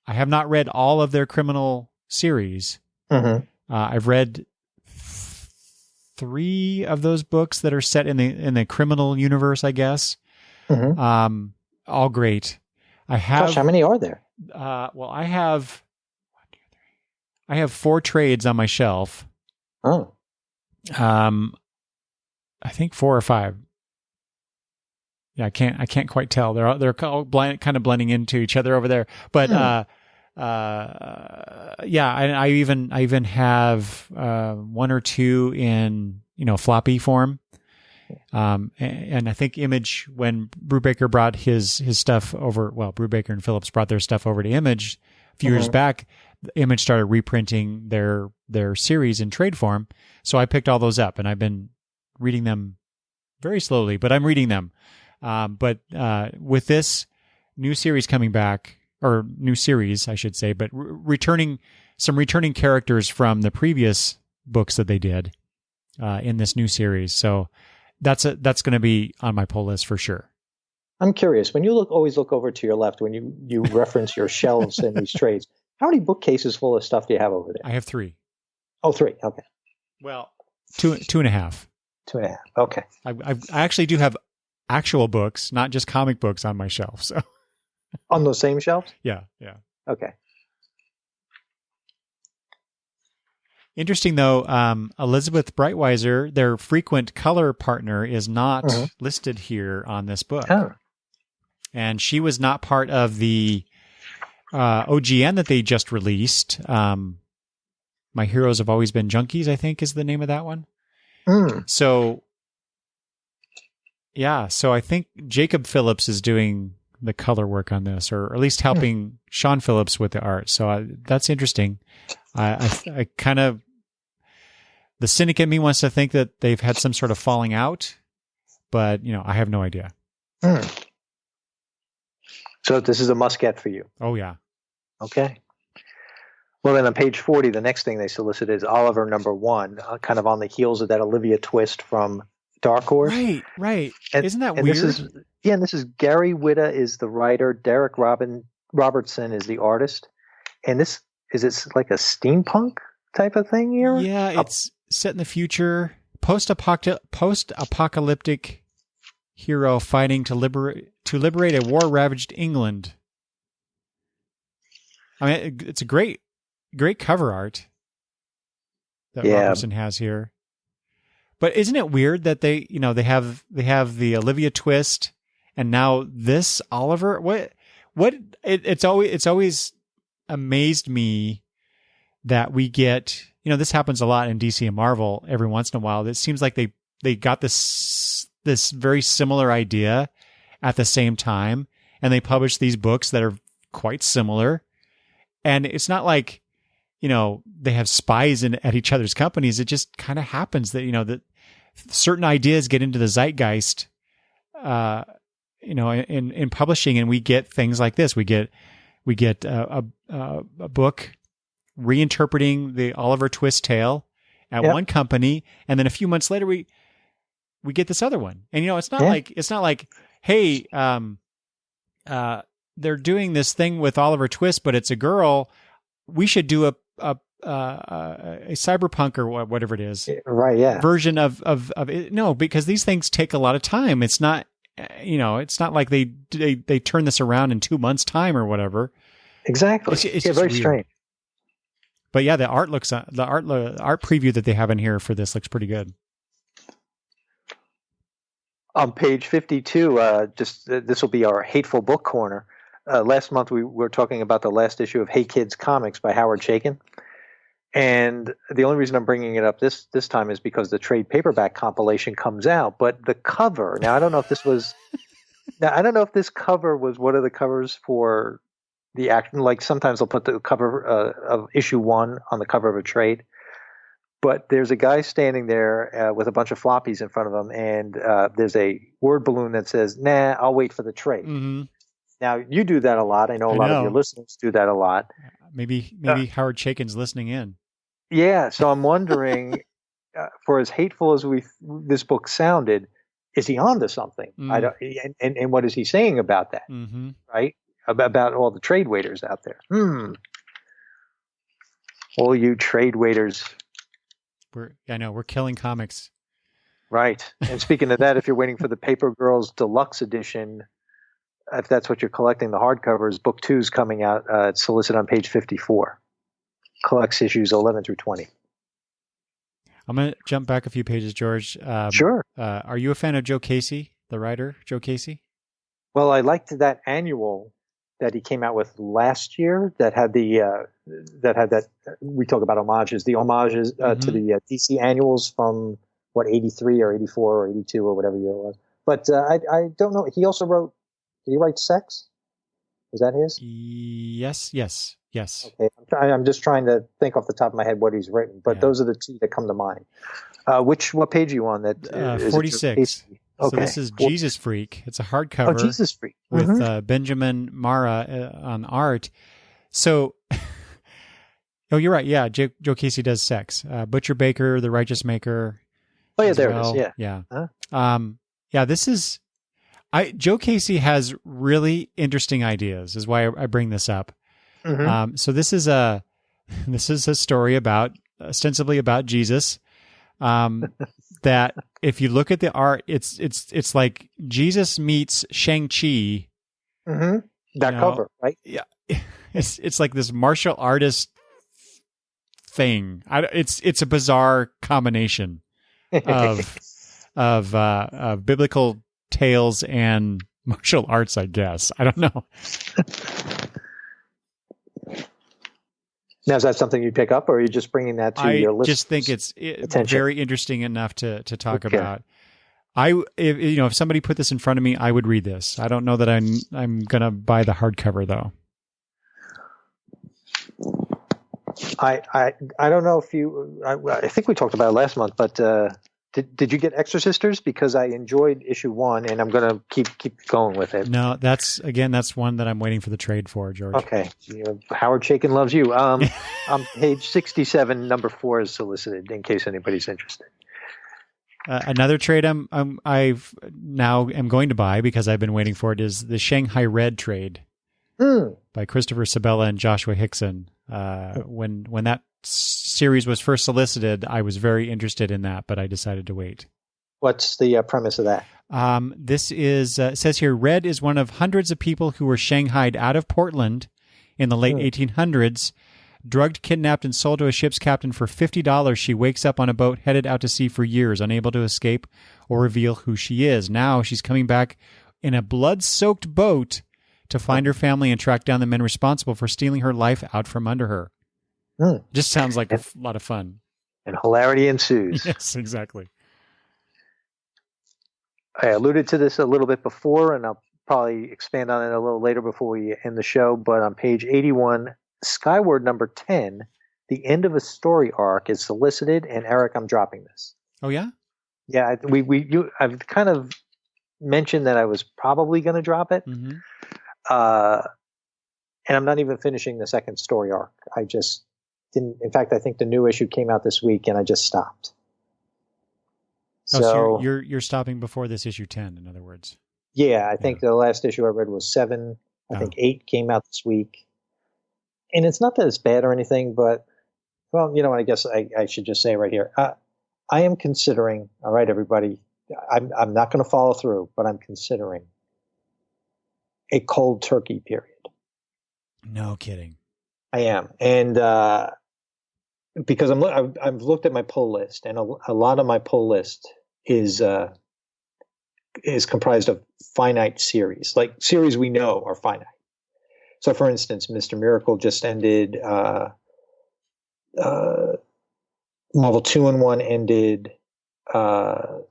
I have not read all of their criminal series. I've read 3 of those books that are set in the criminal universe, I guess. All great. I have. Gosh, how many are there? Well, I have 4 trades on my shelf. Oh. I think 4 or 5. Yeah, I can't quite tell. They're all kind of blending into each other over there. But yeah, I even have 1 or 2 in floppy form. And I think Image, when Brubaker brought his stuff over, Brubaker and Phillips brought their stuff over to Image a few years back. Image started reprinting their series in trade form, so I picked all those up, and I've been reading them very slowly, but I'm reading them. But with this new series coming back, or new series, I should say, but returning characters from the previous books that they did in this new series, so that's going to be on my pull list for sure. I'm curious, when you always look over to your left when you reference your shelves in these trades. How many bookcases full of stuff do you have over there? I have 3. Oh, 3. Okay. Well, 2.5. 2.5. Okay. I actually do have actual books, not just comic books, on my shelf. So on those same shelves? Yeah. Okay. Interesting though, Elizabeth Breitweiser, their frequent color partner, is not listed here on this book. Oh. And she was not part of the OGN that they just released. My Heroes Have Always Been Junkies, I think, is the name of that one. So I think Jacob Phillips is doing the color work on this, or at least helping Sean Phillips with the art. So that's interesting. I kind of, the cynic in me wants to think that they've had some sort of falling out, but I have no idea. So this is a must-get for you. Oh, yeah. Okay. Well, then on page 40, the next thing they solicited is Oliver #1, kind of on the heels of that Olivia twist from Dark Horse. Right. And, isn't that weird? This is Gary Whitta is the writer, Derek Robertson is the artist. And this, is it like a steampunk type of thing here? Yeah, it's set in the future. Post-apocalyptic hero fighting to liberate a war-ravaged England. I mean, it's a great cover art that Robertson has here. But isn't it weird that they have the Olivia twist, and now this Oliver? It's always amazed me that we get, this happens a lot in DC and Marvel every once in a while. It seems like they got this very similar idea at the same time, and they publish these books that are quite similar. And it's not like, they have spies at each other's companies. It just kind of happens that, that certain ideas get into the zeitgeist, in publishing, and we get things like this. We get a book reinterpreting the Oliver Twist tale at one company, and then a few months later we get this other one. And it's not like, hey, they're doing this thing with Oliver Twist, but it's a girl. We should do a cyberpunk or whatever it is, right? Yeah, version of it. No, because these things take a lot of time. It's not, it's not like they turn this around in 2 months' time or whatever. Exactly. It's very strange. But yeah, the art preview that they have in here for this looks pretty good. On page 52, this will be our Hateful Book Corner. Last month we were talking about the last issue of Hey Kids Comics by Howard Chaykin. And the only reason I'm bringing it up this time is because the trade paperback compilation comes out. But the cover, now I don't know if this cover was one of the covers for the action. Like sometimes they'll put the cover of issue 1 on the cover of a trade. But there's a guy standing there with a bunch of floppies in front of him, and there's a word balloon that says, "Nah, I'll wait for the trade." Mm-hmm. Now, you do that a lot. I know a lot of your listeners do that a lot. Maybe Howard Chaykin's listening in. Yeah, so I'm wondering, for as hateful as this book sounded, is he onto something? And what is he saying about that? Mm-hmm. Right? About all the trade waiters out there. All you trade waiters. We're killing comics. Right. And speaking of that, if you're waiting for the Paper Girls Deluxe Edition if that's what you're collecting, the hardcovers, book 2 is coming out. It's solicited on page 54. Collects issues 11 through 20. I'm going to jump back a few pages, George. Sure. Are you a fan of Joe Casey, the writer, Joe Casey? Well, I liked that annual that he came out with last year that had that we talk about homages, the homages to the DC annuals from 83 or 84 or 82 or whatever year it was. But I don't know. He also wrote. Did he write Sex? Is that his? Yes. Okay, I'm just trying to think off the top of my head what he's written, but those are the two that come to mind. What page are you on? That 46. Okay. So this is Jesus Freak. It's a hardcover. Oh, Jesus Freak. With Benjamin Marra on art. So, you're right. Yeah, Joe Casey does Sex. Butcher Baker, The Righteous Maker. Oh yeah, there it is. Yeah. Huh? This is. Joe Casey has really interesting ideas. Is why I bring this up. So this is a story ostensibly about Jesus. That if you look at the art, it's like Jesus meets Shang-Chi. That cover, right? Yeah, it's like this martial artist thing. It's a bizarre combination of biblical tales and martial arts, I guess. I don't know. Now, is that something you pick up, or are you just bringing that to your list? I just think it's very interesting enough to talk about. If somebody put this in front of me, I would read this. I don't know that I'm gonna buy the hardcover though. I don't know if you. I think we talked about it last month, but did you get Exorcisters? Because I enjoyed issue 1, and I'm gonna keep going with it. No, that's one that I'm waiting for the trade for, George. Okay, Howard Chaykin loves you. On page 67, number 4 is solicited in case anybody's interested. Another trade I've now am going to buy because I've been waiting for it is the Shanghai Red trade by Christopher Sabella and Joshua Hickson. When that series was first solicited, I was very interested in that, but I decided to wait. What's the premise of that? This is it says here, Red is one of hundreds of people who were shanghaied out of Portland in the late 1800s. Drugged, kidnapped, and sold to a ship's captain for $50, she wakes up on a boat headed out to sea for years, unable to escape or reveal who she is. Now she's coming back in a blood-soaked boat to find her family and track down the men responsible for stealing her life out from under her. Just sounds like a lot of fun. And hilarity ensues. Yes, exactly. I alluded to this a little bit before, and I'll probably expand on it a little later before we end the show, but on page 81, Skyward number 10, the end of a story arc is solicited, and Eric, I'm dropping this. Oh, yeah? Yeah, I've kind of mentioned that I was probably going to drop it. And I'm not even finishing the second story arc. I just didn't. In fact, I think the new issue came out this week, and I just stopped. So you're stopping before this issue 10, in other words. Yeah, I think the last issue I read was 7. I think 8 came out this week. And it's not that it's bad or anything, but, well, you know what, I guess I should just say right here. I am considering, all right, everybody, I'm not going to follow through, but I'm considering a cold turkey period. No kidding. I am. And because I've looked at my pull list, and a lot of my pull list is comprised of finite series, like series we know are finite. So, for instance, Mr. Miracle just ended. Marvel 2-in-1 ended. I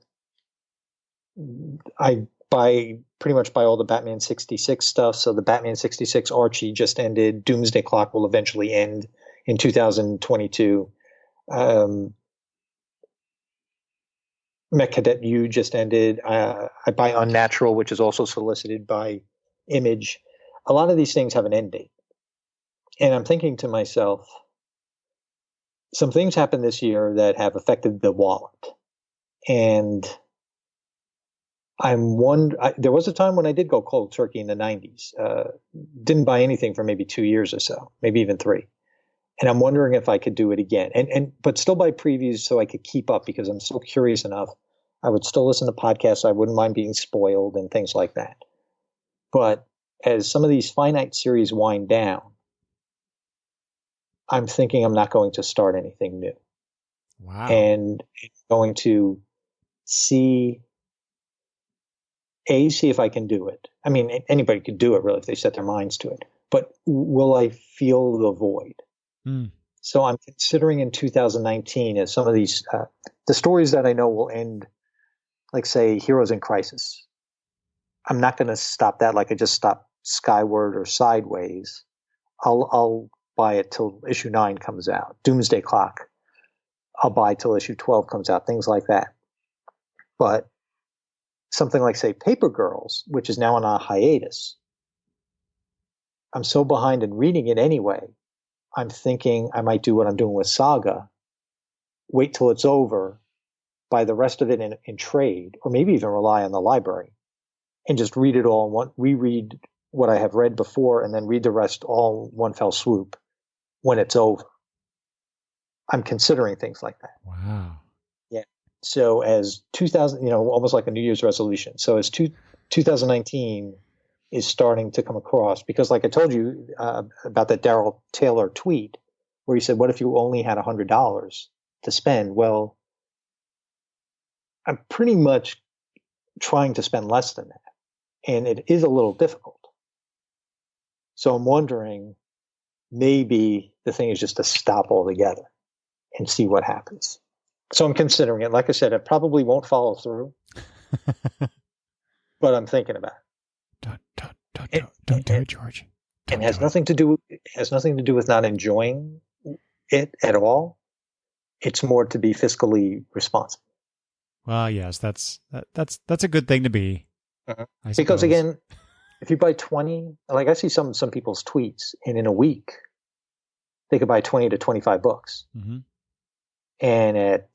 pretty much buy all the Batman 66 stuff. So the Batman 66 Archie just ended. Doomsday Clock will eventually end in 2022. Mech Cadet U just ended. I buy Unnatural, which is also solicited by Image. A lot of these things have an end date. And I'm thinking to myself, some things happened this year that have affected the wallet. And there was a time when I did go cold turkey in the 90s. Didn't buy anything for maybe 2 years or so, maybe even 3. And I'm wondering if I could do it again. But still buy previews so I could keep up, because I'm still curious enough. I would still listen to podcasts. I wouldn't mind being spoiled and things like that. But as some of these finite series wind down, I'm thinking I'm not going to start anything new. Wow. And going to see if I can do it. I mean, anybody could do it really if they set their minds to it. But will I feel the void? So I'm considering in 2019 as some of these, the stories that I know will end, like say Heroes in Crisis. I'm not going to stop that like I just stopped Skyward or Sideways. I'll buy it till issue 9 comes out. Doomsday Clock, I'll buy till issue 12 comes out, things like that. But something like, say, Paper Girls, which is now on a hiatus, I'm so behind in reading it anyway, I'm thinking I might do what I'm doing with Saga, wait till it's over, buy the rest of it in trade, or maybe even rely on the library, and just read it all in one, reread what I have read before, and then read the rest all in one fell swoop when it's over. I'm considering things like that. Wow. Yeah. So as 2000, almost like a New Year's resolution. So as 2019 is starting to come across, because like I told you about that Daryl Taylor tweet where he said, what if you only had $100 to spend? Well, I'm pretty much trying to spend less than that. And it is a little difficult. So I'm wondering, maybe the thing is just to stop altogether and see what happens. So I'm considering it. Like I said, I probably won't follow through, but I'm thinking about it. Don't do it, George. And it has nothing to do with not enjoying it at all. It's more to be fiscally responsible. Well, yes, that's a good thing to be. Because again, if you buy 20, like I see some people's tweets, and in a week they could buy 20 to 25 books. Mm-hmm. And at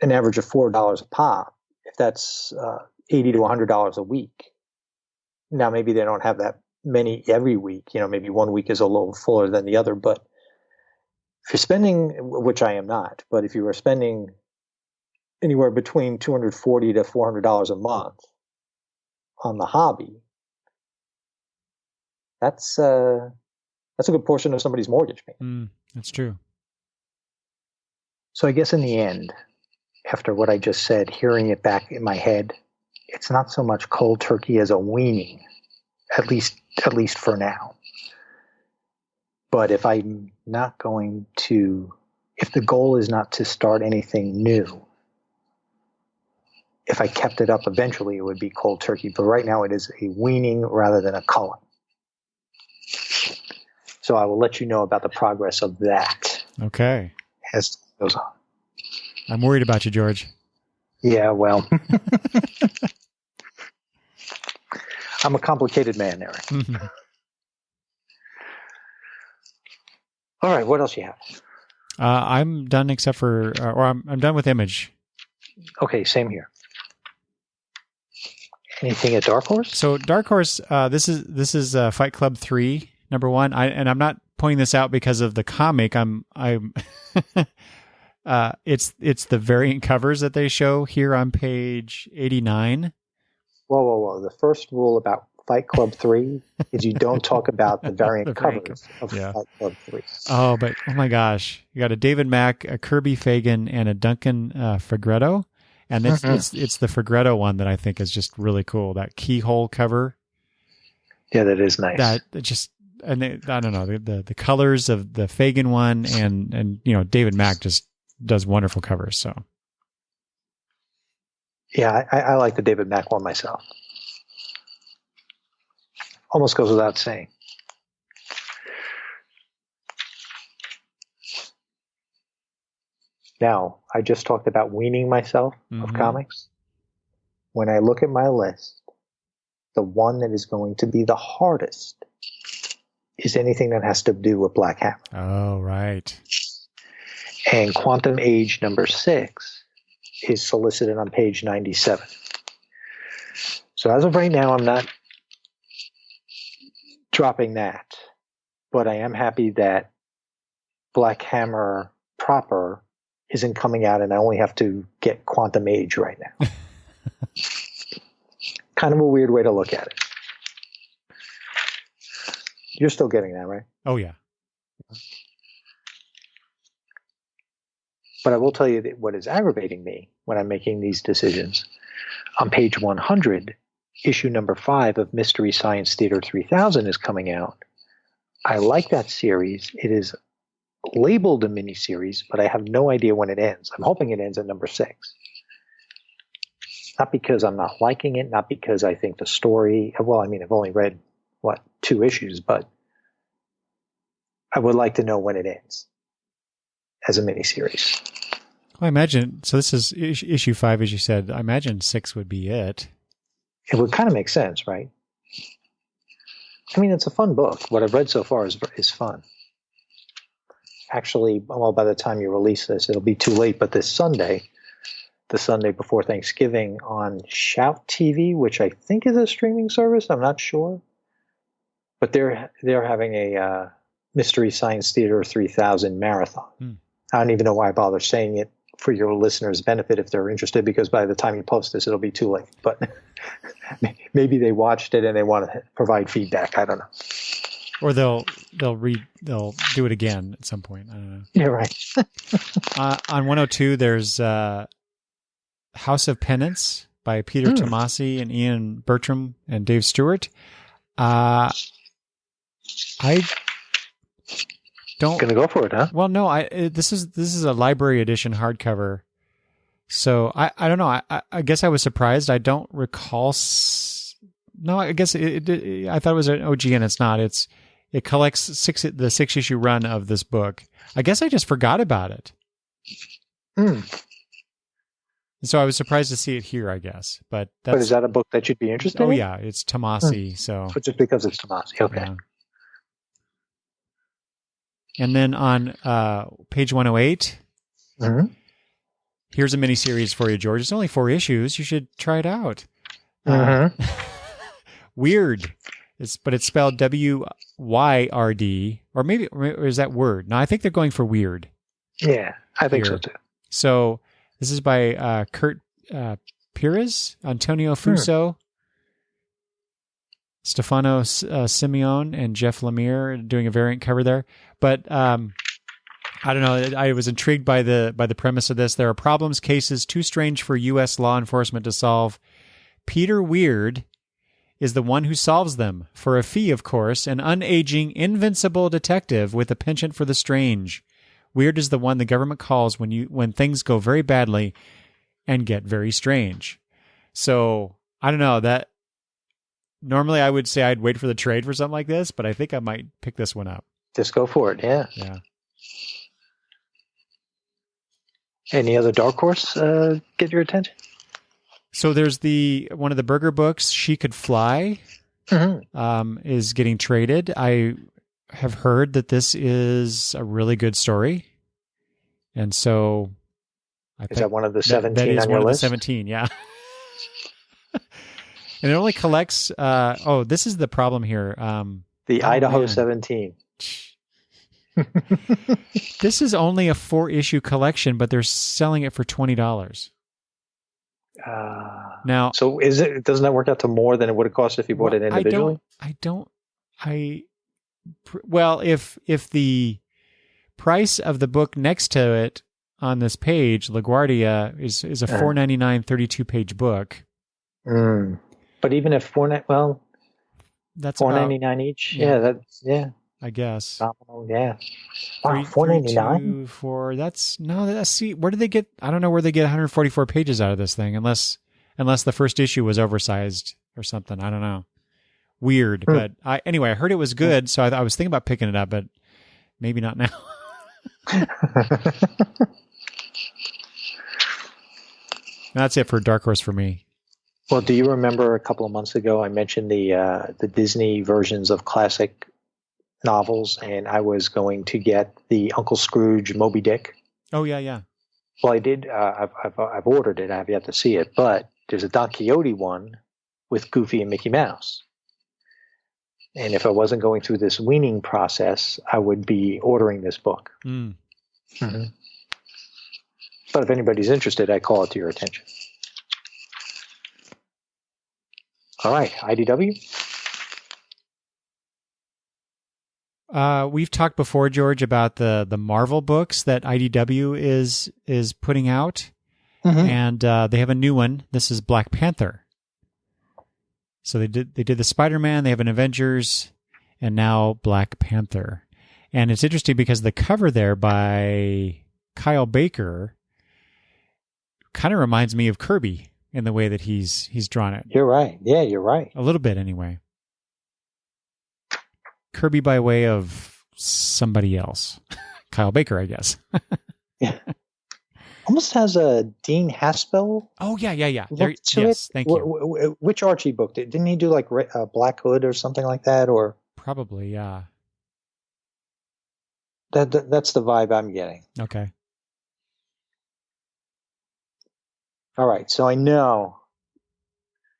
an average of $4 a pop, if that's $80 to $100 a week. Now, maybe they don't have that many every week. Maybe one week is a little fuller than the other. But if you're spending, which I am not, but if you were spending anywhere between $240 to $400 a month on the hobby, that's a good portion of somebody's mortgage payment. That's true. So I guess in the end, after what I just said, hearing it back in my head, it's not so much cold turkey as a weaning, at least for now. But if I'm not going to, if the goal is not to start anything new, if I kept it up eventually, it would be cold turkey. But right now it is a weaning rather than a culling. So I will let you know about the progress of that. Okay. As time goes on. I'm worried about you, George. Yeah, well. I'm a complicated man, Eric. Mm-hmm. All right, what else you have? I'm done except for, or I'm done with Image. Okay, same here. Anything at Dark Horse? So Dark Horse, this is Fight Club 3, number 1. I'm not pointing this out because of the comic. It's the variant covers that they show here on page 89. Whoa. The first rule about Fight Club 3 is you don't talk about the variant covers of Fight Club 3. Oh, but oh my gosh. You got a David Mack, a Kirby Fagan, and a Duncan Fegretto. And it's the Fegretto one that I think is just really cool. That keyhole cover. Yeah, that is nice. I don't know, the colors of the Fagan one and David Mack just does wonderful covers. So yeah, I like the David Mack one myself. Almost goes without saying. Now, I just talked about weaning myself of comics. When I look at my list, the one that is going to be the hardest is anything that has to do with Black Hammer. Oh, right. And Quantum Age number 6 is solicited on page 97. So as of right now, I'm not dropping that, but I am happy that Black Hammer proper isn't coming out and I only have to get Quantum Age right now. Kind of a weird way to look at it. You're still getting that, right? Oh, yeah. But I will tell you that what is aggravating me when I'm making these decisions, on page 100, issue number 5 of Mystery Science Theater 3000 is coming out. I like that series. It is labeled a miniseries, but I have no idea when it ends. I'm hoping it ends at number 6. Not because I'm not liking it, not because I think the story, well, I mean, I've only read, 2 issues, but I would like to know when it ends as a miniseries. Well, I imagine, so this is issue 5, as you said. I imagine 6 would be it. It would kind of make sense, right? I mean, it's a fun book. What I've read so far is fun. Actually, well, by the time you release this, it'll be too late, but this Sunday, the Sunday before Thanksgiving, on Shout TV, which I think is a streaming service, I'm not sure, but they're having a Mystery Science Theater 3000 marathon. I don't even know why I bother saying it for your listeners' benefit if they're interested, because by the time you post this, it'll be too late. But maybe they watched it and they want to provide feedback. I don't know. Or they'll do it again at some point. I don't know. Yeah, right. On 102, there's House of Penance by Peter Tomasi and Ian Bertram and Dave Stewart. I don't gonna go for it, huh? Well, no. This is a library edition hardcover, so I don't know. I guess I was surprised. I don't recall. No, I guess I thought it was an OG, and it's not. It collects the 6-issue run of this book. I guess I just forgot about it. So I was surprised to see it here, I guess. But is that a book that you'd be interested in? Oh, yeah. It's Tomasi. So just because it's Tomasi. Okay. Yeah. And then on page 108, here's a miniseries for you, George. It's only 4 issues. You should try it out. Weird. But it's spelled W-Y-R-D. Or is that word? No, I think they're going for weird. Yeah, I think so too. So this is by Kurt Pires, Antonio Fuso, Stefano Simeone, and Jeff Lemire doing a variant cover there. But I don't know. I was intrigued by the premise of this. There are problems, cases too strange for U.S. law enforcement to solve. Peter Weird is the one who solves them, for a fee, of course, an unaging, invincible detective with a penchant for the strange. Weird is the one the government calls when things go very badly and get very strange. So, I don't know. That normally I would say I'd wait for the trade for something like this, but I think I might pick this one up. Just go for it, yeah. Yeah. Any other Dark Horse get your attention? So there's one of the Berger books, She Could Fly, is getting traded. I have heard that this is a really good story. And so is that one of the 17 that is on your one list? Of the 17, yeah. And it only collects this is the problem here. The Idaho 17. This is only a 4-issue collection, but they're selling it for $20. Now, so doesn't that work out to more than it would have cost if you bought it individually? If the price of the book next to it on this page, LaGuardia, is a $4.99 32-page book. But even if that's $4.99 each. Yeah, I guess. Yeah. Wow, $4.99. See, where did they get? I don't know where they get 144 pages out of this thing, unless the first issue was oversized or something. I don't know. Weird, but I heard it was good, so I was thinking about picking it up, but maybe not now. That's it for Dark Horse for me. Well, do you remember a couple of months ago I mentioned the Disney versions of classic novels, and I was going to get the Uncle Scrooge Moby Dick? Oh yeah. Well, I did. I've ordered it. I have yet to see it, but there's a Don Quixote one with Goofy and Mickey Mouse. And if I wasn't going through this weaning process, I would be ordering this book. But if anybody's interested, I call it to your attention. All right, IDW. We've talked before, George, about the Marvel books that IDW is putting out, and they have a new one. This is Black Panther. So they did the Spider-Man, they have an Avengers, and now Black Panther. And it's interesting because the cover there by Kyle Baker kind of reminds me of Kirby in the way that he's drawn it. You're right. Yeah, you're right. A little bit anyway. Kirby by way of somebody else. Kyle Baker, I guess. Yeah. Almost has a Dean Haspel. Oh, yeah. Yes, thank you. Which Archie book? Didn't he do like Black Hood or something like that? Or probably, yeah. That's the vibe I'm getting. Okay. All right. So I know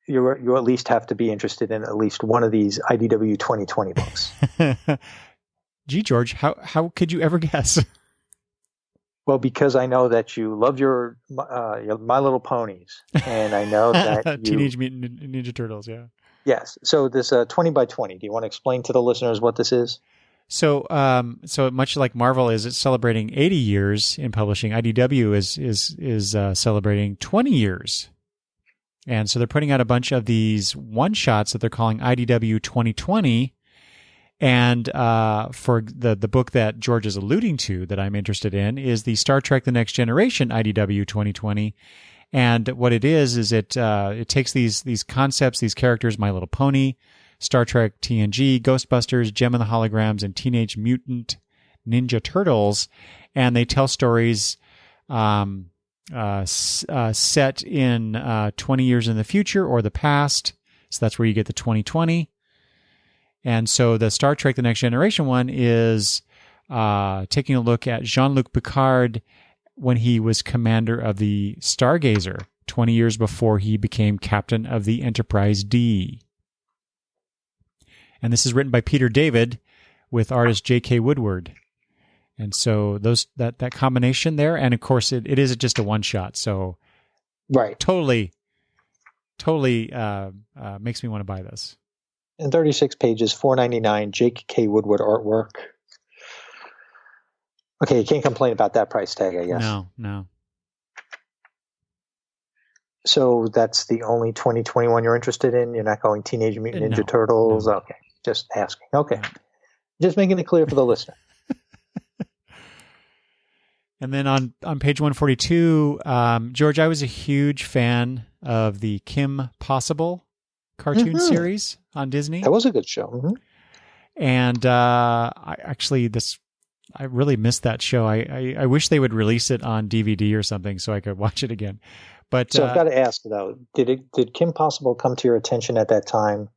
you at least have to be interested in at least one of these IDW 2020 books. Gee, George, how could you ever guess? Well, because I know that you love your My Little Ponies, and I know that Teenage Mutant Ninja Turtles. Yeah. Yes. So this 20 by 20. Do you want to explain to the listeners what this is? So much like Marvel is celebrating 80 years in publishing, IDW is celebrating 20 years. And so they're putting out a bunch of these one-shots that they're calling IDW 2020. And for the book that George is alluding to that I'm interested in is the Star Trek The Next Generation IDW 2020. And what it is it takes these concepts, these characters, My Little Pony, Star Trek TNG, Ghostbusters, Gem and the Holograms, and Teenage Mutant Ninja Turtles, and they tell stories set in 20 years in the future or the past. So that's where you get the 2020. And so the Star Trek The Next Generation one is taking a look at Jean-Luc Picard when he was commander of the Stargazer 20 years before he became captain of the Enterprise D. And this is written by Peter David with artist J.K. Woodward. And so that combination there, and of course it is just a one shot. So right, totally makes me want to buy this. In 36 pages, $4.99, J.K. Woodward artwork. Okay, you can't complain about that price tag, I guess. No. So that's the only 2021 you're interested in? You're not going Teenage Mutant Ninja Turtles? No. Okay, just asking. Okay, just making it clear for the listener. And then on page 142, George, I was a huge fan of the Kim Possible cartoon series on Disney. That was a good show. Mm-hmm. And I really missed that show. I wish they would release it on DVD or something so I could watch it again. But so I've got to ask though, did Kim Possible come to your attention at that time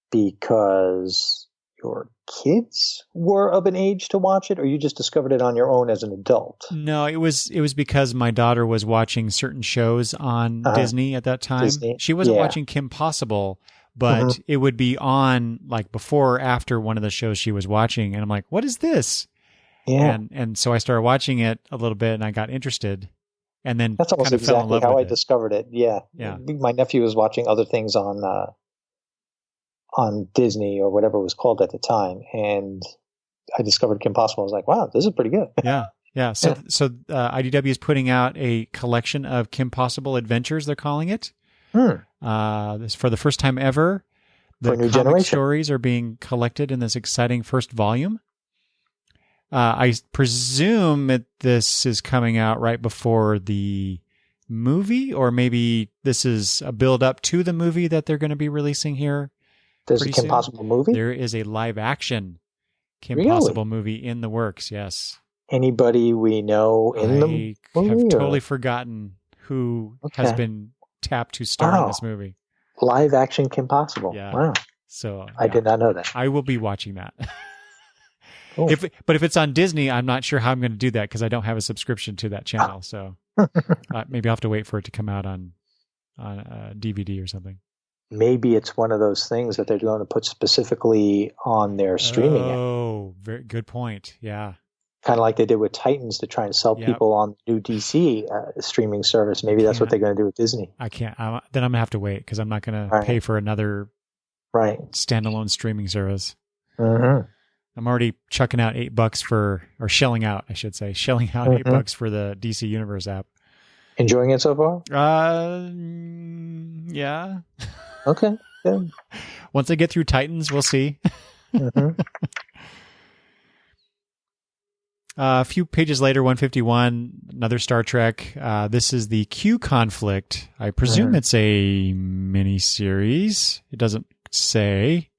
because your kids were of an age to watch it, or you just discovered it on your own as an adult? No, it was because my daughter was watching certain shows on Disney at that time. Disney? She wasn't watching Kim Possible, but it would be on like before or after one of the shows she was watching, and I'm like, "What is this?" Yeah, and so I started watching it a little bit, and I got interested. And then that's almost kind of fell in love how with I discovered it. Yeah. My nephew was watching other things on Disney or whatever it was called at the time, and I discovered Kim Possible. I was like, "Wow, this is pretty good." Yeah. So IDW is putting out a collection of Kim Possible adventures. They're calling it. This for the first time ever. The comic stories are being collected in this exciting first volume. I presume this is coming out right before the movie, or maybe this is a build up to the movie that they're going to be releasing here. There's a Kim Possible movie? There is a live action Kim Possible movie in the works, yes. Anybody we know in the movie? I have totally forgotten who has been tapped to star in this movie. Live action Kim Possible. Yeah. Wow. So I did not know that. I will be watching that. Cool. But if it's on Disney, I'm not sure how I'm going to do that because I don't have a subscription to that channel. So maybe I'll have to wait for it to come out on DVD or something. Maybe it's one of those things that they're going to put specifically on their streaming. Oh, very good point. Yeah. Kind of like they did with Titans to try and sell people on the new DC streaming service. Maybe that's what they're going to do with Disney. I can't. Then I'm going to have to wait because I'm not going to pay for another standalone streaming service. Mm-hmm. I'm already chucking out shelling out $8 for the DC Universe app. Enjoying it so far? Yeah. Okay. Good. Once I get through Titans, we'll see. A few pages later, 151, another Star Trek. This is the Q conflict. I presume it's a miniseries. It doesn't say,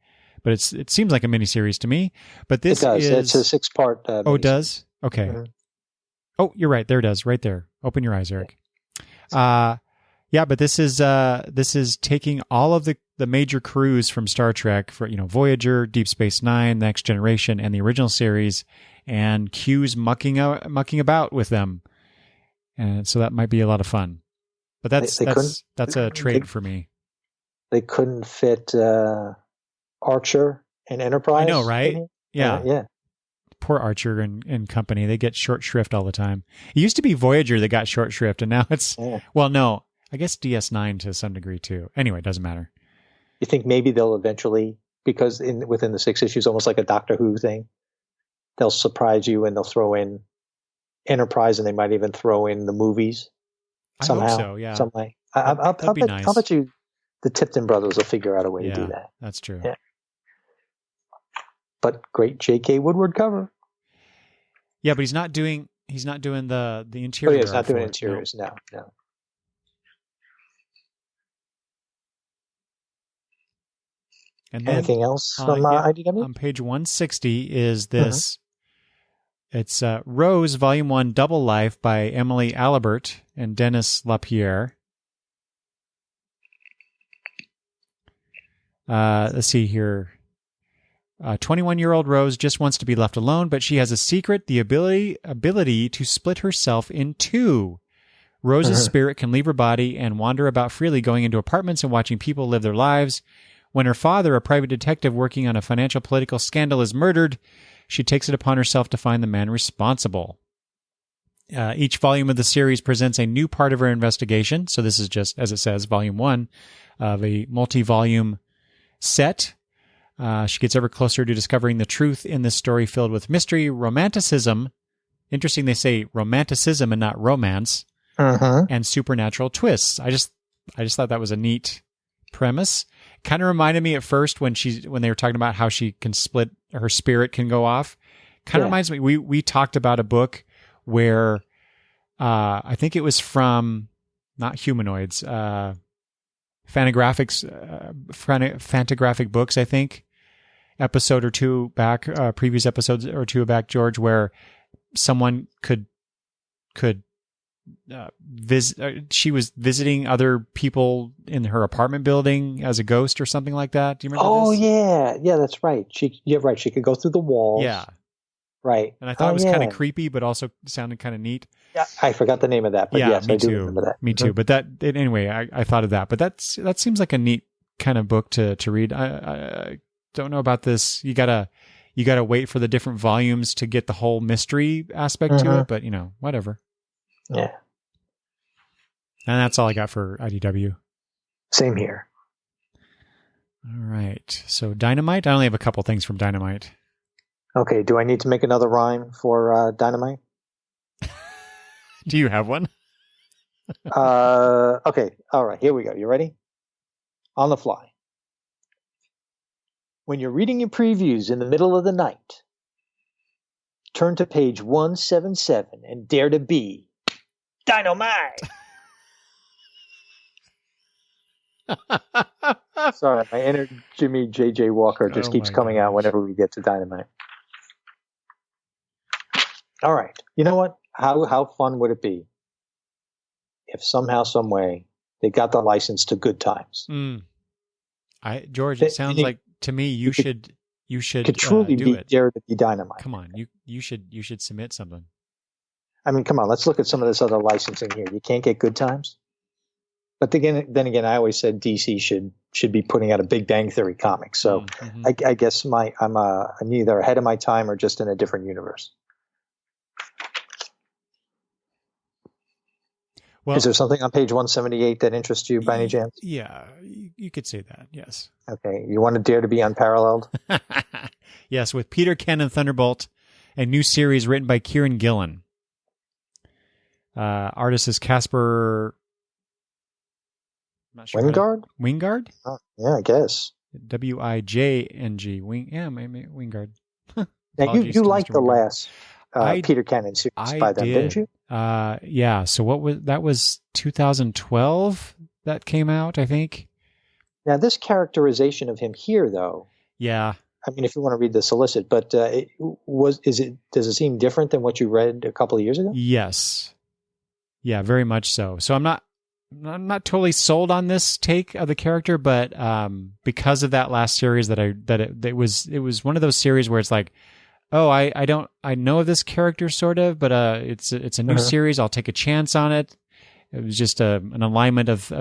but it seems like a miniseries to me. But this it's a 6-part. Oh, it does? Okay. Mm-hmm. Oh, you're right. There it is. Right there. Open your eyes, Eric. Yeah, but this is taking all of the major crews from Star Trek for Voyager, Deep Space Nine, Next Generation, and the original series, and Q's mucking about with them, and so that might be a lot of fun. But that's a trade for me. They couldn't fit Archer and Enterprise. I know, right? Yeah. Yeah. Poor Archer and company. They get short shrift all the time. It used to be Voyager that got short shrift, and now it's well, no. I guess DS9 to some degree too. Anyway, it doesn't matter. You think maybe they'll eventually, because within the 6 issues, almost like a Doctor Who thing, they'll surprise you and they'll throw in Enterprise, and they might even throw in the movies somehow. I hope so, yeah. Some way. I'll bet you the Tipton brothers will figure out a way to do that. That's true. Yeah. But great J.K. Woodward cover. Yeah, but he's not doing the interior. Oh, yeah, he's not doing interiors. No. And then, anything else from IDW? On page 160 is this. It's Rose, Volume 1, Double Life by Emily Alibert and Dennis LaPierre. Let's see here. 21-year-old Rose just wants to be left alone, but she has a secret, the ability to split herself in two. Rose's spirit can leave her body and wander about freely, going into apartments and watching people live their lives. When her father, a private detective working on a financial political scandal, is murdered, she takes it upon herself to find the man responsible. Each volume of the series presents a new part of her investigation. So this is just, as it says, Volume 1 of a multi-volume set. She gets ever closer to discovering the truth in this story filled with mystery, romanticism. Interesting, they say romanticism and not romance. And supernatural twists. I just thought that was a neat premise. Kind of reminded me at first when they were talking about how she can split, her spirit can go off. Kind of reminds me, we talked about a book where I think it was from, not Humanoids, Fantagraphic Books, I think, episode or two back, previous episodes or two back, George, where someone could she was visiting other people in her apartment building as a ghost or something like that. Do you remember this? Yeah, that's right. She could go through the walls. Yeah, right. And I thought it was kind of creepy, but also sounded kind of neat. Yeah, I forgot the name of that. But yes, me I do too. remember that. Me too. But anyway, I thought of that. But that seems like a neat kind of book to read. I don't know about this. You gotta wait for the different volumes to get the whole mystery aspect to it. But whatever. Yeah. And that's all I got for IDW. Same here. All right. So Dynamite. I only have a couple things from Dynamite. Okay. Do I need to make another rhyme for Dynamite? Do you have one? Okay. All right. Here we go. You ready? On the fly. When you're reading your previews in the middle of the night, turn to page 177 and dare to be Dynamite. Sorry, my inner Jimmy J.J. Walker just keeps coming out whenever we get to Dynamite. All right. You know what? How fun would it be if somehow, some way, they got the license to Good Times? George, it sounds like to me you should could truly do it. Dare to be Dynamite. Come on, you should submit something. I mean, come on, let's look at some of this other licensing here. You can't get Good Times. But then again, I always said DC should be putting out a Big Bang Theory comic. So I guess I'm either ahead of my time or just in a different universe. Well, is there something on page 178 that interests you by any chance? Yeah. you could say that, yes. Okay, you want to dare to be unparalleled? Yes, with Peter Cannon Thunderbolt, a new series written by Kieran Gillen. Artist is Casper... Sure Wingard? Wingard? Oh, yeah, I guess. Wing. Maybe Wingard. Now, you liked the last Peter Cannon series by them, didn't you? Yeah. So that was 2012 that came out, I think. Now, this characterization of him here, though. Yeah. I mean, if you want to read the solicit, but does it seem different than what you read a couple of years ago? Yes. Yeah, very much so. So I'm not totally sold on this take of the character, but because of that last series it was one of those series where it's like, oh, I know of this character sort of, but it's a new series. I'll take a chance on it. It was just an alignment of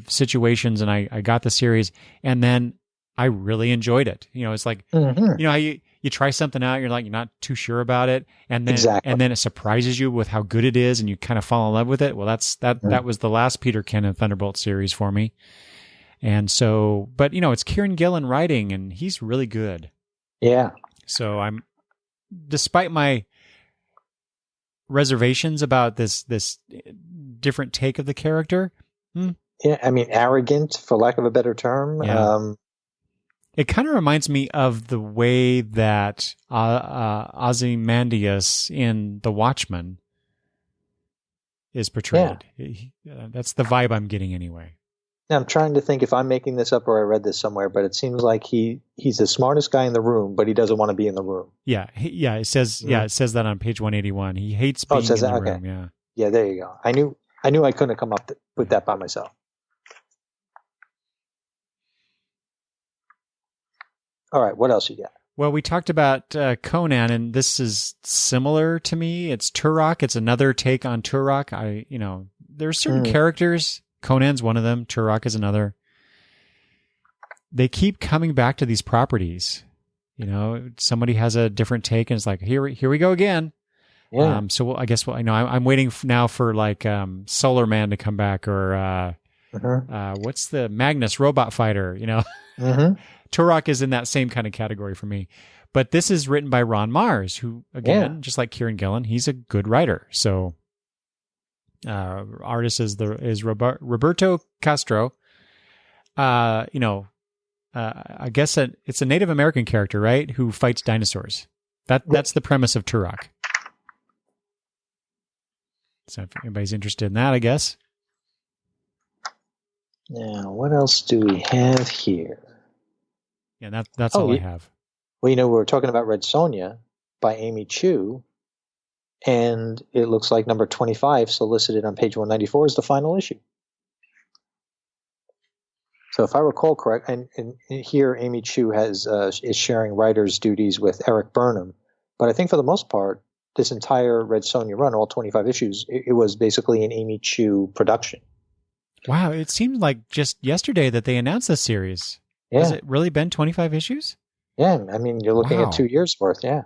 situations, and I got the series, and then I really enjoyed it. You know, it's like you know how you try something out, you're not too sure about it, and then it surprises you with how good it is, and you kind of fall in love with it. Well, that was the last Peter Cannon Thunderbolt series for me. And so, but it's Kieran Gillen writing, and he's really good. Yeah. So despite my reservations about this different take of the character. Yeah, I mean, arrogant, for lack of a better term. Yeah. It kind of reminds me of the way that Ozymandias in The Watchmen is portrayed. Yeah. That's the vibe I'm getting anyway. Now, I'm trying to think if I'm making this up or I read this somewhere, but it seems like he's the smartest guy in the room, but he doesn't want to be in the room. Yeah, it says it says that on page 181. He hates being in the room. Yeah. Yeah, there you go. I knew I couldn't have come up with that by myself. All right, what else you got? Well, we talked about Conan, and this is similar to me. It's Turok. It's another take on Turok. There are certain characters. Conan's one of them. Turok is another. They keep coming back to these properties. Somebody has a different take, and it's like, here we go again. Yeah. So I guess I'm waiting now for like Solar Man to come back, or what's the Magnus Robot Fighter? Turok is in that same kind of category for me. But this is written by Ron Mars, who, again, just like Kieran Gillen, he's a good writer. So artist is Roberto Castro. I guess it's a Native American character, right, who fights dinosaurs. That's the premise of Turok. So if anybody's interested in that, I guess. Now, what else do we have here? Yeah, that's all I have. Well, we were talking about Red Sonja by Amy Chu, and it looks like number 25, solicited on page 194, is the final issue. So if I recall correct, and here Amy Chu is sharing writer's duties with Eric Burnham, but I think for the most part, this entire Red Sonja run, all 25 issues, it was basically an Amy Chu production. Wow, it seemed like just yesterday that they announced this series. Yeah. Has it really been 25 issues? Yeah, I mean, you're looking at 2 years worth, yeah.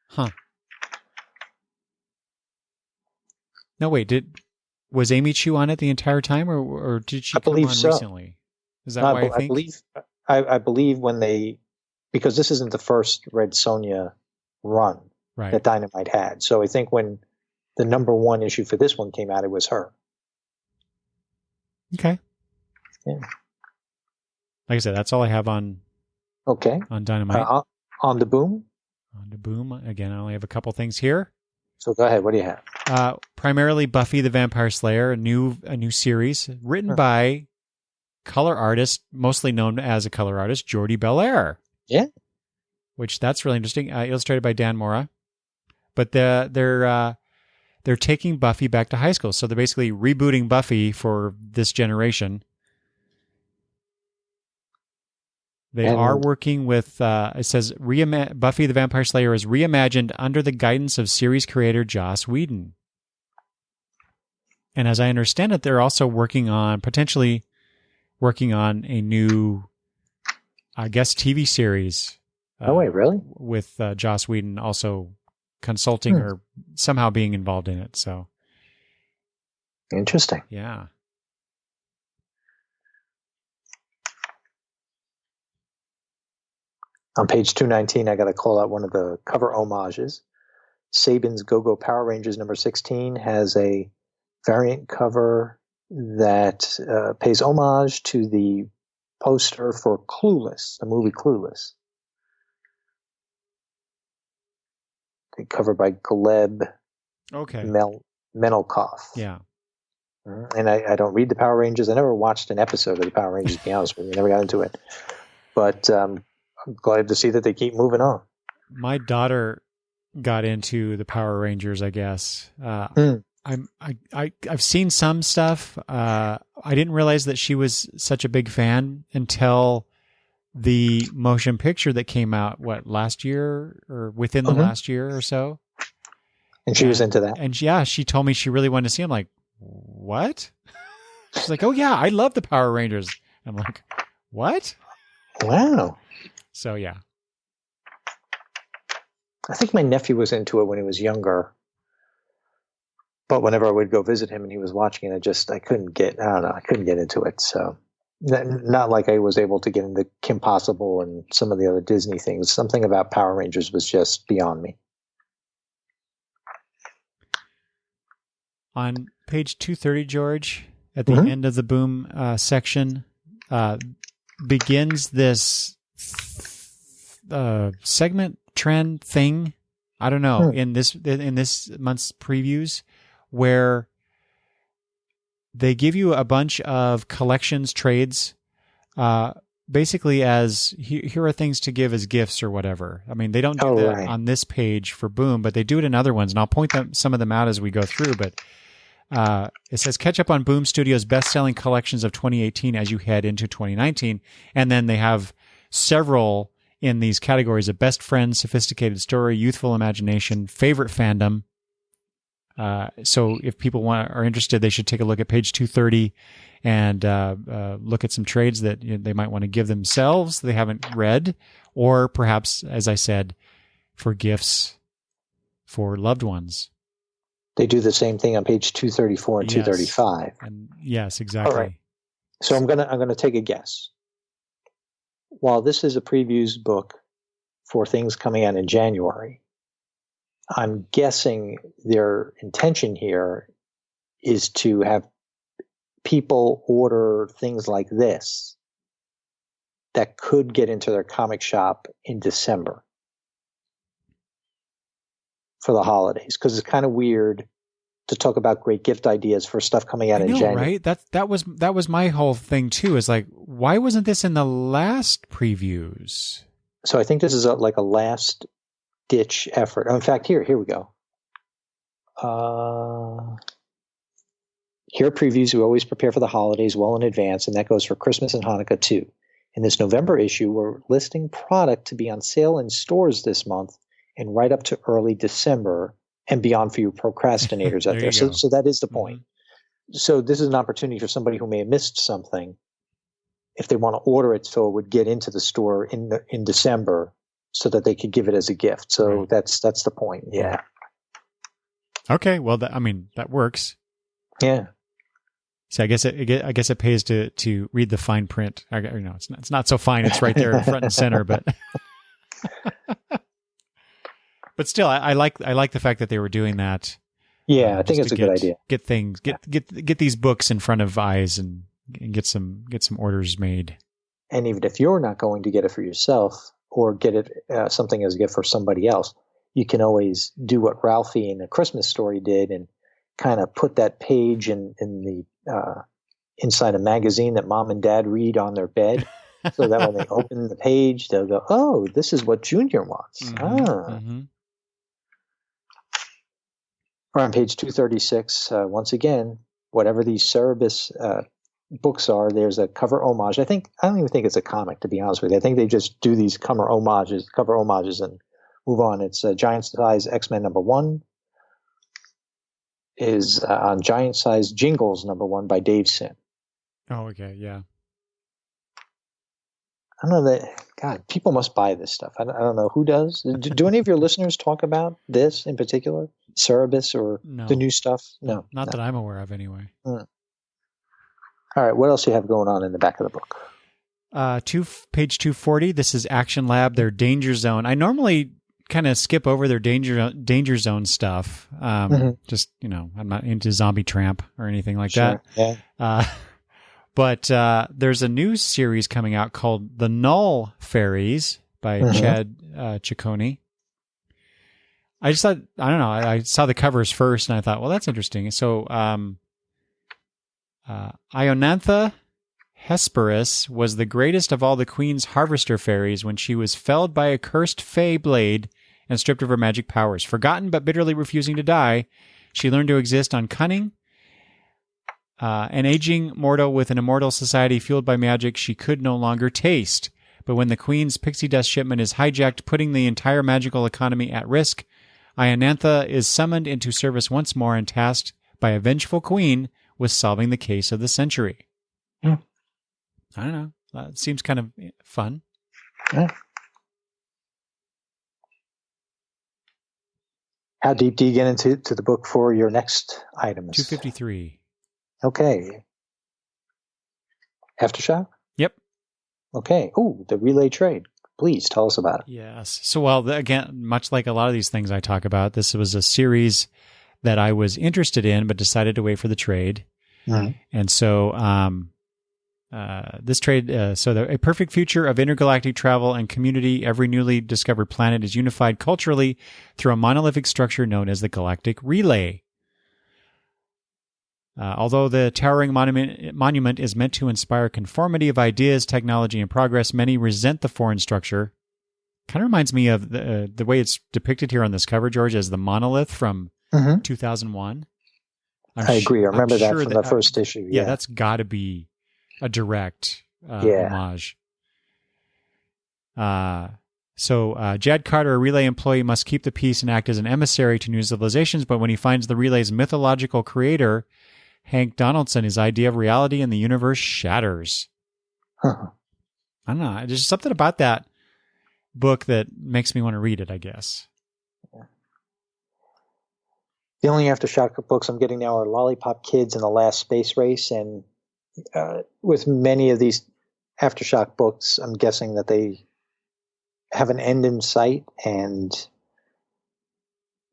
Huh. No, wait, was Amy Chu on it the entire time, or did she come on recently? Is that why I think? I believe because this isn't the first Red Sonja run that Dynamite had. So I think when the number 1 issue for this one came out, it was her. Okay. Yeah. Like I said, that's all I have on Dynamite. On the Boom? On the Boom. Again, I only have a couple things here. So go ahead. What do you have? Primarily Buffy the Vampire Slayer, a new series written by color artist, mostly known as a color artist, Jordie Bellaire. Yeah. Which that's really interesting. Illustrated by Dan Mora. But they're taking Buffy back to high school. So they're basically rebooting Buffy for this generation. They are working with, it says, Buffy the Vampire Slayer is reimagined under the guidance of series creator Joss Whedon. And as I understand it, they're also potentially working on a new, I guess, TV series. Oh, wait, really? With Joss Whedon also consulting or somehow being involved in it. So interesting. Yeah. On page 219, I got to call out one of the cover homages. Saban's Go-Go Power Rangers number 16 has a variant cover that pays homage to the poster for Clueless, the movie Clueless. Covered by Gleb Menelkoff. Yeah. And I don't read the Power Rangers. I never watched an episode of the Power Rangers, to be honest with you. I never got into it. But I'm glad to see that they keep moving on. My daughter got into the Power Rangers, I guess. I've seen some stuff. I didn't realize that she was such a big fan until the motion picture that came out, last year or within the last year or so. And she was into that. And she told me she really wanted to see. I'm like, what? She's like, oh yeah, I love the Power Rangers. I'm like, what? Wow. So yeah. I think my nephew was into it when he was younger. But whenever I would go visit him and he was watching it, I couldn't get into it. So not like I was able to get into Kim Possible and some of the other Disney things. Something about Power Rangers was just beyond me. On page 230, George, at the end of the Boom section, begins this segment trend thing. I don't know, in this month's previews, where they give you a bunch of collections trades, basically as here are things to give as gifts or whatever. I mean, they don't do that on this page for Boom, but they do it in other ones, and I'll point some of them out as we go through. But it says catch up on Boom Studios' best-selling collections of 2018 as you head into 2019, and then they have several in these categories of best friends, sophisticated story, youthful imagination, favorite fandom. So if people are interested, they should take a look at page 230 and look at some trades that they might want to give themselves they haven't read, or perhaps, as I said, for gifts for loved ones. They do the same thing on page 234 and 235. Yes, exactly. All right. So I'm gonna take a guess. While this is a previews book for things coming out in January, I'm guessing their intention here is to have people order things like this that could get into their comic shop in December for the holidays, because it's kind of weird to talk about great gift ideas for stuff coming out in January. Right? That was my whole thing too. Is like, why wasn't this in the last previews? So I think this is like a last ditch effort. In fact, here we go. Here are previews. We always prepare for the holidays well in advance, and that goes for Christmas and Hanukkah too. In this November issue, we're listing product to be on sale in stores this month and right up to early December and beyond for you procrastinators out there. So that is the point. Mm-hmm. So this is an opportunity for somebody who may have missed something, if they want to order it so it would get into the store in December so that they could give it as a gift. So that's the point. Yeah. Okay. Well, that works. Yeah. So I guess it pays to read the fine print. It's not so fine. It's right there front and center, but but still, I like the fact that they were doing that. Yeah, I think it's a good idea. Get these books in front of eyes and get some orders made. And even if you're not going to get it for yourself or get it something as a gift for somebody else, you can always do what Ralphie in A Christmas Story did and kind of put that page in the inside a magazine that mom and dad read on their bed, so that when they open the page, they'll go, "Oh, this is what Junior wants." Mm-hmm. Mm-hmm. Or on page 236, once again, whatever these Cerebus books are, there's a cover homage. I don't even think it's a comic, to be honest with you. I think they just do these cover homages, and move on. It's Giant Size X-Men #1 is on Giant Size Jingles #1 by Dave Sim. Oh, okay, yeah. I don't know that. God, people must buy this stuff. I don't know who does. Do any of your listeners talk about this in particular, Cerebus or the new stuff? No, not that I'm aware of, anyway. All right, what else do you have going on in the back of the book? Page 240. This is Action Lab, their Danger Zone. I normally kind of skip over their Danger Zone stuff. Just, I'm not into Zombie Tramp or anything like that. Yeah. But there's a new series coming out called The Null Fairies by Chad Ciccone. I just thought, I don't know, I saw the covers first and I thought, well, that's interesting. So Ionantha Hesperus was the greatest of all the Queen's harvester fairies when she was felled by a cursed fey blade and stripped of her magic powers. Forgotten but bitterly refusing to die, she learned to exist on cunning. An aging mortal with an immortal society fueled by magic she could no longer taste. But when the Queen's pixie dust shipment is hijacked, putting the entire magical economy at risk, Ionantha is summoned into service once more and tasked by a vengeful queen with solving the case of the century. I don't know. That seems kind of fun. Yeah. How deep do you get into the book for your next items? 253. Okay. Aftershock? Yep. Okay. Oh, the relay trade. Please tell us about it. Yes. So, well, again, much like a lot of these things I talk about, this was a series that I was interested in, but decided to wait for the trade. And so, this trade, a perfect future of intergalactic travel and community. Every newly discovered planet is unified culturally through a monolithic structure known as the Galactic Relay. Although the towering monument is meant to inspire conformity of ideas, technology, and progress, many resent the foreign structure. Kind of reminds me of the way it's depicted here on this cover, George, as the monolith from 2001. I agree. I remember that from the first issue. Yeah, that's got to be a direct homage. So Jad Carter, a Relay employee, must keep the peace and act as an emissary to new civilizations, but when he finds the Relay's mythological creator, Hank Donaldson, his idea of reality and the universe shatters. I don't know. There's something about that book that makes me want to read it, I guess. The only Aftershock books I'm getting now are Lollipop Kids and The Last Space Race, and with many of these Aftershock books, I'm guessing that they have an end in sight, and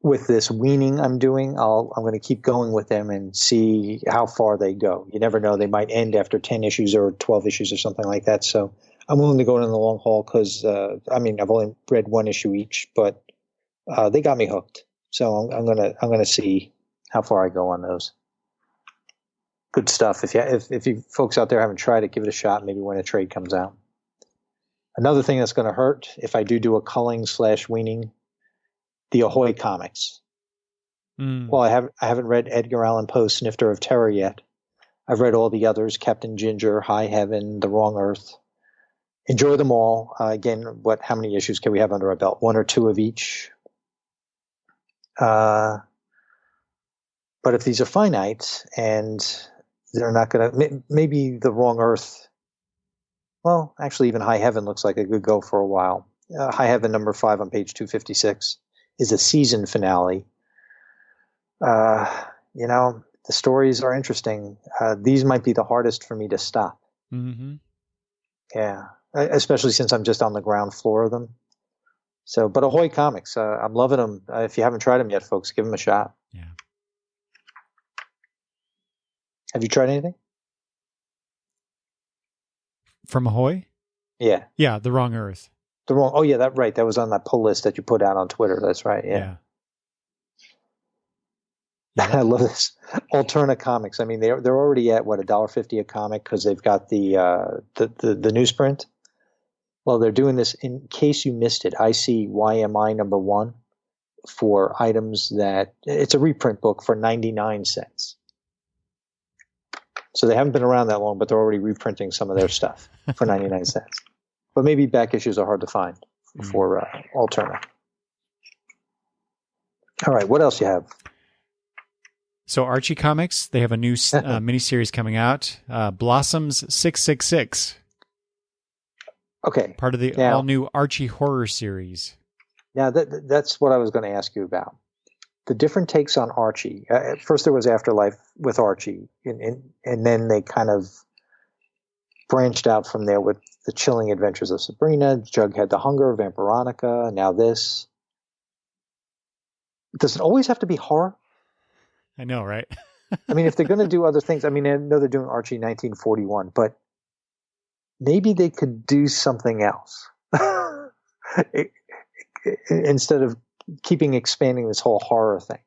with this weaning I'm doing, I'm going to keep going with them and see how far they go. You never know. They might end after 10 issues or 12 issues or something like that. So I'm willing to go in the long haul because, I've only read one issue each, but they got me hooked. So I'm gonna see how far I go on those. Good stuff. If you folks out there haven't tried it, give it a shot. Maybe when a trade comes out. Another thing that's going to hurt if I do a culling / weaning, the Ahoy comics. Well, I haven't read Edgar Allan Poe's Snifter of Terror yet. I've read all the others: Captain Ginger, High Heaven, The Wrong Earth. Enjoy them all. Again, how many issues can we have under our belt? 1 or 2 of each. But if these are finite and they're not going to, maybe The Wrong Earth. Well, actually, even High Heaven looks like a good go for a while. High Heaven number 5 on page 256 is a season finale. The stories are interesting. These might be the hardest for me to stop. Mm-hmm. Yeah, especially since I'm just on the ground floor of them. So, but Ahoy Comics, I'm loving them. If you haven't tried them yet, folks, give them a shot. Yeah. Have you tried anything? From Ahoy? Yeah. Yeah, The Wrong Earth. Oh, yeah, that's right. That was on that pull list that you put out on Twitter. That's right. Yeah. I love this. Alterna Comics. I mean, they're already at $1.50 a comic because they've got the newsprint. Well, they're doing this in case you missed it. ICYMI number 1 for items that it's a reprint book for 99 cents. So they haven't been around that long, but they're already reprinting some of their stuff for 99 cents. But maybe back issues are hard to find for Alterna. All right, what else you have? So Archie Comics, they have a new miniseries coming out, Blossoms 666. Okay. Part of the all-new Archie horror series. Now, that's what I was going to ask you about. The different takes on Archie. At first there was Afterlife with Archie, and then they kind of branched out from there with The Chilling Adventures of Sabrina, Jughead the Hunger, Vampironica, now this. Does it always have to be horror? I know, right? I mean, if they're going to do other things, I mean, I know they're doing Archie 1941, but maybe they could do something else instead of expanding this whole horror thing.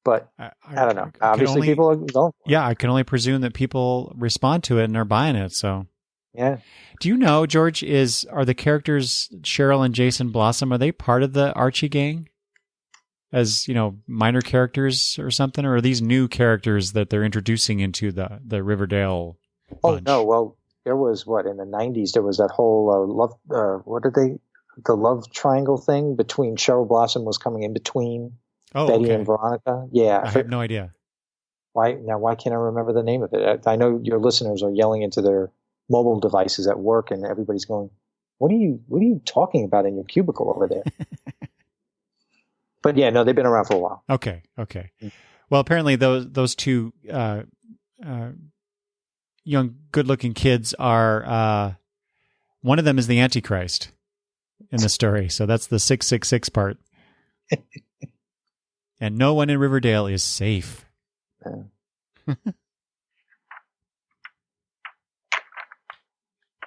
But I don't know. Obviously, people are going for it. Yeah, I can only presume that people respond to it and are buying it. So, yeah. Do you know, George? Are the characters Cheryl and Jason Blossom? Are they part of the Archie gang? As minor characters or something, or are these new characters that they're introducing into the Riverdale bunch? Oh no! Well, there was in the 90s. There was that whole love. The love triangle thing between Cheryl Blossom was coming in between Betty and Veronica. Yeah, I have no idea. Why can't I remember the name of it? I know your listeners are yelling into their mobile devices at work, and everybody's going, "What are you talking about in your cubicle over there?" But yeah, no, they've been around for a while. Okay. Well, apparently those two young, good-looking kids are. One of them is the Antichrist in the story, so that's the 666 part. And no one in Riverdale is safe.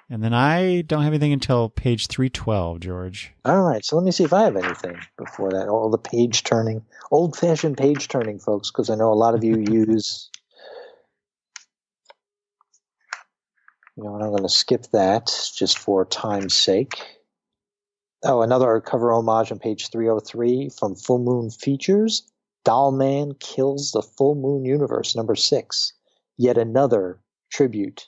And then I don't have anything until page 312, George. All right, so let me see if I have anything before that. All the page turning, old-fashioned page turning, folks, because I know a lot of you use. And I'm going to skip that just for time's sake. Oh, another cover homage on page 303 from Full Moon Features. Doll Man Kills the Full Moon Universe, number 6. Yet another tribute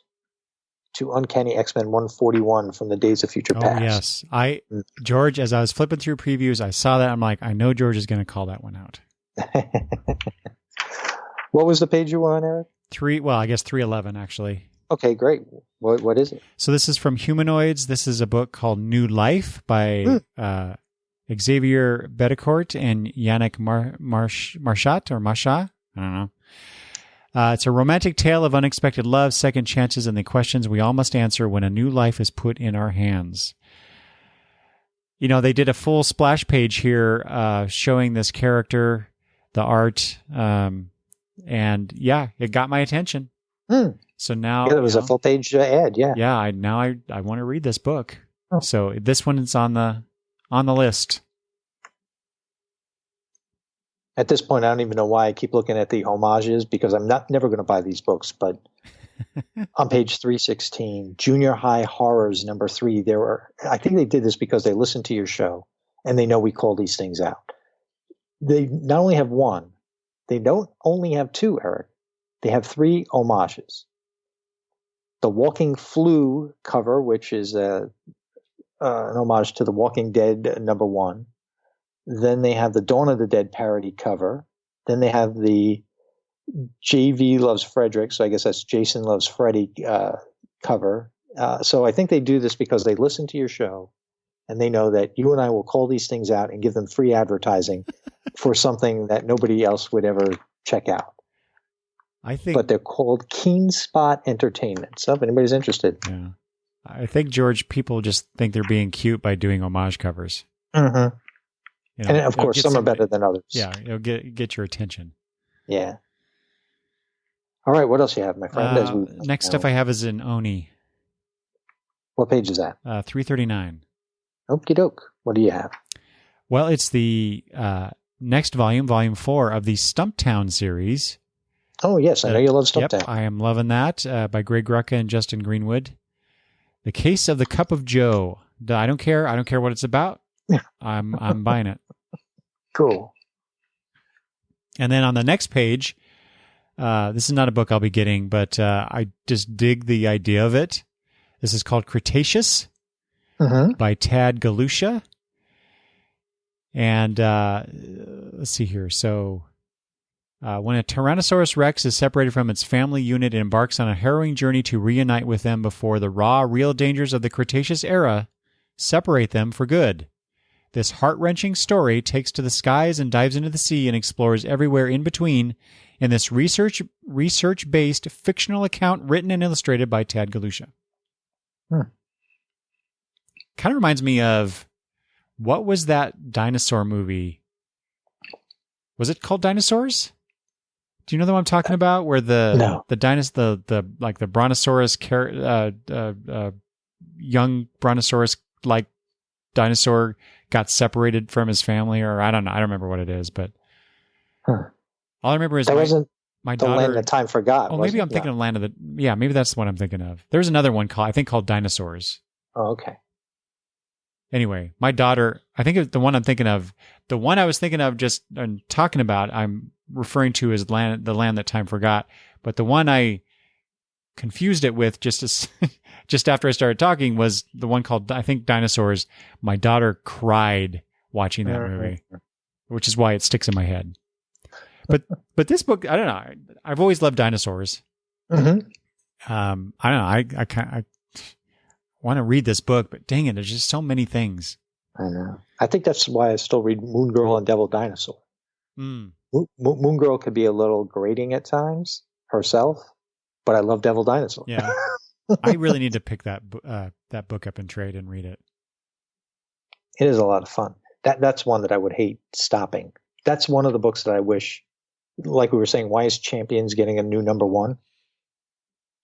to Uncanny X-Men 141 from the Days of Future Past. Oh, yes. George, as I was flipping through previews, I saw that. I'm like, I know George is going to call that one out. What was the page you were on, Eric? 311, actually. Okay, great. What is it? So this is from Humanoids. This is a book called New Life by Xavier Bedecourt and Yannick Marchat. I don't know. It's a romantic tale of unexpected love, second chances, and the questions we all must answer when a new life is put in our hands. They did a full splash page here showing this character, the art, and yeah, it got my attention. So now there was a full page ad. Yeah. Yeah. I want to read this book. Oh. So this one is on the list. At this point, I don't even know why I keep looking at the homages, because I'm never going to buy these books. But on page 316, Junior High Horrors number 3. I think they did this because they listened to your show and they know we call these things out. They not only have one, they don't only have two, Eric. They have 3 homages. The Walking Flu cover, which is an homage to The Walking Dead number 1. Then they have the Dawn of the Dead parody cover. Then they have the JV Loves Frederick, so I guess that's Jason Loves Freddy cover. So I think they do this because they listen to your show and they know that you and I will call these things out and give them free advertising for something that nobody else would ever check out. But they're called Keen Spot Entertainment. So if anybody's interested. Yeah. I think, George, people just think they're being cute by doing homage covers. Mm-hmm. And of course, some are better than others. Yeah, it'll get your attention. Yeah. All right, what else you have, my friend? Next stuff I have is in Oni. What page is that? 339. Okie doke. What do you have? Well, it's the next volume 4 of the Stumptown series. Oh, yes, I know you love Stumptown. Yep, I am loving that, by Greg Rucka and Justin Greenwood. The Case of the Cup of Joe. I don't care. I don't care what it's about. I'm buying it. Cool. And then on the next page, this is not a book I'll be getting, but I just dig the idea of it. This is called Cretaceous by Tad Galusha. And let's see here. So when a Tyrannosaurus Rex is separated from its family unit, it embarks on a harrowing journey to reunite with them before the raw, real dangers of the Cretaceous era separate them for good. This heart-wrenching story takes to the skies and dives into the sea and explores everywhere in between in this research-based fictional account written and illustrated by Tad Galusha. Kind of reminds me of, what was that dinosaur movie? Was it called Dinosaurs? Do you know the one I'm talking about? Where the brontosaurus, young brontosaurus like dinosaur got separated from his family, or I don't know. I don't remember what it is, but all I remember is that wasn't my daughter. Land That Time Forgot. Oh, maybe I'm thinking of Land of the. Yeah, maybe that's the one I'm thinking of. There's another one called Dinosaurs. Oh, okay. Anyway, my daughter, I think the one I'm thinking of, the one I was thinking of just talking about, I'm referring to as the Land That Time Forgot. But the one I confused it with just after I started talking was the one called, I think, Dinosaurs. My daughter cried watching that movie, which is why it sticks in my head. But this book, I don't know. I've always loved dinosaurs. Mm-hmm. I don't know. I want to read this book, but dang it, there's just so many things. I know. I think that's why I still read Moon Girl and Devil Dinosaur. Moon Girl could be a little grating at times herself, but I love Devil Dinosaur. Yeah, I really need to pick that book up and trade and read it. It is a lot of fun. That's one that I would hate stopping. That's one of the books that I wish, like we were saying, why is Champions getting a new number one?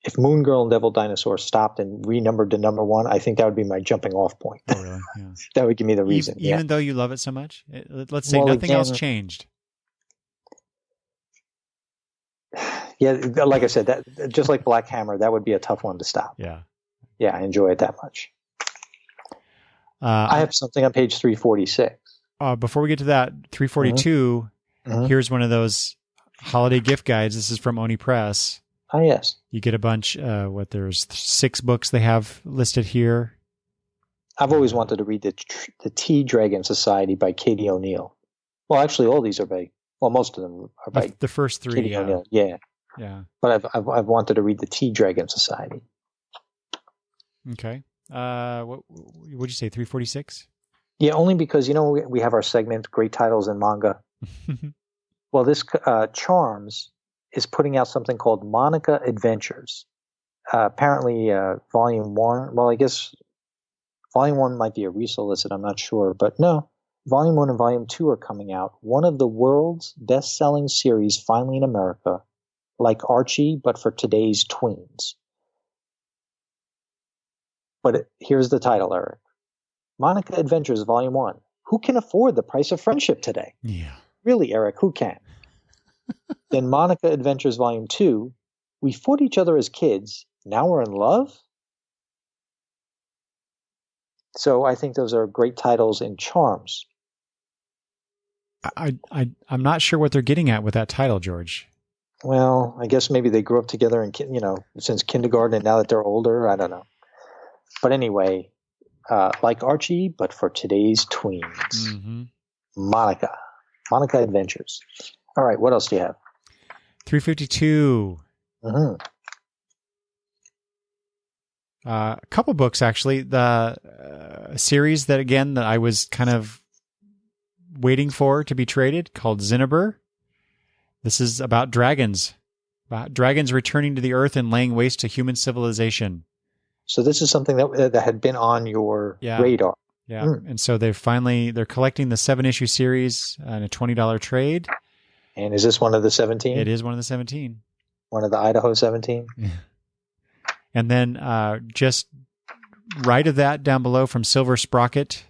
If Moon Girl and Devil Dinosaur stopped and renumbered to number one, I think that would be my jumping off point. Oh, really? Yeah. That would give me the reason. Even though you love it so much? Let's say nothing else changed. Yeah, like I said, that just like Black Hammer, that would be a tough one to stop. Yeah. Yeah, I enjoy it that much. I have something on page 346. Before we get to that, 342, here's one of those holiday gift guides. This is from Oni Press. Oh, yes. You get a bunch. There's 6 books they have listed here. I've always wanted to read the Tea Dragon Society by Katie O'Neill. Well, actually, all these are by, most of them are by the first 3. Katie O'Neill. Yeah. But I've wanted to read the Tea Dragon Society. Okay. What would you say? 346? Yeah, only because we have our segment, Great Titles in Manga. Well, this Charms is putting out something called Monica Adventures. Apparently, Volume 1, well, I guess Volume 1 might be a resolicit, I'm not sure. But no, Volume 1 and Volume 2 are coming out. One of the world's best-selling series finally in America, like Archie, but for today's tweens. But here's the title, Eric. Monica Adventures, Volume 1. Who can afford the price of friendship today? Yeah. Really, Eric, who can? Then Monica Adventures Volume 2, we fought each other as kids. Now we're in love? So I think those are great titles in Charms. I'm not sure what they're getting at with that title, George. Well, I guess maybe they grew up together and since kindergarten, and now that they're older, I don't know. But anyway, like Archie, but for today's tweens. Mm-hmm. Monica Adventures. All right, what else do you have? 352. Mm-hmm. A couple books, actually. The series that I was kind of waiting for to be traded, called Zinniber. This is about dragons. About dragons returning to the earth and laying waste to human civilization. So this is something that had been on your radar. Yeah, and so they're collecting the 7-issue series in a $20 trade. And is this one of the 17? It is one of the 17. One of the Idaho 17? Yeah. And then just right of that down below from Silver Sprocket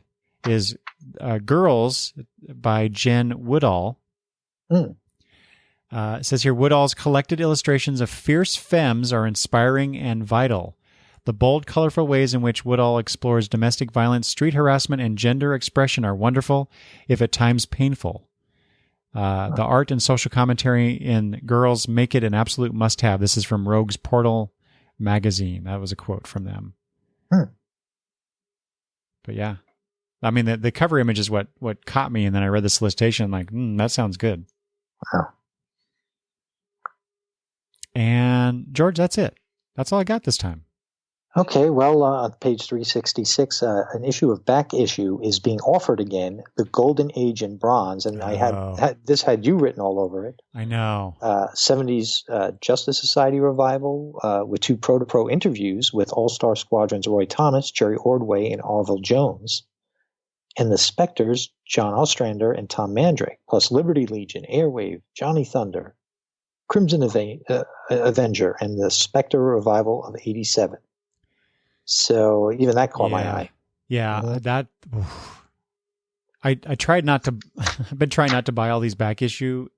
is Girls by Jen Woodall. It says here, Woodall's collected illustrations of fierce femmes are inspiring and vital. The bold, colorful ways in which Woodall explores domestic violence, street harassment, and gender expression are wonderful, if at times painful. The art and social commentary in Girls make it an absolute must-have. This is from Rogue's Portal magazine. That was a quote from them. But yeah, I mean, the cover image is what caught me, and then I read the solicitation. I'm like, that sounds good. Wow. And George, that's it. That's all I got this time. Okay, well, on page 366, an issue of Back Issue is being offered again, The Golden Age in Bronze, and I had you written all over it. I know. 70s Justice Society revival with 2 pro-to-pro interviews with All-Star Squadron's Roy Thomas, Jerry Ordway, and Orville Jones, and the Spectres, John Ostrander and Tom Mandrake, plus Liberty Legion, Airwave, Johnny Thunder, Crimson Avenger, and the Spectre revival of 87. So even that caught my eye. Yeah, that. I tried not to. I've been trying not to buy all these back issue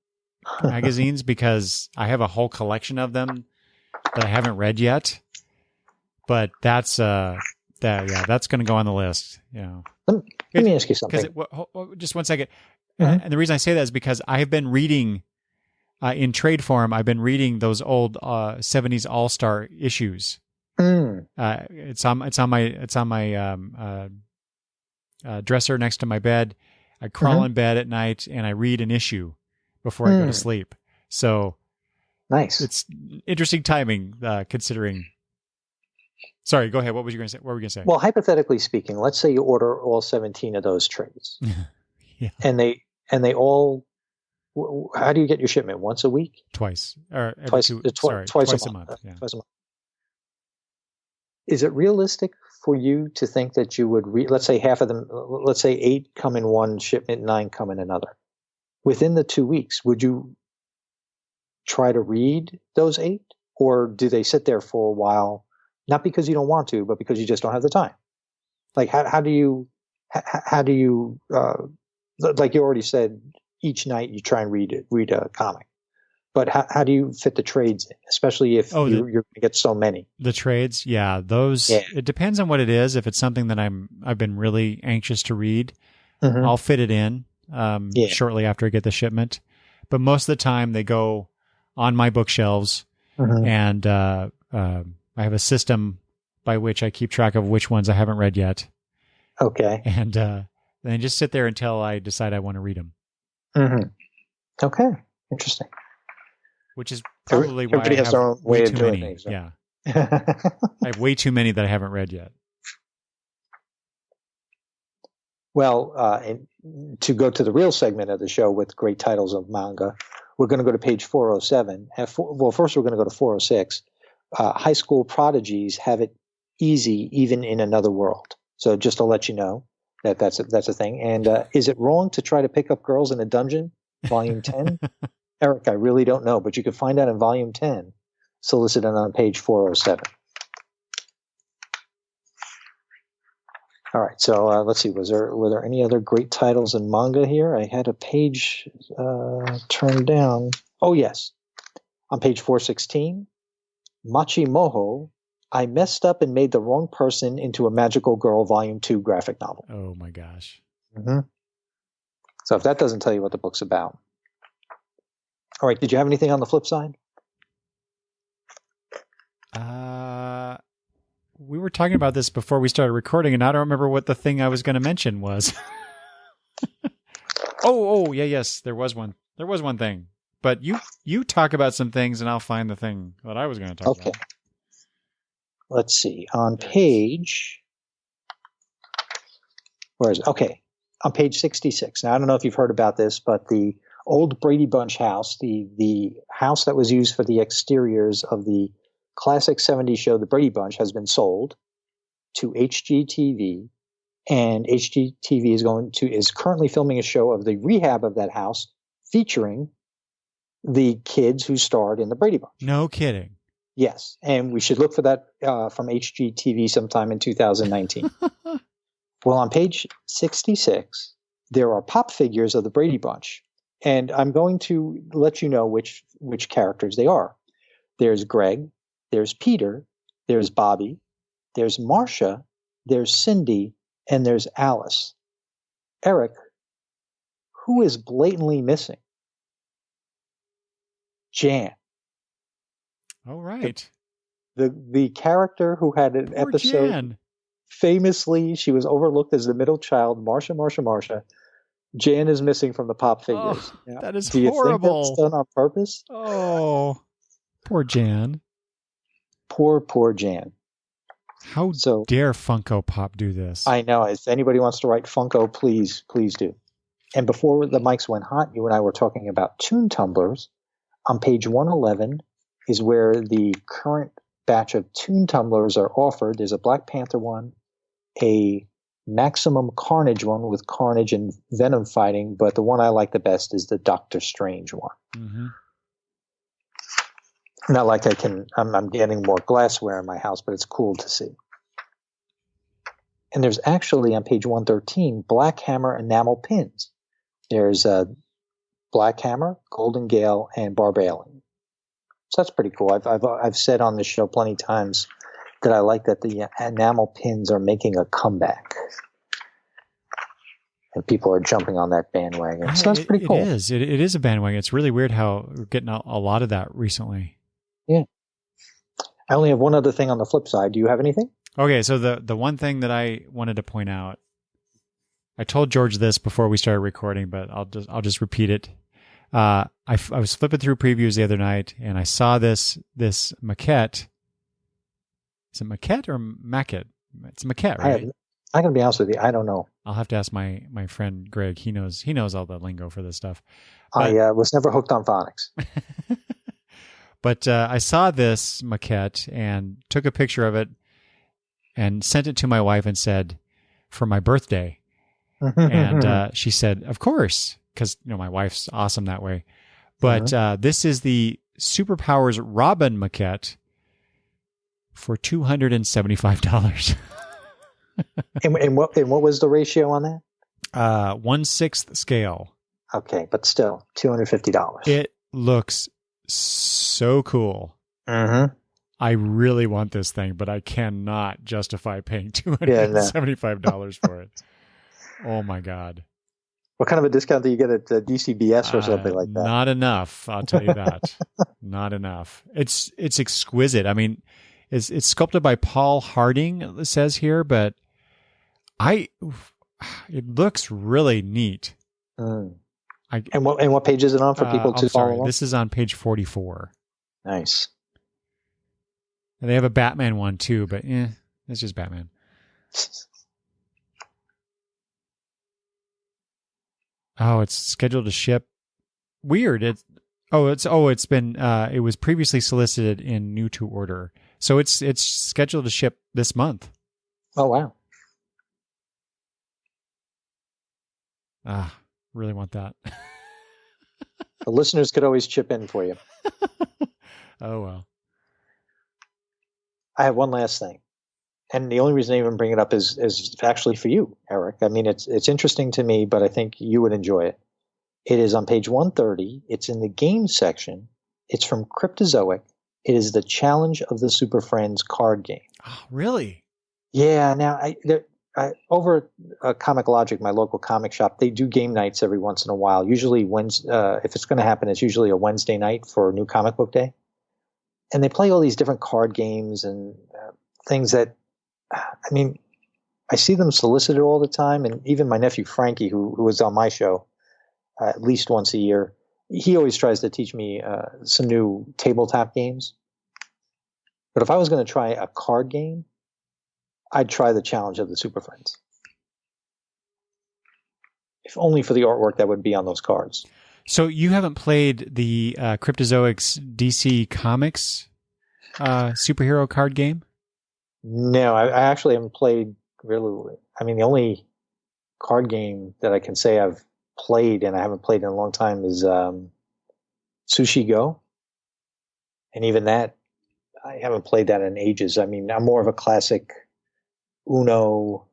magazines because I have a whole collection of them that I haven't read yet. But that's going to go on the list. Let me ask you something. Just one second. And the reason I say that is because I have been reading in trade form. I've been reading those old 70s All-Star issues. It's on my dresser next to my bed. I crawl in bed at night and I read an issue before I go to sleep. So nice. It's interesting timing, considering. Sorry, go ahead. What were you going to say? Well, hypothetically speaking, let's say you order all 17 of those trades, and they all. How do you get your shipment? Once a week? Twice, or twice a month. Yeah. Twice a month. Is it realistic for you to think that you would let's say half of them, let's say 8 come in one shipment, 9 come in another. Within the 2 weeks, would you try to read those 8? Or do they sit there for a while, not because you don't want to, but because you just don't have the time? Like, how do you, like you already said, each night you try and read a comic. But how do you fit the trades in, especially if you're going to get so many? The trades, those. Yeah. It depends on what it is. If it's something that I've been really anxious to read, I'll fit it in shortly after I get the shipment. But most of the time, they go on my bookshelves, and I have a system by which I keep track of which ones I haven't read yet. Okay. And then I just sit there until I decide I want to read them. Okay, interesting. Which is probably why I have their own way of doing things. Right? Yeah. I have way too many that I haven't read yet. Well, to go to the real segment of the show with great titles of manga, we're going to go to page 407. First we're going to go to 406. High school prodigies have it easy even in another world. So just to let you know that's a thing. And is it wrong to try to pick up girls in a dungeon? Volume 10? Eric, I really don't know, but you can find out in Volume 10, solicited on page 407. All right, so let's see. Were there any other great titles in manga here? I had a page turned down. Oh, yes. On page 416, Machi Moho, I messed up and made the wrong person into a magical girl, Volume 2 graphic novel. Oh, my gosh. So if that doesn't tell you what the book's about. All right. Did you have anything on the flip side? We were talking about this before we started recording, and I don't remember what the thing I was going to mention was. Yes, there was one. There was one thing. But you talk about some things, and I'll find the thing that I was going to talk about. Let's see. On page... Where is it? Okay. On page 66. Now, I don't know if you've heard about this, but the old Brady Bunch house, the house that was used for the exteriors of the classic 70s show, The Brady Bunch, has been sold to HGTV, and HGTV is currently filming a show of the rehab of that house featuring the kids who starred in The Brady Bunch. No kidding. Yes, and we should look for that from HGTV sometime in 2019. Well, on page 66, there are pop figures of The Brady Bunch. And I'm going to let you know which characters they are. There's Greg, there's Peter, there's Bobby, there's Marcia, there's Cindy, and there's Alice. Eric, who is blatantly missing? Jan. All right. The character who had an Poor episode. Jan. Famously, she was overlooked as the middle child. Marcia. Jan is missing from the pop figures. Oh, that is Do you horrible. think that's done on purpose? Oh, poor Jan. Poor Jan. How dare Funko Pop do this? I know. If anybody wants to write Funko, please do. And before the mics went hot, you and I were talking about Toon Tumblers. On page 111 is where the current batch of Toon Tumblers are offered. There's a Black Panther one, a Maximum Carnage one with Carnage and Venom fighting, but the one I like the best is the Doctor Strange one. Mm-hmm. Not like I'm getting more glassware in my house, but it's cool to see. And there's actually on page 113 Black Hammer enamel pins. There's Black Hammer, Golden Gale, and Barbarian. So that's pretty cool. I've said on this show plenty of times that I like that the enamel pins are making a comeback. And people are jumping on that bandwagon. So that's pretty cool. It is. It is a bandwagon. It's really weird how we're getting a lot of that recently. Yeah. I only have one other thing on the flip side. Do you have anything? Okay, so the one thing that I wanted to point out, I told George this before we started recording, but I'll just repeat it. I was flipping through previews the other night, and I saw this maquette. Is it maquette or maquette? It's maquette, right? I'm going to be honest with you. I don't know. I'll have to ask my friend Greg. He knows all the lingo for this stuff. But, I was never hooked on phonics. But I saw this maquette and took a picture of it and sent it to my wife and said, for my birthday. And she said, of course, because my wife's awesome that way. But this is the Superpowers Robin maquette for $275. and what was the ratio on that? 1/6 scale. Okay, but still $250. It looks so cool. I really want this thing, but I cannot justify paying $275 for it. Oh my God. What kind of a discount do you get at DCBS or something like that? Not enough, I'll tell you that. Not enough. It's exquisite. I mean, it's sculpted by Paul Harding, it says here, but it looks really neat. And what page is it on for people to follow along? This is on page 44. Nice. And they have a Batman one too, but it's just Batman. Oh, it's scheduled to ship. Weird. It was previously solicited in new to order. So it's scheduled to ship this month. Oh wow. Really want that. The listeners could always chip in for you. Oh well. I have one last thing. And the only reason I even bring it up is actually for you, Eric. I mean, it's interesting to me, but I think you would enjoy it. It is on page 130. It's in the games section. It's from Cryptozoic. It is the Challenge of the Super Friends card game. Oh, really? Yeah. Now, over at Comic Logic, my local comic shop, they do game nights every once in a while. Usually, if it's going to happen, it's usually a Wednesday night for New Comic Book Day. And they play all these different card games and things that, I mean, I see them solicited all the time. And even my nephew, Frankie, who was on my show at least once a year, he always tries to teach me some new tabletop games. But if I was going to try a card game, I'd try the Challenge of the Super Friends. If only for the artwork that would be on those cards. So you haven't played the Cryptozoic's DC Comics superhero card game? No, I actually haven't played really. I mean, the only card game that I can say I've played, and I haven't played in a long time, is Sushi Go. And even that, I haven't played that in ages. I mean, I'm more of a classic Uno,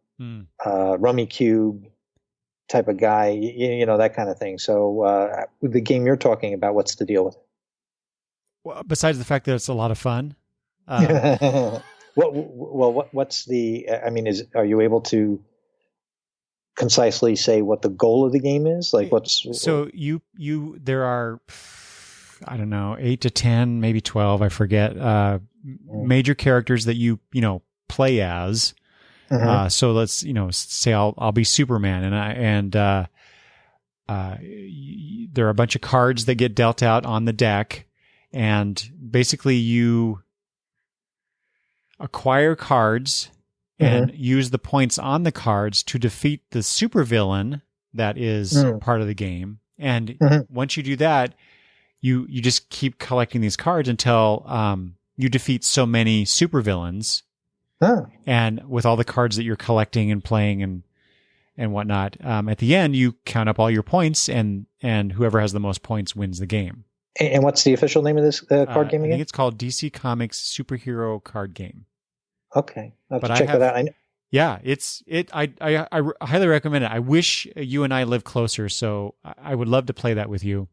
Rummy Cube type of guy, that kind of thing. So the game you're talking about, what's the deal with it? Well, besides the fact that it's a lot of fun. What's the, I mean, are you able to concisely say what the goal of the game is? Like so there are, I don't know, 8 to 10, maybe 12, I forget, major characters that you play as. So let's, say I'll be Superman, and there are a bunch of cards that get dealt out on the deck, and basically acquire cards and use the points on the cards to defeat the supervillain that is part of the game. And once you do that, you just keep collecting these cards until you defeat so many supervillains. And with all the cards that you're collecting and playing and whatnot, at the end you count up all your points, and whoever has the most points wins the game. And what's the official name of this card game again? I think it's called DC Comics Superhero Card Game. Okay, I'll have to check that out. Yeah, I highly recommend it. I wish you and I lived closer, so I would love to play that with you.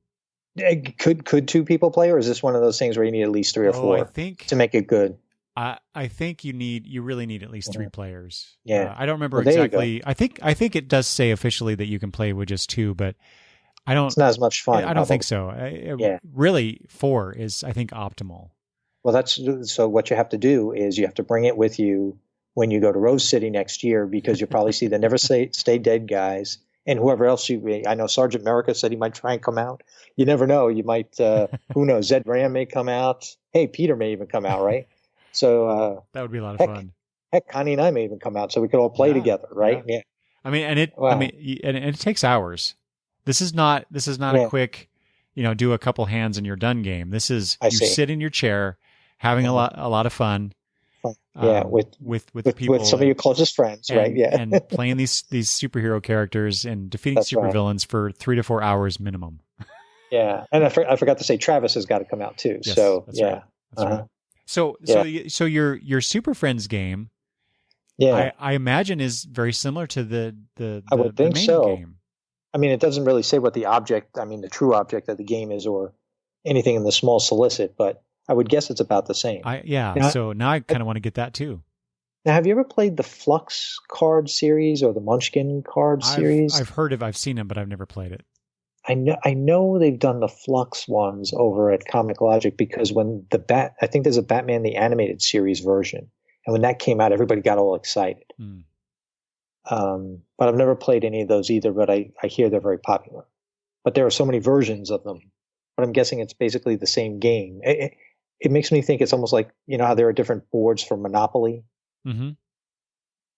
Could two people play, or is this one of those things where you need at least 3 or 4 I think, to make it good? I think you really need at least 3 players. Yeah, I don't remember exactly. I think it does say officially that you can play with just 2, but I don't. It's not as much fun. I don't think so. Really, 4 is, I think, optimal. Well, so what you have to do is you have to bring it with you when you go to Rose City next year, because you'll probably see the Never Stay Dead guys and whoever else I know Sergeant America said he might try and come out. You never know. You might, who knows? Zed Ram may come out. Hey, Peter may even come out, right? So that would be a lot of fun. Heck, Connie and I may even come out so we could all play together, right? Yeah. I mean, and it takes hours. This is not a quick, do a couple hands and you're done game. This is sit in your chair, having a lot of fun. With people, with some of your closest friends, right? Yeah, and playing these superhero characters and defeating supervillains for 3 to 4 hours minimum. Yeah, and I forgot to say Travis has got to come out too. Yes, so that's right. That's right. So your Super Friends game, I imagine is very similar to the main game. I mean, it doesn't really say what the true object of the game is, or anything in the small solicit, but I would guess it's about the same. So now I kind of want to get that too. Now, have you ever played the Flux card series or the Munchkin card series? I've seen them, but I've never played it. I know they've done the Flux ones over at Comic Logic, because when I think there's a Batman the Animated Series version, and when that came out, everybody got all excited. But I've never played any of those either, but I hear they're very popular. But there are so many versions of them. But I'm guessing it's basically the same game. It makes me think it's almost like, how there are different boards for Monopoly. Mm-hmm.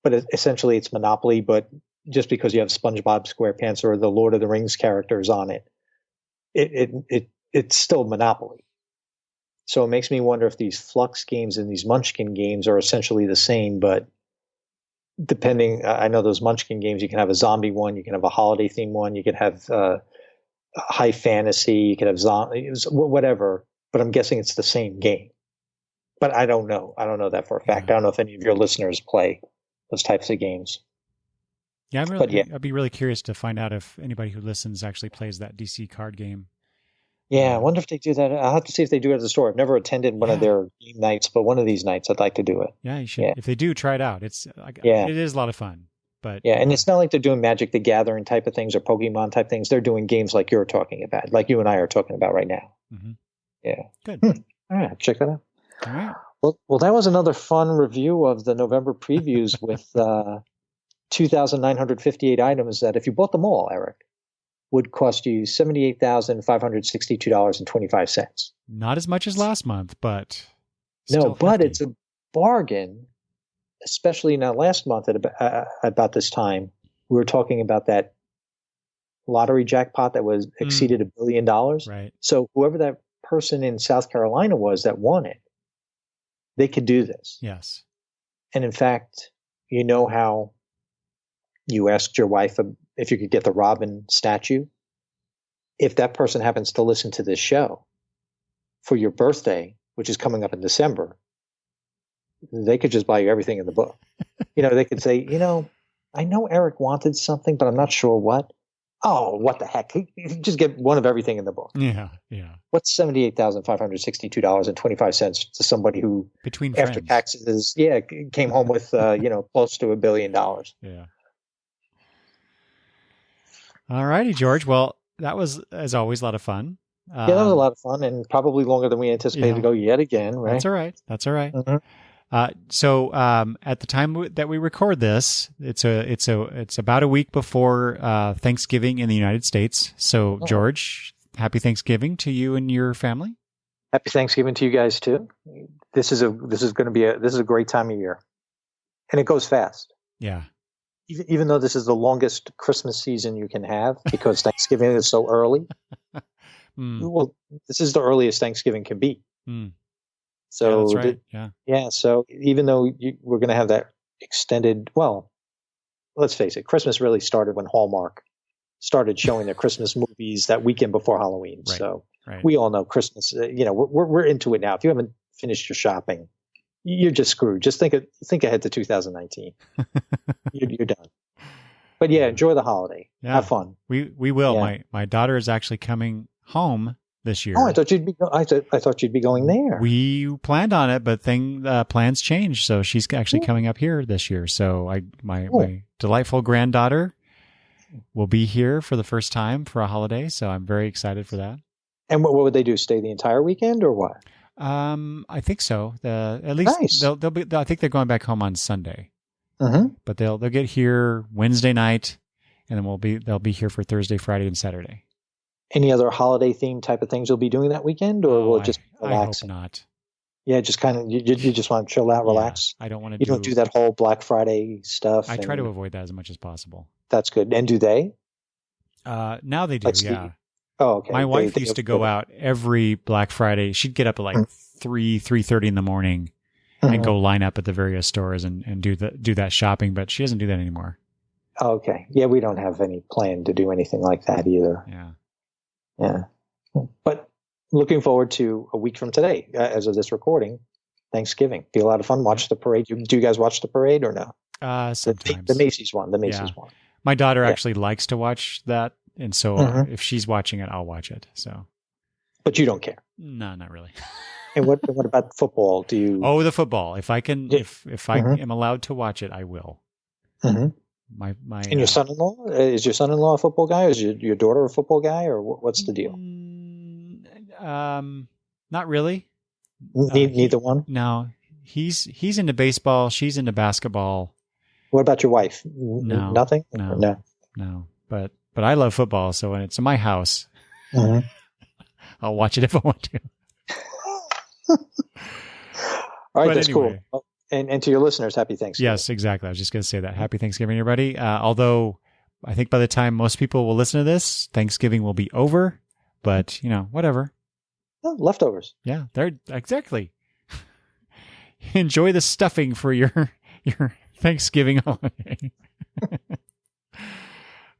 But essentially it's Monopoly, but just because you have SpongeBob SquarePants or the Lord of the Rings characters on it, it's still Monopoly. So it makes me wonder if these Flux games and these Munchkin games are essentially the same, but depending, I know those Munchkin games, you can have a zombie one, you can have a holiday theme one, you can have high fantasy, you can have zombies, whatever. But I'm guessing it's the same game. But I don't know. I don't know that for a fact. I don't know if any of your listeners play those types of games. Yeah, I'd be really curious to find out if anybody who listens actually plays that DC card game. Yeah, I wonder if they do that. I'll have to see if they do it at the store. I've never attended one of their game nights, but one of these nights I'd like to do it. Yeah, you should. Yeah. If they do, try it out. It is a lot of fun. But and it's not like they're doing Magic the Gathering type of things or Pokemon type things. They're doing games like you're talking about, like you and I are talking about right now. Mm-hmm. Yeah. Good. All right, check that out. All right. Well, that was another fun review of the November previews with 2,958 items that, if you bought them all, Eric, would cost you $78,562.25. Not as much as last month, but it's a bargain. Especially now, last month at about this time, we were talking about that lottery jackpot that was exceeded $1 billion. Right. So whoever that person in South Carolina was that won it, they could do this. Yes. And in fact, how you asked your wife if you could get the Robin statue? If that person happens to listen to this show for your birthday, which is coming up in December, they could just buy you everything in the book. They could say, I know Eric wanted something, but I'm not sure what. Oh, what the heck? Just get one of everything in the book. Yeah, yeah. What's $78,562.25 to somebody who, between after friends, taxes, came home with, close to $1 billion. Yeah. All righty, George. Well, that was, as always, a lot of fun. That was a lot of fun, and probably longer than we anticipated to go yet again, right? That's all right. That's all right. Mm-hmm. So at the time that we record this, it's about a week before Thanksgiving in the United States. So George, happy Thanksgiving to you and your family. Happy Thanksgiving to you guys too. this is a great time of year, and it goes fast. Yeah. Even though this is the longest Christmas season you can have because Thanksgiving is so early. Well, this is the earliest Thanksgiving can be. So yeah, that's right. Yeah. So even though we're going to have that extended, well, let's face it, Christmas really started when Hallmark started showing their Christmas movies that weekend before Halloween. Right. So we all know Christmas. We're into it now. If you haven't finished your shopping, you're just screwed. Just think ahead to 2019. you're done. But yeah, enjoy the holiday. Yeah. Have fun. We will. Yeah. My daughter is actually coming home this year. Oh, I thought you'd be going there. We planned on it, but plans changed. So she's actually coming up here this year. So my delightful granddaughter will be here for the first time for a holiday. So I'm very excited for that. And what would they do? Stay the entire weekend or what? I think so. At least nice. They'll be. I think they're going back home on Sunday. But they'll get here Wednesday night, and then they'll be here for Thursday, Friday, and Saturday. Any other holiday themed type of things you'll be doing that weekend, or will it just relax? I hope not. Yeah, just kind of you just want to chill out, relax. I don't want to. You don't do that whole Black Friday stuff. I try to avoid that as much as possible. That's good. And do they? Now they do. Yeah. Oh, okay. My wife used to go out every Black Friday. She'd get up at like 3:30 in the morning and go line up at the various stores and do that shopping. But she doesn't do that anymore. Okay. Yeah, we don't have any plan to do anything like that either. Yeah. But looking forward to a week from today, as of this recording, Thanksgiving. Be a lot of fun. Watch the parade. Do you guys watch the parade or no? Sometimes. The Macy's one. My daughter actually likes to watch that. And so if she's watching it, I'll watch it. So, but you don't care? No, not really. And what about football? Do you? Oh, the football. If I can, if I am allowed to watch it, I will. My and your son-in-law, is your son-in-law a football guy? Or is your daughter a football guy, or what's the deal? Not really. Neither one. No, he's into baseball. She's into basketball. What about your wife? No, nothing. No. But I love football, so when it's in my house, I'll watch it if I want to. All right, that's anyway. Cool. And to your listeners, happy Thanksgiving. Yes, exactly. I was just going to say that. Happy Thanksgiving, everybody. Although I think by the time most people will listen to this, Thanksgiving will be over. But, whatever. Oh, leftovers. Yeah, they're exactly. Enjoy the stuffing for your Thanksgiving holiday.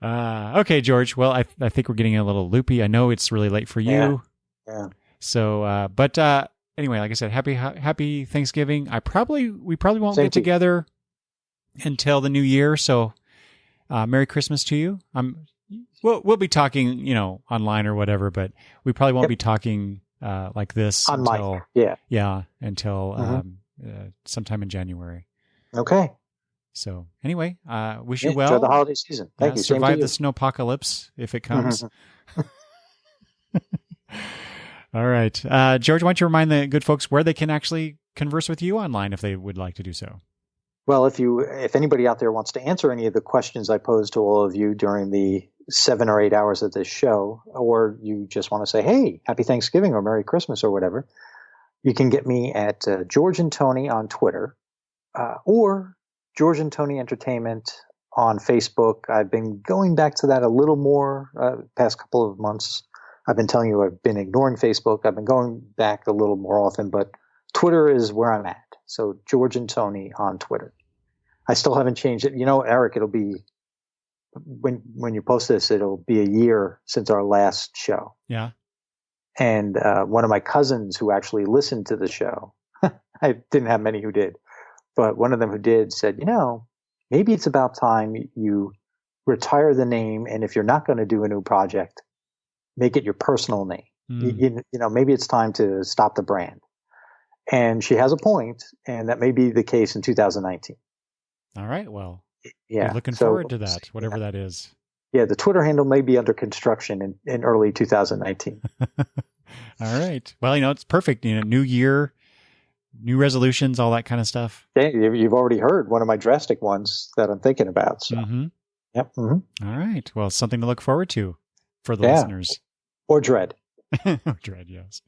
Okay, George. Well, I think we're getting a little loopy. I know it's really late for you. Yeah. So, but anyway, like I said, happy Thanksgiving. We probably won't get together until the new year. So, Merry Christmas to you. We'll be talking, online or whatever, but we probably won't be talking like this until sometime in January. Okay. So anyway, wish you well. Enjoy the holiday season. Thank you. Survive the snowpocalypse if it comes. All right. George, why don't you remind the good folks where they can actually converse with you online if they would like to do so? Well, if anybody out there wants to answer any of the questions I posed to all of you during the 7 or 8 hours of this show, or you just want to say, hey, happy Thanksgiving or Merry Christmas or whatever, you can get me at George and Tony on Twitter or George and Tony Entertainment on Facebook. I've been going back to that a little more past couple of months. I've been telling you I've been ignoring Facebook. I've been going back a little more often, but Twitter is where I'm at. So George and Tony on Twitter. I still haven't changed it. Eric, it'll be when you post this, it'll be a year since our last show. Yeah. And one of my cousins who actually listened to the show, I didn't have many who did, but one of them who did said, maybe it's about time you retire the name. And if you're not going to do a new project, make it your personal name. Maybe it's time to stop the brand. And she has a point, and that may be the case in 2019. All right. Well, we're looking forward to that, whatever that is. Yeah, the Twitter handle may be under construction in early 2019. All right. Well, it's perfect. New year, new resolutions, all that kind of stuff. Yeah, you've already heard one of my drastic ones that I'm thinking about. So. Yep. All right. Well, something to look forward to for the listeners. Or dread. Dread, yes.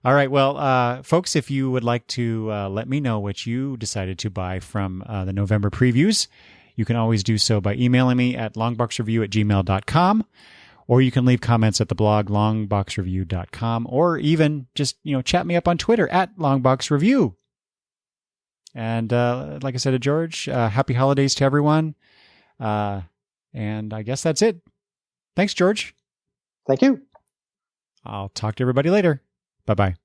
All right. Well, folks, if you would like to let me know what you decided to buy from the November previews, you can always do so by emailing me at longboxreview@gmail.com, or you can leave comments at the blog longboxreview.com, or even just, chat me up on Twitter at longboxreview. And like I said to George, happy holidays to everyone. And I guess that's it. Thanks, George. Thank you. I'll talk to everybody later. Bye-bye.